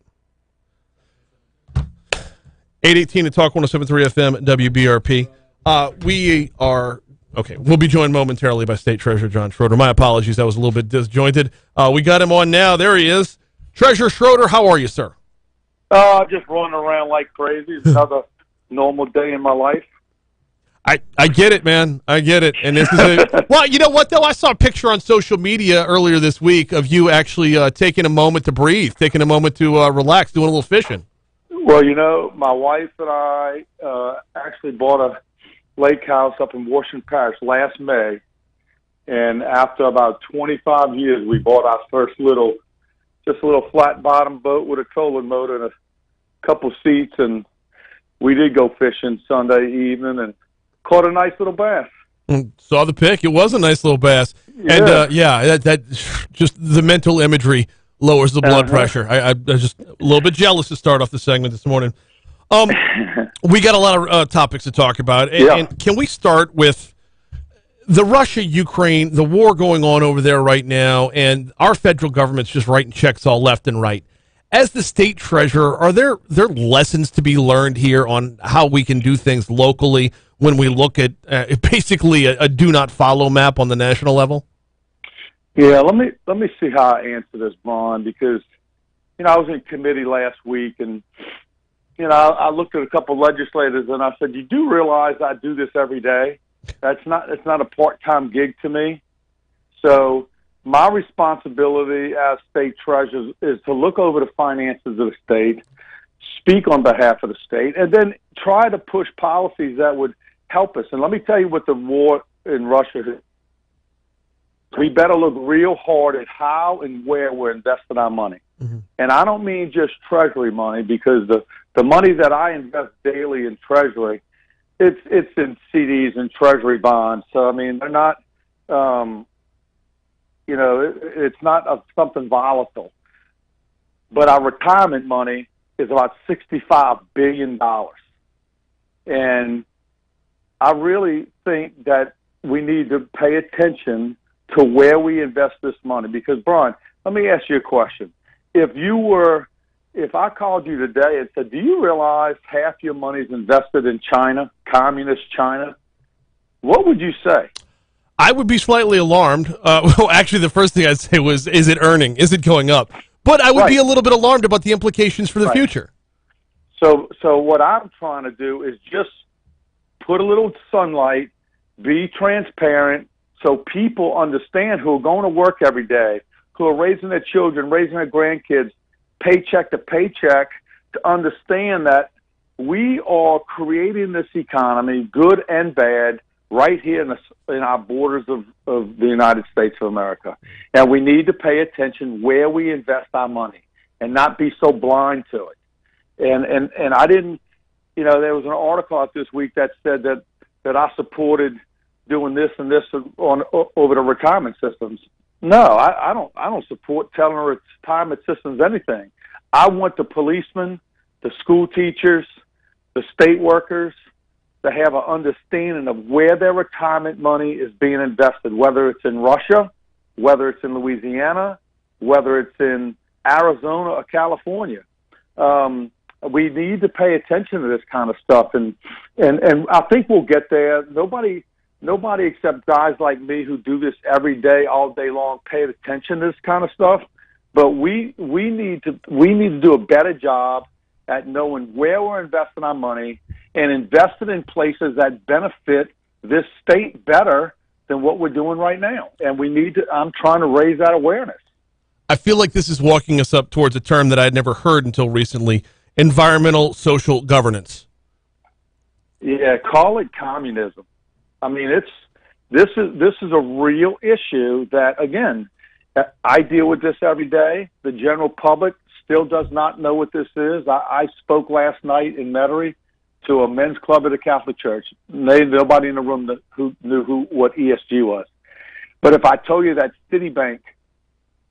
8:18 to Talk 107.3 FM WBRP. We are... Okay, we'll be joined momentarily by State Treasurer John Schroder. My apologies, that was a little bit disjointed. We got him on now. There he is. Treasurer Schroder, how are you, sir? Just running around like crazy. It's another normal day in my life. I get it, man. I get it. And this is well, you know what, though? I saw a picture on social media earlier this week of you actually taking a moment to breathe, taking a moment to relax, doing a little fishing. Well, you know, my wife and I actually bought a lake house up in Washington Parish last May, and after about 25 years, we bought our first little flat bottom boat with a trolling motor and a couple seats, and we did go fishing Sunday evening and caught a nice little bass. Saw the pic. It was a nice little bass. Yeah. And that just the mental imagery lowers the blood pressure. I'm just a little bit jealous to start off the segment this morning. We got a lot of topics to talk about. And can we start with the Russia-Ukraine, the war going on over there right now, and our federal government's just writing checks all left and right. As the state treasurer, are there lessons to be learned here on how we can do things locally when we look at basically a do-not-follow map on the national level? Yeah, let me see how I answer this, Vaughn, because, you know, I was in committee last week, and you know, I looked at a couple of legislators and I said, "You do realize I do this every day? It's not a part-time gig to me." So my responsibility as state treasurer is to look over the finances of the state, speak on behalf of the state, and then try to push policies that would help us. And let me tell you what the war in Russia is. We better look real hard at how and where we're investing our money. Mm-hmm. And I don't mean just Treasury money, because the money that I invest daily in Treasury, it's in CDs and Treasury bonds. So, I mean, they're not, you know, it's not something volatile. But our retirement money is about $65 billion. And I really think that we need to pay attention to where we invest this money. Because, Brian, let me ask you a question. If I called you today and said, "Do you realize half your money is invested in China, communist China?" what would you say? I would be slightly alarmed. Well, actually, the first thing I'd say was, is it earning? Is it going up? But I would be a little bit alarmed about the implications for the future. So what I'm trying to do is just put a little sunlight, be transparent, so people understand, who are going to work every day, who are raising their children, raising their grandkids, paycheck to paycheck, to understand that we are creating this economy, good and bad, right here in our borders of the United States of America. And we need to pay attention where we invest our money and not be so blind to it. And I didn't, there was an article out this week that said that I supported doing this and this over the retirement systems. No, I don't support telling retirement systems anything. I want the policemen, the school teachers, the state workers to have an understanding of where their retirement money is being invested, whether it's in Russia, whether it's in Louisiana, whether it's in Arizona or California. We need to pay attention to this kind of stuff, and I think we'll get there. Nobody except guys like me who do this every day, all day long, pay attention to this kind of stuff. But we need to do a better job at knowing where we're investing our money and invest it in places that benefit this state better than what we're doing right now. And I'm trying to raise that awareness. I feel like this is walking us up towards a term that I'd never heard until recently: environmental social governance. Yeah, call it communism. I mean, this is a real issue that, again, I deal with this every day. The general public still does not know what this is. I spoke last night in Metairie to a men's club at a Catholic church. Nobody in the room who knew what ESG was. But if I told you that Citibank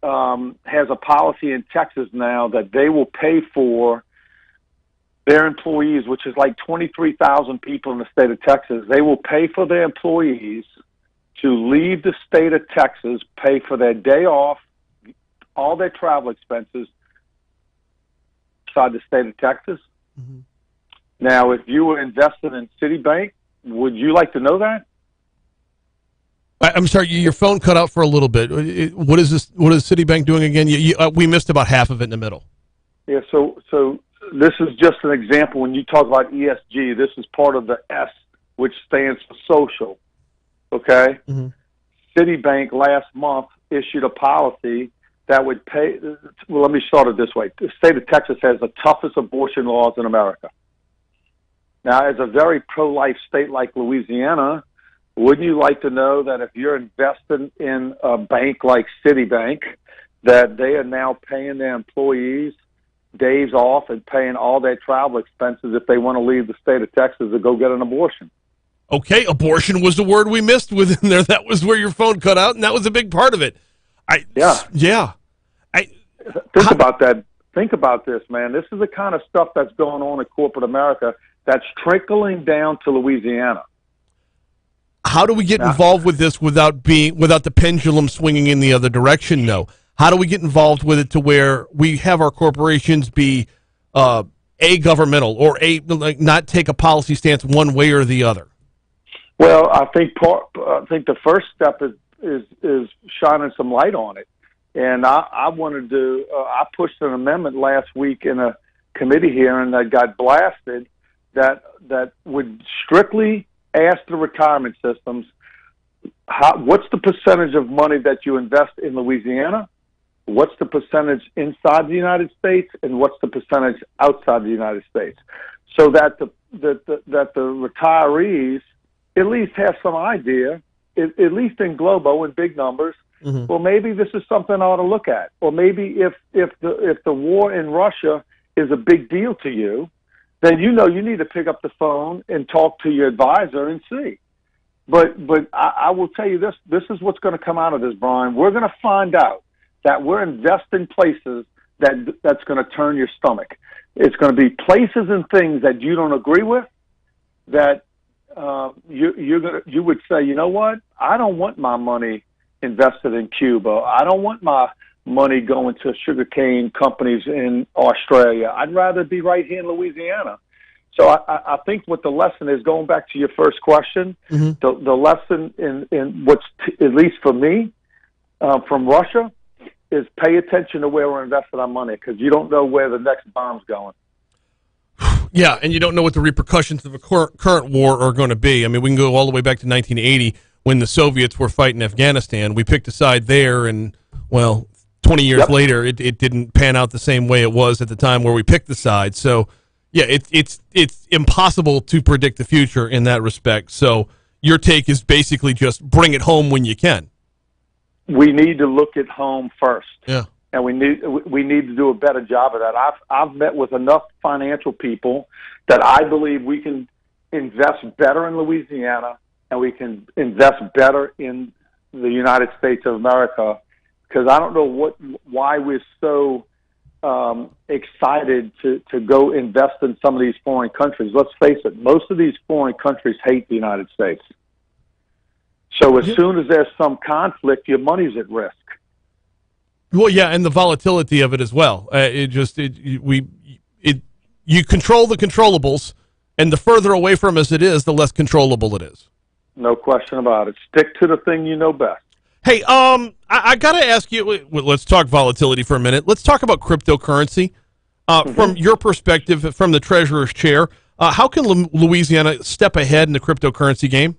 has a policy in Texas now that they will pay for their employees, which is like 23,000 people in the state of Texas, they will pay for their employees to leave the state of Texas, pay for their day off, all their travel expenses outside the state of Texas. Mm-hmm. Now, if you were invested in Citibank, would you like to know that? I'm sorry, your phone cut out for a little bit. What is this? What is Citibank doing again? We missed about half of it in the middle. Yeah, so this is just an example. When you talk about ESG, this is part of the S, which stands for social. Okay? Mm-hmm. Citibank last month issued a policy that would pay. Well, let me start it this way. The state of Texas has the toughest abortion laws in America. Now, as a very pro-life state like Louisiana, wouldn't you like to know that if you're investing in a bank like Citibank, that they are now paying their employees days off and paying all their travel expenses if they want to leave the state of Texas to go get an abortion? Okay, abortion was the word we missed within there. That was where your phone cut out, and that was a big part of it. Yeah. Think about that. Think about this, man. This is the kind of stuff that's going on in corporate America that's trickling down to Louisiana. How do we get involved with this without the pendulum swinging in the other direction? No. How do we get involved with it to where we have our corporations be governmental or not take a policy stance one way or the other? Well, I think the first step is shining some light on it, and I wanted to. I pushed an amendment last week in a committee hearing that got blasted that would strictly ask the retirement systems what's the percentage of money that you invest in Louisiana, what's the percentage inside the United States, and what's the percentage outside the United States, so that the retirees at least have some idea, at least in Globo in big numbers. Mm-hmm. Well, maybe this is something I ought to look at, or maybe if the war in Russia is a big deal to you, then you need to pick up the phone and talk to your advisor and see. But I will tell you this is what's going to come out of this, Brian. We're going to find out that we're investing places that's going to turn your stomach. It's going to be places and things that you don't agree with, that you would say, you know what? I don't want my money invested in Cuba. I don't want my money going to sugarcane companies in Australia. I'd rather be right here in Louisiana. So I think what the lesson is, going back to your first question, mm-hmm. the lesson in what's at least for me from Russia is pay attention to where we're investing our money, because you don't know where the next bomb's going. Yeah, and you don't know what the repercussions of a current war are going to be. I mean, we can go all the way back to 1980 when the Soviets were fighting Afghanistan. We picked a side there, and, well, 20 years later, it didn't pan out the same way it was at the time where we picked the side. So, yeah, it's impossible to predict the future in that respect. So, your take is basically just bring it home when you can. We need to look at home first. Yeah. And we need to do a better job of that. I've met with enough financial people that I believe we can invest better in Louisiana and we can invest better in the United States of America, because I don't know why we're so excited to go invest in some of these foreign countries. Let's face it, most of these foreign countries hate the United States. So as soon as there's some conflict, your money's at risk. Well, yeah, and the volatility of it as well. You control the controllables, and the further away from us it is, the less controllable it is. No question about it. Stick to the thing you know best. Hey, I got to ask you, let's talk volatility for a minute. Let's talk about cryptocurrency. From your perspective, from the treasurer's chair, how can Louisiana step ahead in the cryptocurrency game?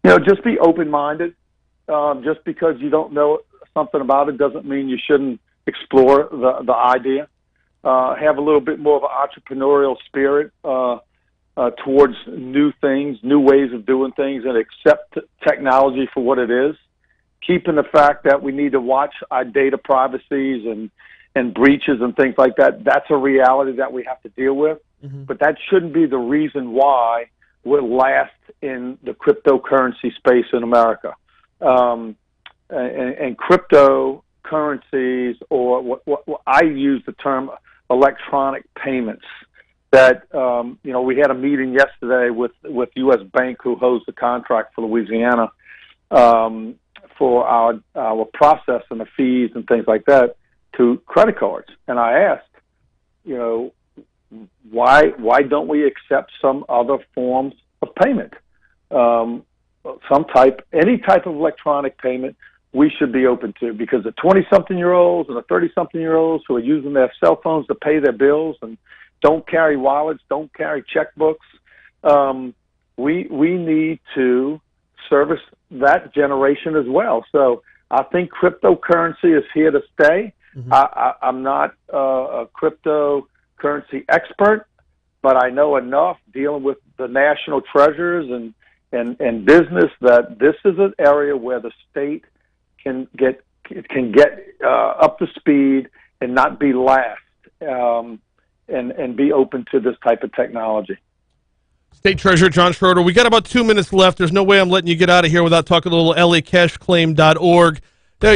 Just be open-minded. Just because you don't know something about it doesn't mean you shouldn't explore the idea. Have a little bit more of an entrepreneurial spirit towards new things, new ways of doing things, and accept technology for what it is. Keeping the fact that we need to watch our data privacies and breaches and things like that, that's a reality that we have to deal with. Mm-hmm. But that shouldn't be the reason why we're last in the cryptocurrency space in America. And cryptocurrencies, or what I use the term electronic payments, that, we had a meeting yesterday with U.S. Bank, who holds the contract for Louisiana, for our process and the fees and things like that to credit cards. And I asked, why don't we accept some other forms of payment? Any type of electronic payment we should be open to, because the 20-something-year-olds and the 30-something-year-olds who are using their cell phones to pay their bills and don't carry wallets, don't carry checkbooks, we need to service that generation as well. So I think cryptocurrency is here to stay. Mm-hmm. I'm not a cryptocurrency expert, but I know enough dealing with the national treasurers and business that this is an area where the state can get up to speed and not be last, and be open to this type of technology. State Treasurer John Schroder, we got about 2 minutes left. There's no way I'm letting you get out of here without talking a little lacashclaim.org.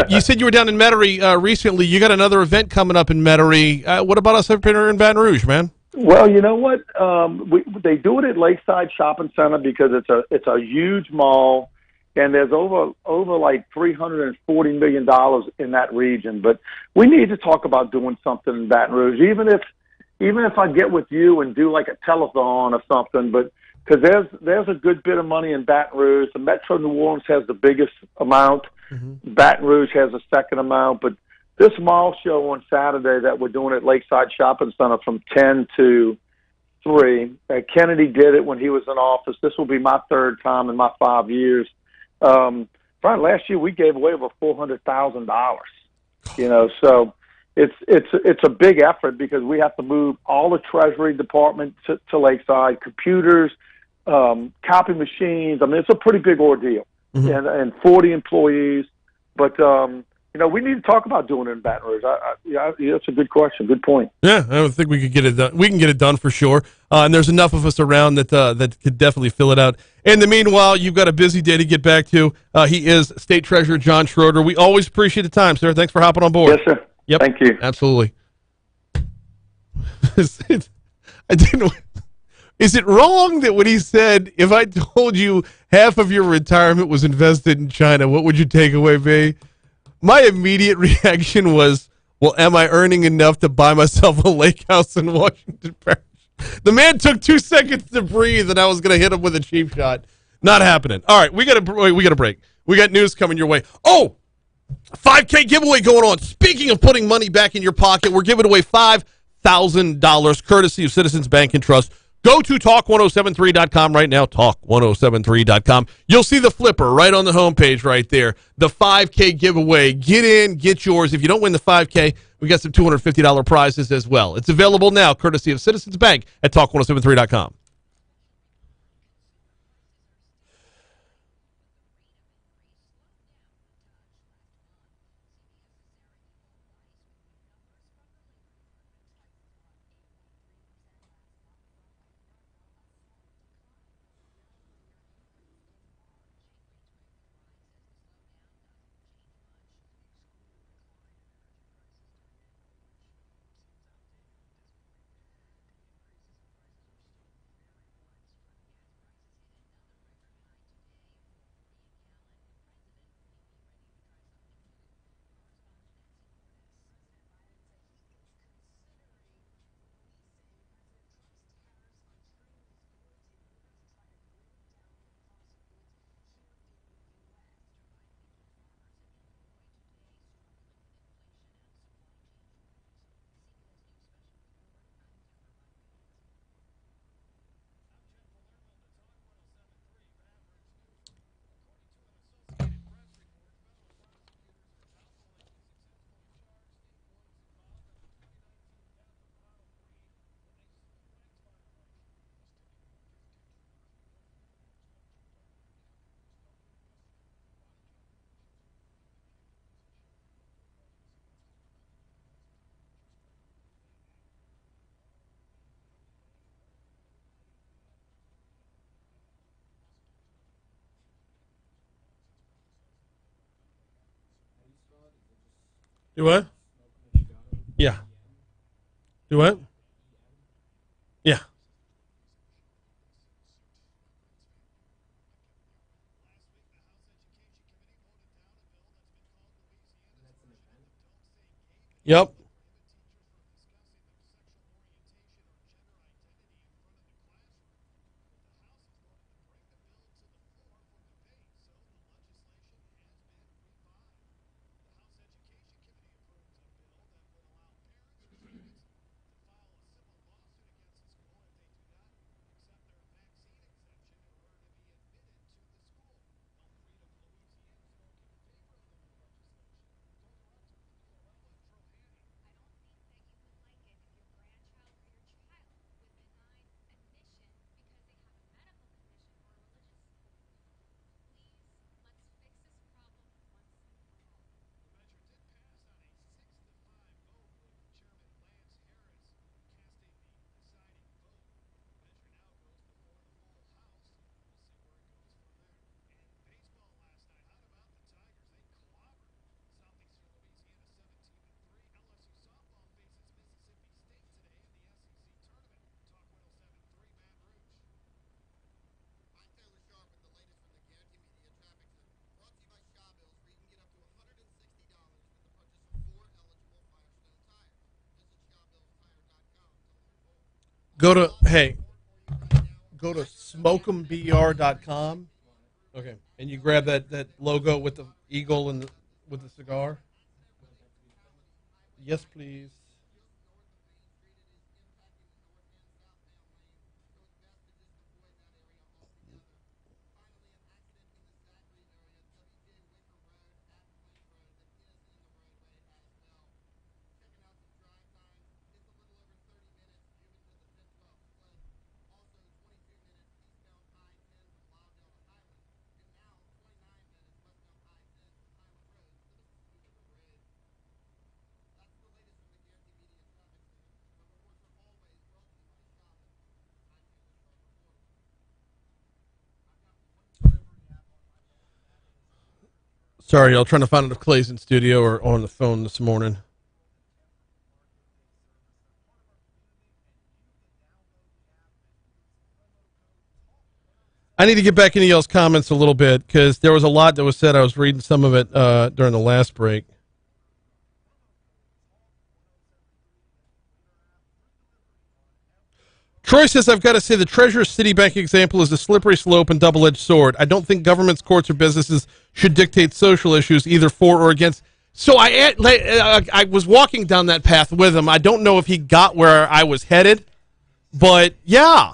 You said you were down in Metairie recently. You got another event coming up in Metairie. What about us up here in Baton Rouge, man? Well, you know what? They do it at Lakeside Shopping Center because it's a huge mall, and there's over like $340 million in that region. But we need to talk about doing something in Baton Rouge, even if I get with you and do like a telethon or something, but because there's a good bit of money in Baton Rouge. The Metro New Orleans has the biggest amount. Mm-hmm. Baton Rouge has a second amount. But this mall show on Saturday that we're doing at Lakeside Shopping Center from 10 to 3, Kennedy did it when he was in office. This will be my third time in my 5 years. Brian, last year we gave away over $400,000. So it's a big effort because we have to move all the Treasury Department to Lakeside, computers, copy machines. I mean, it's a pretty big ordeal, mm-hmm. and 40 employees. But we need to talk about doing it in Baton Rouge. That's a good question. Good point. Yeah, I don't think we could get it done. We can get it done for sure. And there's enough of us around that could definitely fill it out. In the meanwhile, you've got a busy day to get back to. He is State Treasurer John Schroder. We always appreciate the time, sir. Thanks for hopping on board. Yes, sir. Yep. Thank you. Absolutely. Is it wrong that when he said, if I told you half of your retirement was invested in China, what would your takeaway be? My immediate reaction was, well, am I earning enough to buy myself a lake house in Washington Parish? The man took 2 seconds to breathe, and I was going to hit him with a cheap shot. Not happening. All right, we got a break. We got news coming your way. Oh, 5K giveaway going on. Speaking of putting money back in your pocket, we're giving away $5,000 courtesy of Citizens Bank and Trust. Go to talk1073.com right now, talk1073.com. You'll see the flipper right on the homepage right there. The 5K giveaway. Get in, get yours. If you don't win the 5K, we got some $250 prizes as well. It's available now, courtesy of Citizens Bank at talk1073.com. Do what? Yeah. Do what? Yeah. Yep. Go to smokembr.com. Okay. And you grab that logo with the eagle and with the cigar. Yes, please. Sorry, y'all, trying to find out if Clay's in studio or on the phone this morning. I need to get back into y'all's comments a little bit because there was a lot that was said. I was reading some of it during the last break. Troy says, I've got to say the Treasurer Citibank example is a slippery slope and double-edged sword. I don't think governments, courts, or businesses should dictate social issues either for or against. So I was walking down that path with him. I don't know if he got where I was headed, but yeah.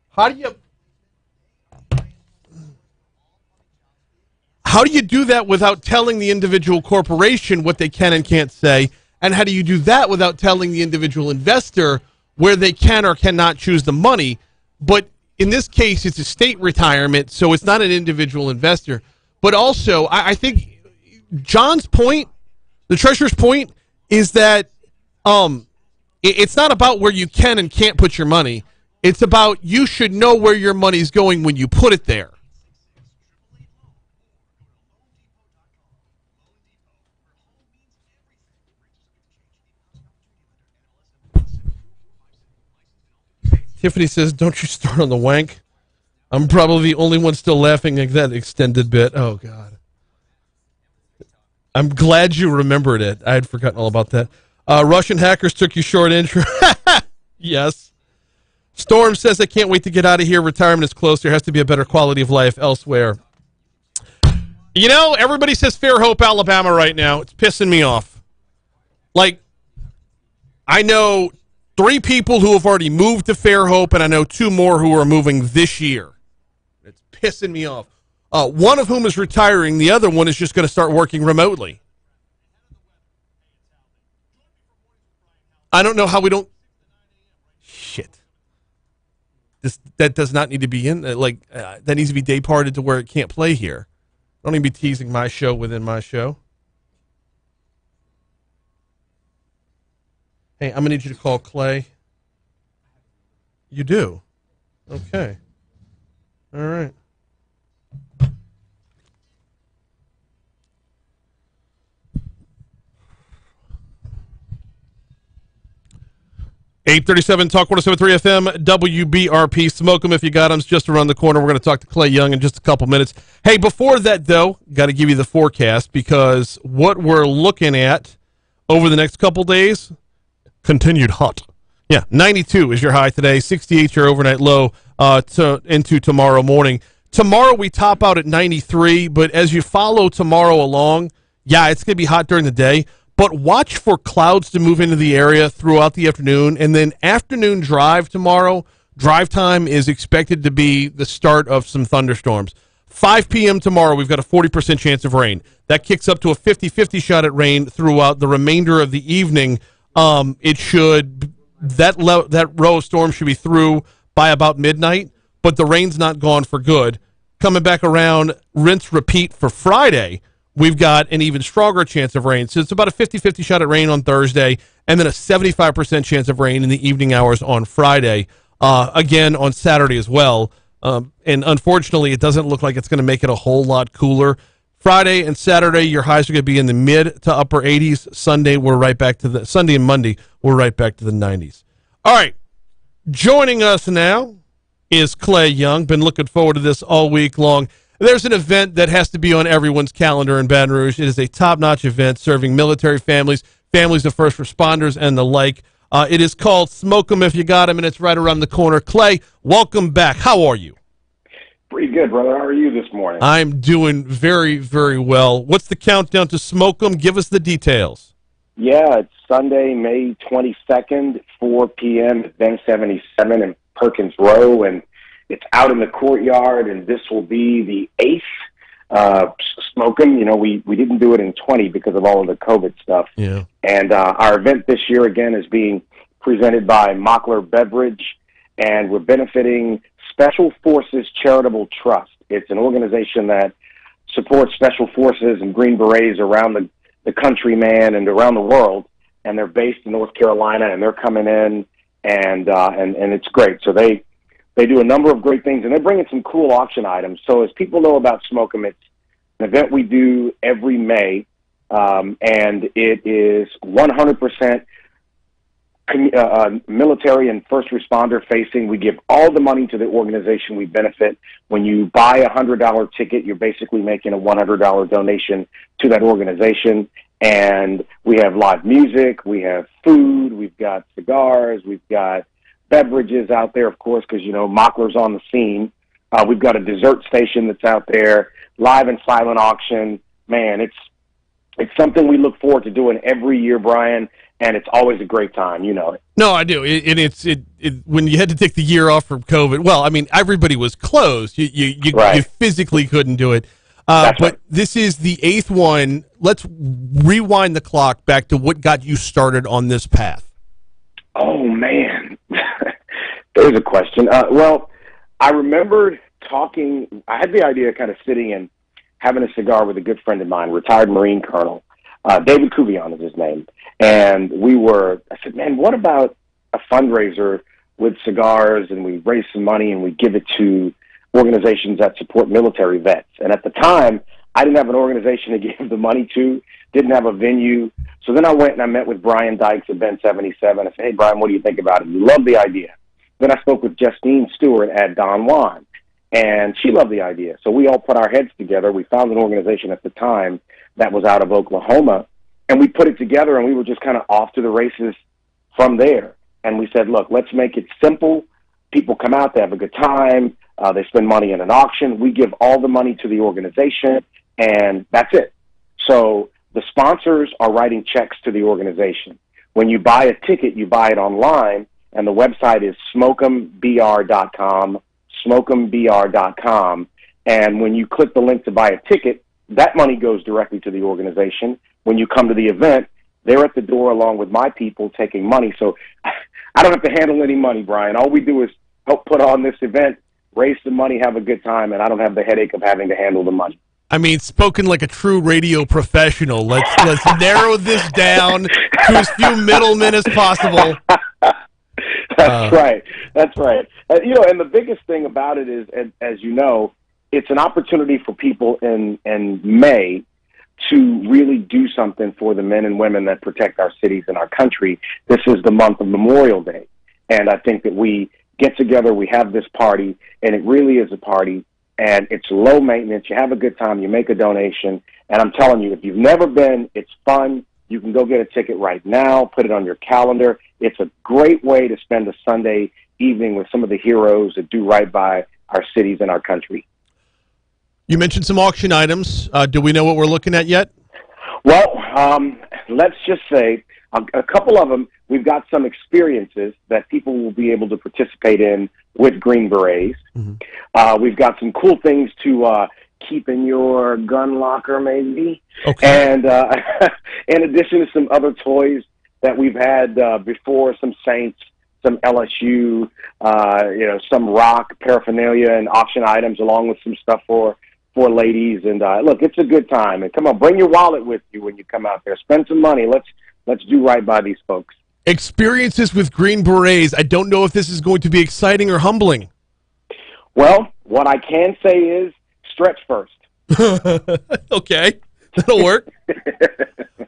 How do you do that without telling the individual corporation what they can and can't say? And how do you do that without telling the individual investor where they can or cannot choose the money? But in this case, it's a state retirement, so it's not an individual investor. But also, I think John's point, the treasurer's point, is that it's not about where you can and can't put your money. It's about you should know where your money's going when you put it there. Tiffany says, don't you start on the wank. I'm probably the only one still laughing at that extended bit. Oh, God. I'm glad you remembered it. I had forgotten all about that. Russian hackers took your short intro. Yes. Storm says, I can't wait to get out of here. Retirement is close. There has to be a better quality of life elsewhere. You know, everybody says Fairhope, Alabama right now. It's pissing me off. Like, I know 3 people who have already moved to Fairhope, and I know 2 more who are moving this year. It's pissing me off. One of whom is retiring. The other one is just going to start working remotely. I don't know how we don't... Shit. That does not need to be in... that needs to be day-parted to where it can't play here. Don't even be teasing my show within my show. Hey, I'm going to need you to call Clay. You do? Okay. All right. 837 Talk 107.3 FM, WBRP. Smoke 'em if you got 'em's just around the corner. We're going to talk to Clay Young in just a couple minutes. Hey, before that, though, got to give you the forecast because what we're looking at over the next couple days, continued hot. Yeah, 92 is your high today, 68 your overnight low into tomorrow morning. Tomorrow we top out at 93, but as you follow tomorrow along, yeah, it's going to be hot during the day. But watch for clouds to move into the area throughout the afternoon, and then afternoon drive tomorrow. Drive time is expected to be the start of some thunderstorms. 5 p.m. tomorrow, we've got a 40% chance of rain. That kicks up to a 50-50 shot at rain throughout the remainder of the evening. That row of storms should be through by about midnight, but the rain's not gone for good. Coming back around, rinse, repeat for Friday. We've got an even stronger chance of rain. So it's about a 50-50 shot at rain on Thursday, and then a 75% chance of rain in the evening hours on Friday. Again, on Saturday as well. And unfortunately, it doesn't look like it's going to make it a whole lot cooler. Friday and Saturday, your highs are going to be in the mid to upper 80s. Sunday and Monday, we're right back to the 90s. All right. Joining us now is Clay Young. Been looking forward to this all week long. There's an event that has to be on everyone's calendar in Baton Rouge. It is a top-notch event serving military families, families of first responders, and the like. It is called Smoke 'em if you got 'em, and it's right around the corner. Clay, welcome back. How are you? Pretty good, brother. How are you this morning? I'm doing very, very well. What's the countdown to Smoke 'em? Give us the details. Yeah, it's Sunday, May 22nd, 4 p.m. at Ben 77 in Perkins Row, and it's out in the courtyard, and this will be the 8th Smoke 'em. You know, we didn't do it in 20 because of all of the COVID stuff. Yeah. And our event this year, again, is being presented by Mockler Beverage, and we're benefiting Special Forces Charitable Trust. It's an organization that supports Special Forces and Green Berets around the country, man, and around the world. And they're based in North Carolina, and they're coming in, and it's great. So they do a number of great things, and they're bringing some cool auction items. So as people know about Smoke 'em, it's an event we do every May, and it is 100% military and first responder facing. We give all the money to the organization we benefit. When you buy a $100 ticket, you're basically making a $100 donation to that organization. And we have live music, we have food, we've got cigars, we've got beverages out there, of course, because, you know, Mockler's on the scene. We've got a dessert station that's out there, live and silent auction. Man, it's something we look forward to doing every year, Brian, and it's always a great time. You know it. No, I do. When you had to take the year off from COVID, well, I mean, everybody was closed. You physically couldn't do it. But right. This is the 8th one. Let's rewind the clock back to what got you started on this path. Oh, man. There's a question. Well, I remembered talking. I had the idea of kind of sitting and having a cigar with a good friend of mine, retired Marine Colonel. David Cuvion is his name. And I said, man, what about a fundraiser with cigars, and we raise some money and we give it to organizations that support military vets. And at the time, I didn't have an organization to give the money to, didn't have a venue. So then I went and I met with Brian Dykes at Ben 77. I said, hey, Brian, what do you think about it? You love the idea. Then I spoke with Justine Stewart at Don Juan, and she loved the idea. So we all put our heads together. We found an organization at the time that was out of Oklahoma, and we put it together, and we were just kind of off to the races from there. And we said, look, let's make it simple. People come out, they have a good time, they spend money in an auction. We give all the money to the organization, and that's it. So the sponsors are writing checks to the organization. When you buy a ticket, you buy it online, and the website is smokembr.com, smokembr.com. And when you click the link to buy a ticket, that money goes directly to the organization. When you come to the event, they're at the door along with my people taking money. So I don't have to handle any money, Brian. All we do is help put on this event, raise some money, have a good time, and I don't have the headache of having to handle the money. I mean, spoken like a true radio professional. Let's narrow this down to as few middlemen as possible. That's right. That's right. And the biggest thing about it is, as you know, it's an opportunity for people in May to really do something for the men and women that protect our cities and our country. This is the month of Memorial Day. And I think that we get together, we have this party, and it really is a party, and it's low maintenance. You have a good time, you make a donation, and I'm telling you, if you've never been, it's fun. You can go get a ticket right now, put it on your calendar. It's a great way to spend a Sunday evening with some of the heroes that do right by our cities and our country. You mentioned some auction items. Do we know what we're looking at yet? Well, let's just say a couple of them, we've got some experiences that people will be able to participate in with Green Berets. Mm-hmm. We've got some cool things to keep in your gun locker, maybe. Okay. And in addition to some other toys that we've had before, some Saints, some LSU, some rock paraphernalia and auction items, along with some stuff for ladies. And look, it's a good time. And come on, bring your wallet with you when you come out there. Spend some money. Let's do right by these folks. Experiences with Green Berets. I don't know if this is going to be exciting or humbling. Well, what I can say is stretch first. Okay, that'll work.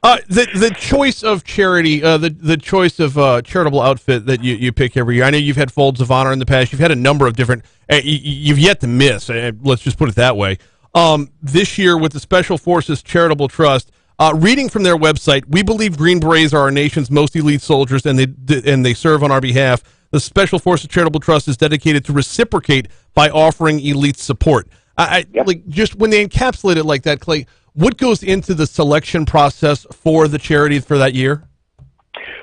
The choice of charity, the choice of charitable outfit that you pick every year. I know you've had Folds of Honor in the past. You've had a number of different. You've yet to miss. Let's just put it that way. This year with the Special Forces Charitable Trust, reading from their website, we believe Green Berets are our nation's most elite soldiers, and they serve on our behalf. The Special Forces Charitable Trust is dedicated to reciprocate by offering elite support. Yep. Like, just when they encapsulate it like that, Clay, what goes into the selection process for the charities for that year?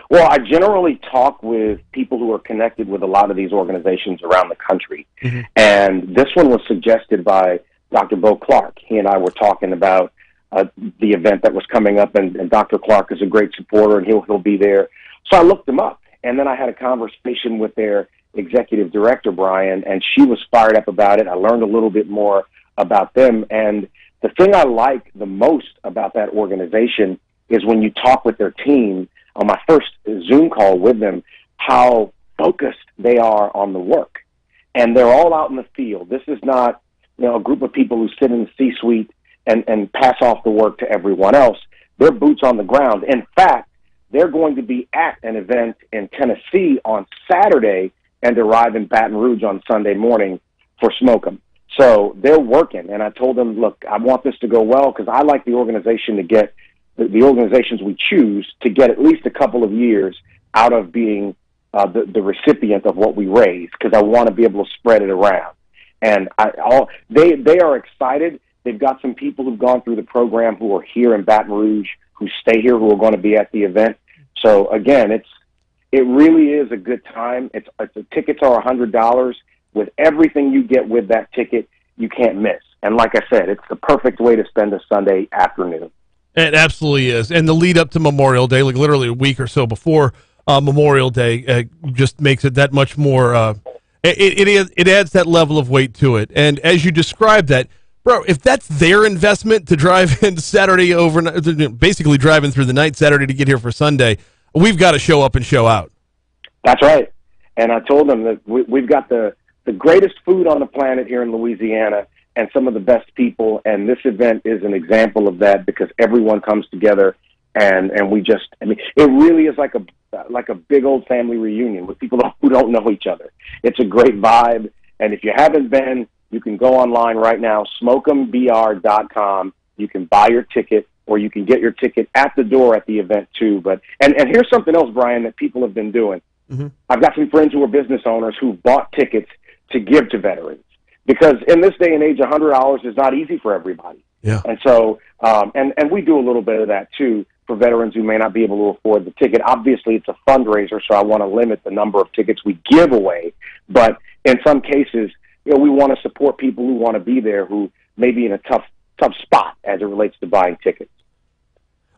Well, I generally talk with people who are connected with a lot of these organizations around the country. Mm-hmm. And this one was suggested by Dr. Bo Clark. He and I were talking about the event that was coming up, and Dr. Clark is a great supporter, and he'll be there. So I looked him up, and then I had a conversation with their executive director, Brian, and she was fired up about it. I learned a little bit more about them, and the thing I like the most about that organization is when you talk with their team, on my first Zoom call with them, how focused they are on the work. And they're all out in the field. This is not, a group of people who sit in the C-suite and pass off the work to everyone else. They're boots on the ground. In fact, they're going to be at an event in Tennessee on Saturday and arrive in Baton Rouge on Sunday morning for Smoke'em. So they're working, and I told them, look, I want this to go well because I like the organization to get, the organizations we choose to get at least a couple of years out of being the recipient of what we raise, because I want to be able to spread it around. And they are excited. They've got some people who've gone through the program who are here in Baton Rouge, who stay here, who are going to be at the event. So again, it really is a good time. The tickets are $100. With everything you get with that ticket, you can't miss. And like I said, it's the perfect way to spend a Sunday afternoon. It absolutely is. And the lead up to Memorial Day, like literally a week or so before Memorial Day, just makes it that much more, it adds that level of weight to it. And as you described that, bro, if that's their investment to drive in Saturday overnight, basically driving through the night Saturday to get here for Sunday, we've got to show up and show out. That's right. And I told them that we've got the greatest food on the planet here in Louisiana and some of the best people, and this event is an example of that because everyone comes together and we just, it really is like a big old family reunion with people who don't know each other. It's a great vibe, and if you haven't been, you can go online right now, smokembr.com. You can buy your ticket, or you can get your ticket at the door at the event too. But and here's something else, Brian, that people have been doing. Mm-hmm. I've got some friends who are business owners who bought tickets to give to veterans, because in this day and age, $100 is not easy for everybody. Yeah. And so, and we do a little bit of that too for veterans who may not be able to afford the ticket. Obviously, it's a fundraiser, so I want to limit the number of tickets we give away. But in some cases, we want to support people who want to be there, who may be in a tough spot as it relates to buying tickets.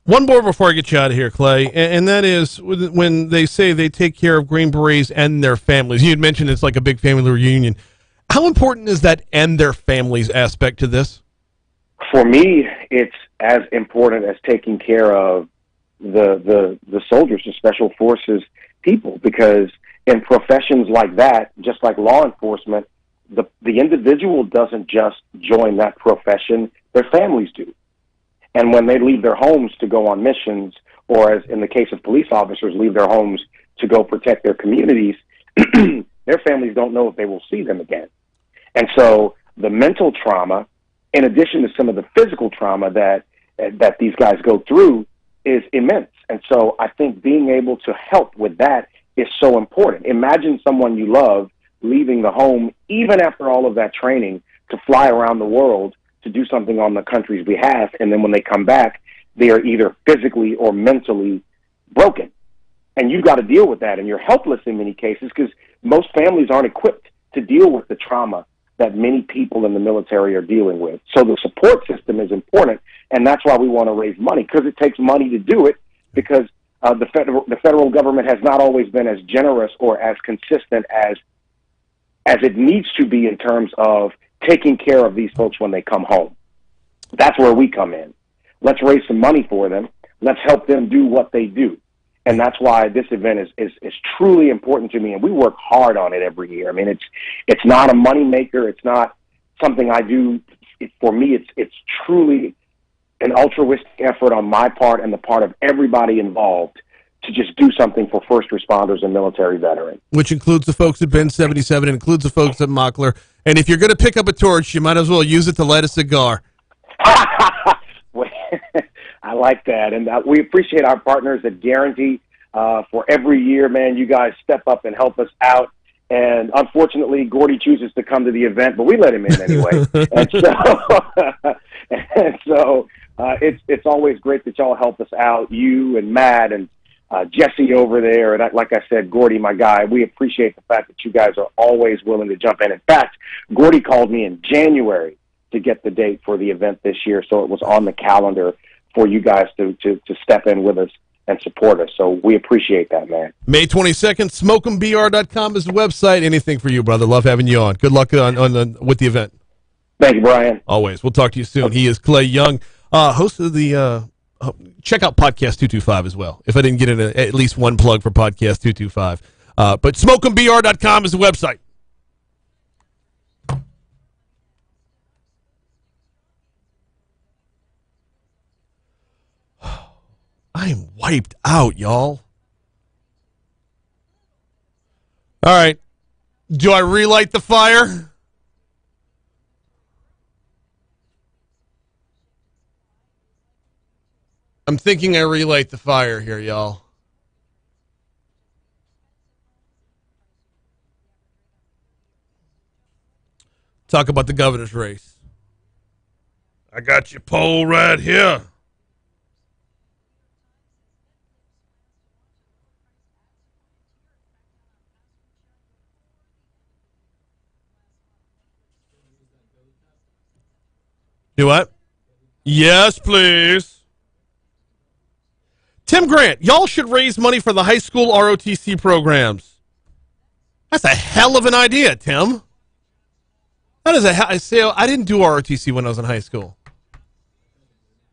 One more before I get you out of here, Clay, and that is when they say they take care of Green Berets and their families. You had mentioned it's like a big family reunion. How important is that and their families aspect to this? For me, it's as important as taking care of the soldiers, the special forces people, because in professions like that, just like law enforcement, the individual doesn't just join that profession, their families do. And when they leave their homes to go on missions, or as in the case of police officers, leave their homes to go protect their communities, their families don't know if they will see them again. And so the mental trauma, in addition to some of the physical trauma that these guys go through, is immense. And so I think being able to help with that is so important. Imagine someone you love leaving the home, even after all of that training, to fly around the world to do something on the country's behalf, and then when they come back, they are either physically or mentally broken. And you've got to deal with that, and you're helpless in many cases because most families aren't equipped to deal with the trauma that many people in the military are dealing with. So the support system is important, and that's why we want to raise money, because it takes money to do it, because the federal government has not always been as generous or as consistent as it needs to be in terms of taking care of these folks when they come home. That's where we come in. Let's raise some money for them. Let's help them do what they do. And that's why this event is truly important to me, and we work hard on it every year. I mean, it's not a money maker. It's not something I do. For me, it's truly an altruistic effort on my part and the part of everybody involved to just do something for first responders and military veterans. Which includes the folks at Ben 77, and includes the folks at Mockler. And if you're going to pick up a torch, you might as well use it to light a cigar. I like that. And we appreciate our partners at Guarantee. For every year, man, you guys step up and help us out. And unfortunately, Gordy chooses to come to the event, but we let him in anyway. and so it's always great that y'all help us out, you and Matt and Jesse over there. And like I said, Gordy, my guy, we appreciate the fact that you guys are always willing to jump in. In fact, Gordy called me in January to get the date for the event this year, so it was on the calendar for you guys to step in with us and support us. So we appreciate that, man. May 22nd, Smoke'emBR.com is the website. Anything for you, brother. Love having you on. Good luck with the event. Thank you, Brian. Always. We'll talk to you soon. He is Clay Young, host of the check out Podcast 225 as well, if I didn't get in at least one plug for Podcast 225. But Smoke'emBR.com is the website. I am wiped out, y'all. All right. Do I relight the fire? I'm thinking I relight the fire here, y'all. Talk about the governor's race. I got your poll right here. Do what? Yes, please. Tim Grant, y'all should raise money for the high school ROTC programs. That's a hell of an idea, Tim. That is I didn't do ROTC when I was in high school.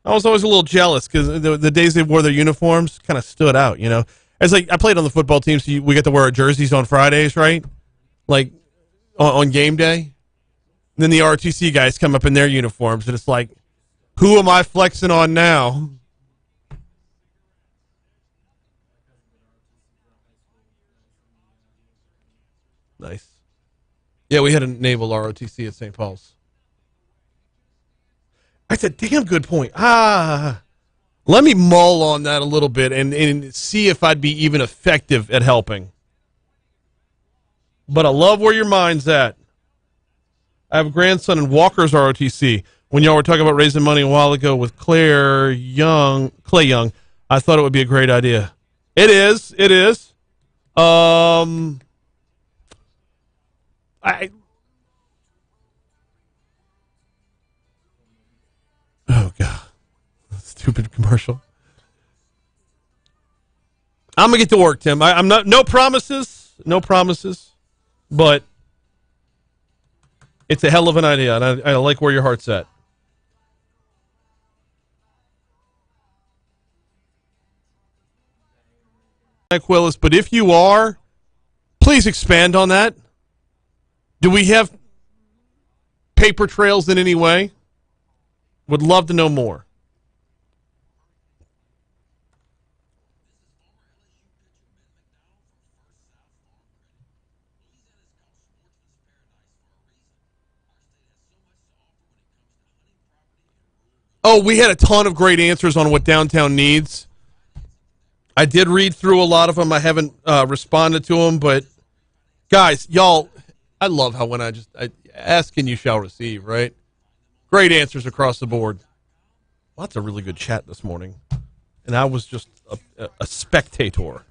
I was always a little jealous because the days they wore their uniforms kind of stood out, you know. It's like I played on the football team, so we get to wear our jerseys on Fridays, right? Like on game day. Then the ROTC guys come up in their uniforms, and it's like, who am I flexing on now? Nice. Yeah, we had a naval ROTC at St. Paul's. That's a damn good point. Let me mull on that a little bit and see if I'd be even effective at helping. But I love where your mind's at. I have a grandson in Walker's ROTC. When y'all were talking about raising money a while ago with Clay Young, I thought it would be a great idea. It is. Oh, God. Stupid commercial. I'm going to get to work, Tim. I'm not, no promises, but it's a hell of an idea, and I like where your heart's at. Willis, but if you are, please expand on that. Do we have paper trails in any way? Would love to know more. Oh, we had a ton of great answers on what downtown needs. I did read through a lot of them. I haven't responded to them, but guys, y'all, I love how when I ask and you shall receive, right? Great answers across the board. Lots of really good chat this morning, and I was just a spectator.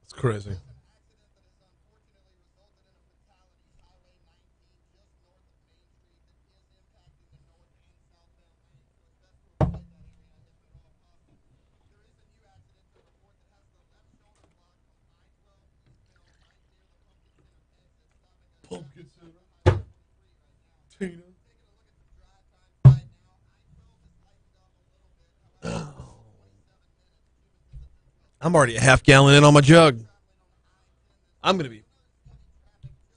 It's crazy. Pumpkin Center. Tina. I'm already a half gallon in on my jug. I'm going to be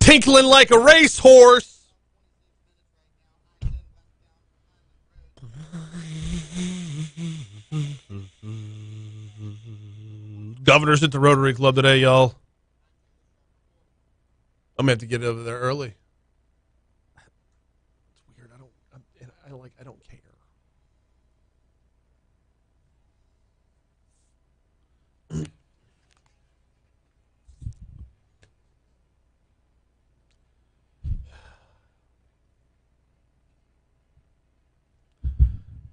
tinkling like a racehorse. Governor's at the Rotary Club today, y'all. I'm going to have to get over there early. It's weird. I don't care.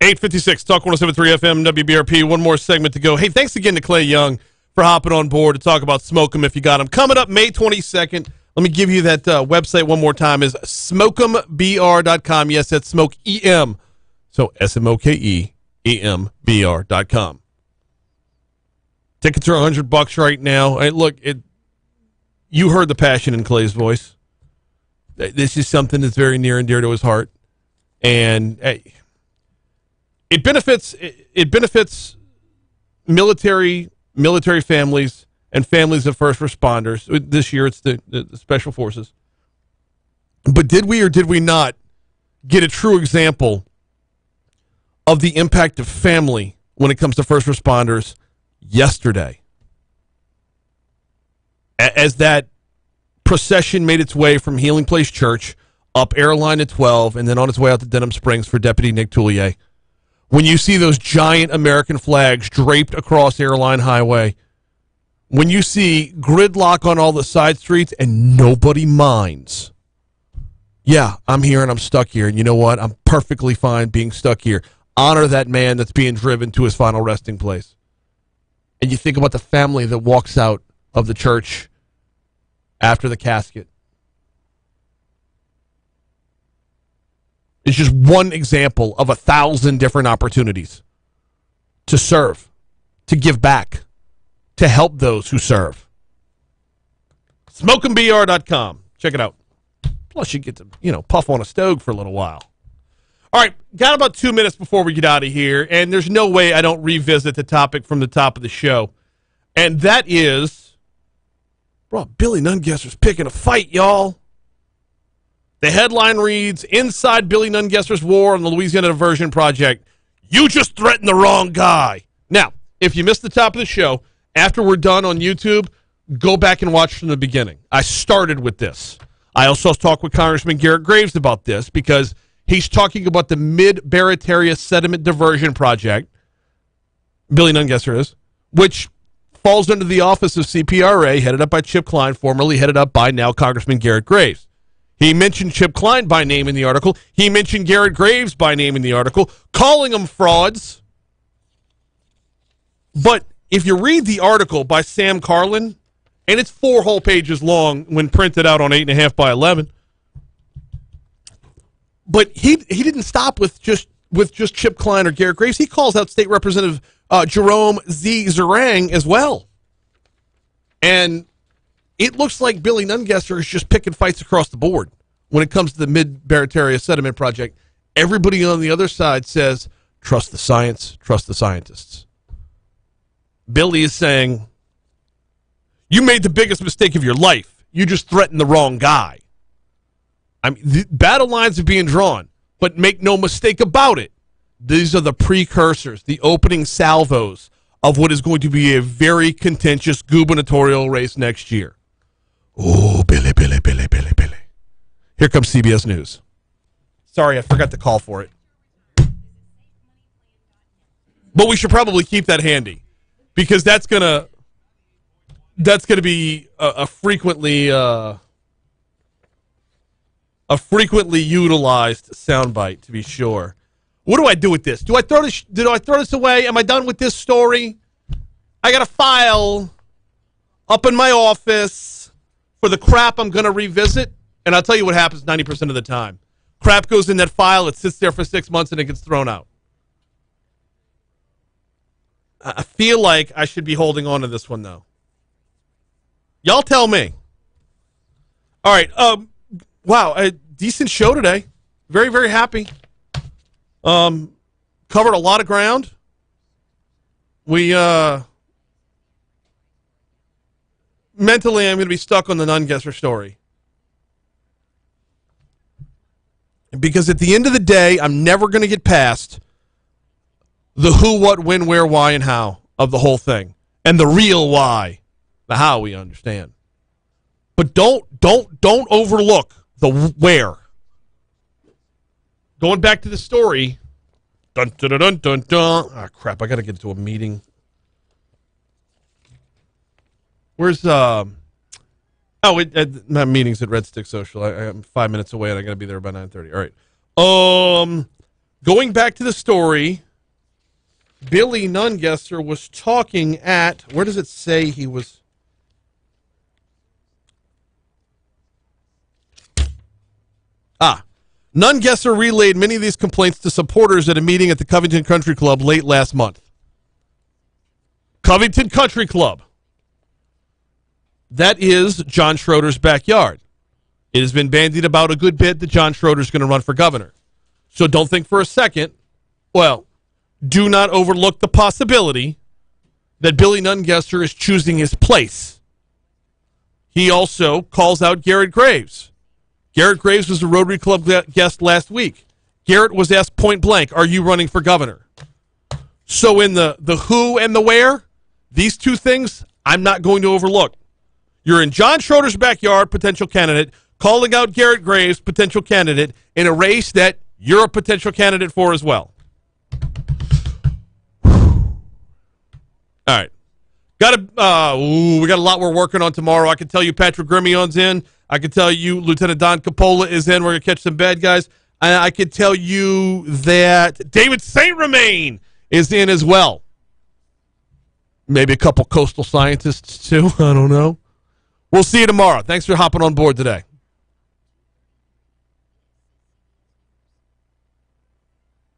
.856, Talk 107.3 FM, WBRP. One more segment to go. Hey, thanks again to Clay Young for hopping on board to talk about Smoke 'em if you got 'em. Coming up May 22nd, let me give you that website one more time, is smokembr.com. Yes, that's Smoke EM. So SMOKEEMBR.com. Tickets are $100 right now. Hey, look, you heard the passion in Clay's voice. This is something that's very near and dear to his heart. And hey, it benefits military families and families of first responders. This year it's the special forces. But did we or did we not get a true example of the impact of family when it comes to first responders yesterday? As that procession made its way from Healing Place Church up Airline to 12 and then on its way out to Denham Springs for Deputy Nick Toulier. When you see those giant American flags draped across Airline Highway, when you see gridlock on all the side streets and nobody minds. Yeah, I'm here and I'm stuck here. And you know what? I'm perfectly fine being stuck here. Honor that man that's being driven to his final resting place. And you think about the family that walks out of the church after the casket. It's just one example of 1,000 different opportunities to serve, to give back, to help those who serve. SmokeandBR.com. Check it out. Plus, you get to, puff on a stove for a little while. All right, got about 2 minutes before we get out of here, and there's no way I don't revisit the topic from the top of the show. And that is, bro, Billy Nungesser's picking a fight, y'all. The headline reads, Inside Billy Nungesser's War on the Louisiana Diversion Project. You just threatened the wrong guy. Now, if you missed the top of the show, after we're done on YouTube, go back and watch from the beginning. I started with this. I also talked with Congressman Garret Graves about this because he's talking about the Mid-Barataria Sediment Diversion Project, Billy Nungesser is, which falls under the office of CPRA, headed up by Chip Klein, formerly headed up by now Congressman Garret Graves. He mentioned Chip Klein by name in the article. He mentioned Garret Graves by name in the article, calling them frauds. But if you read the article by Sam Carlin, and it's 4 whole pages long when printed out on 8.5 by 11, but he didn't stop with just Chip Klein or Garret Graves. He calls out State Representative Jerome Z. Zerang as well. And it looks like Billy Nungesser is just picking fights across the board when it comes to the Mid-Barataria Sediment Project. Everybody on the other side says, trust the science, trust the scientists. Billy is saying, you made the biggest mistake of your life. You just threatened the wrong guy. I mean, the battle lines are being drawn, but make no mistake about it. These are the precursors, the opening salvos of what is going to be a very contentious gubernatorial race next year. Oh, Billy. Here comes CBS News. Sorry, I forgot to call for it. But we should probably keep that handy because that's gonna be a frequently utilized soundbite, to be sure. What do I do with this? Do I throw this away? Am I done with this story? I got a file up in my office for the crap I'm going to revisit, and I'll tell you what happens 90% of the time. Crap goes in that file, it sits there for 6 months, and it gets thrown out. I feel like I should be holding on to this one, though. Y'all tell me. All right. Wow, a decent show today. Very, very happy. Covered a lot of ground. We mentally, I'm going to be stuck on the Nungesser story. Because at the end of the day, I'm never going to get past the who, what, when, where, why, and how of the whole thing. And the real why. The how we understand. But don't overlook the where. Going back to the story. Dun, dun, dun, dun, dun, dun. Ah, crap, I got to get to a meeting. Where's my meeting's at Red Stick Social. I'm 5 minutes away and I got to be there by 9:30. All right. Going back to the story, Billy Nungesser was talking at, where does it say he was? Nungesser relayed many of these complaints to supporters at a meeting at the Covington Country Club late last month. Covington Country Club. That is John Schroder's backyard. It has been bandied about a good bit that John Schroder's going to run for governor. So don't think for a second, well, do not overlook the possibility that Billy Nungesser is choosing his place. He also calls out Garret Graves. Garret Graves was a Rotary Club guest last week. Garret was asked point blank, are you running for governor? So in the who and the where, these two things I'm not going to overlook. You're in John Schroder's backyard, potential candidate, calling out Garret Graves, potential candidate, in a race that you're a potential candidate for as well. All right. We got a lot we're working on tomorrow. I can tell you Patrick Grimion's in. I can tell you Lieutenant Don Coppola is in. We're going to catch some bad guys. I can tell you that David St. Remain is in as well. Maybe a couple coastal scientists, too. I don't know. We'll see you tomorrow. Thanks for hopping on board today.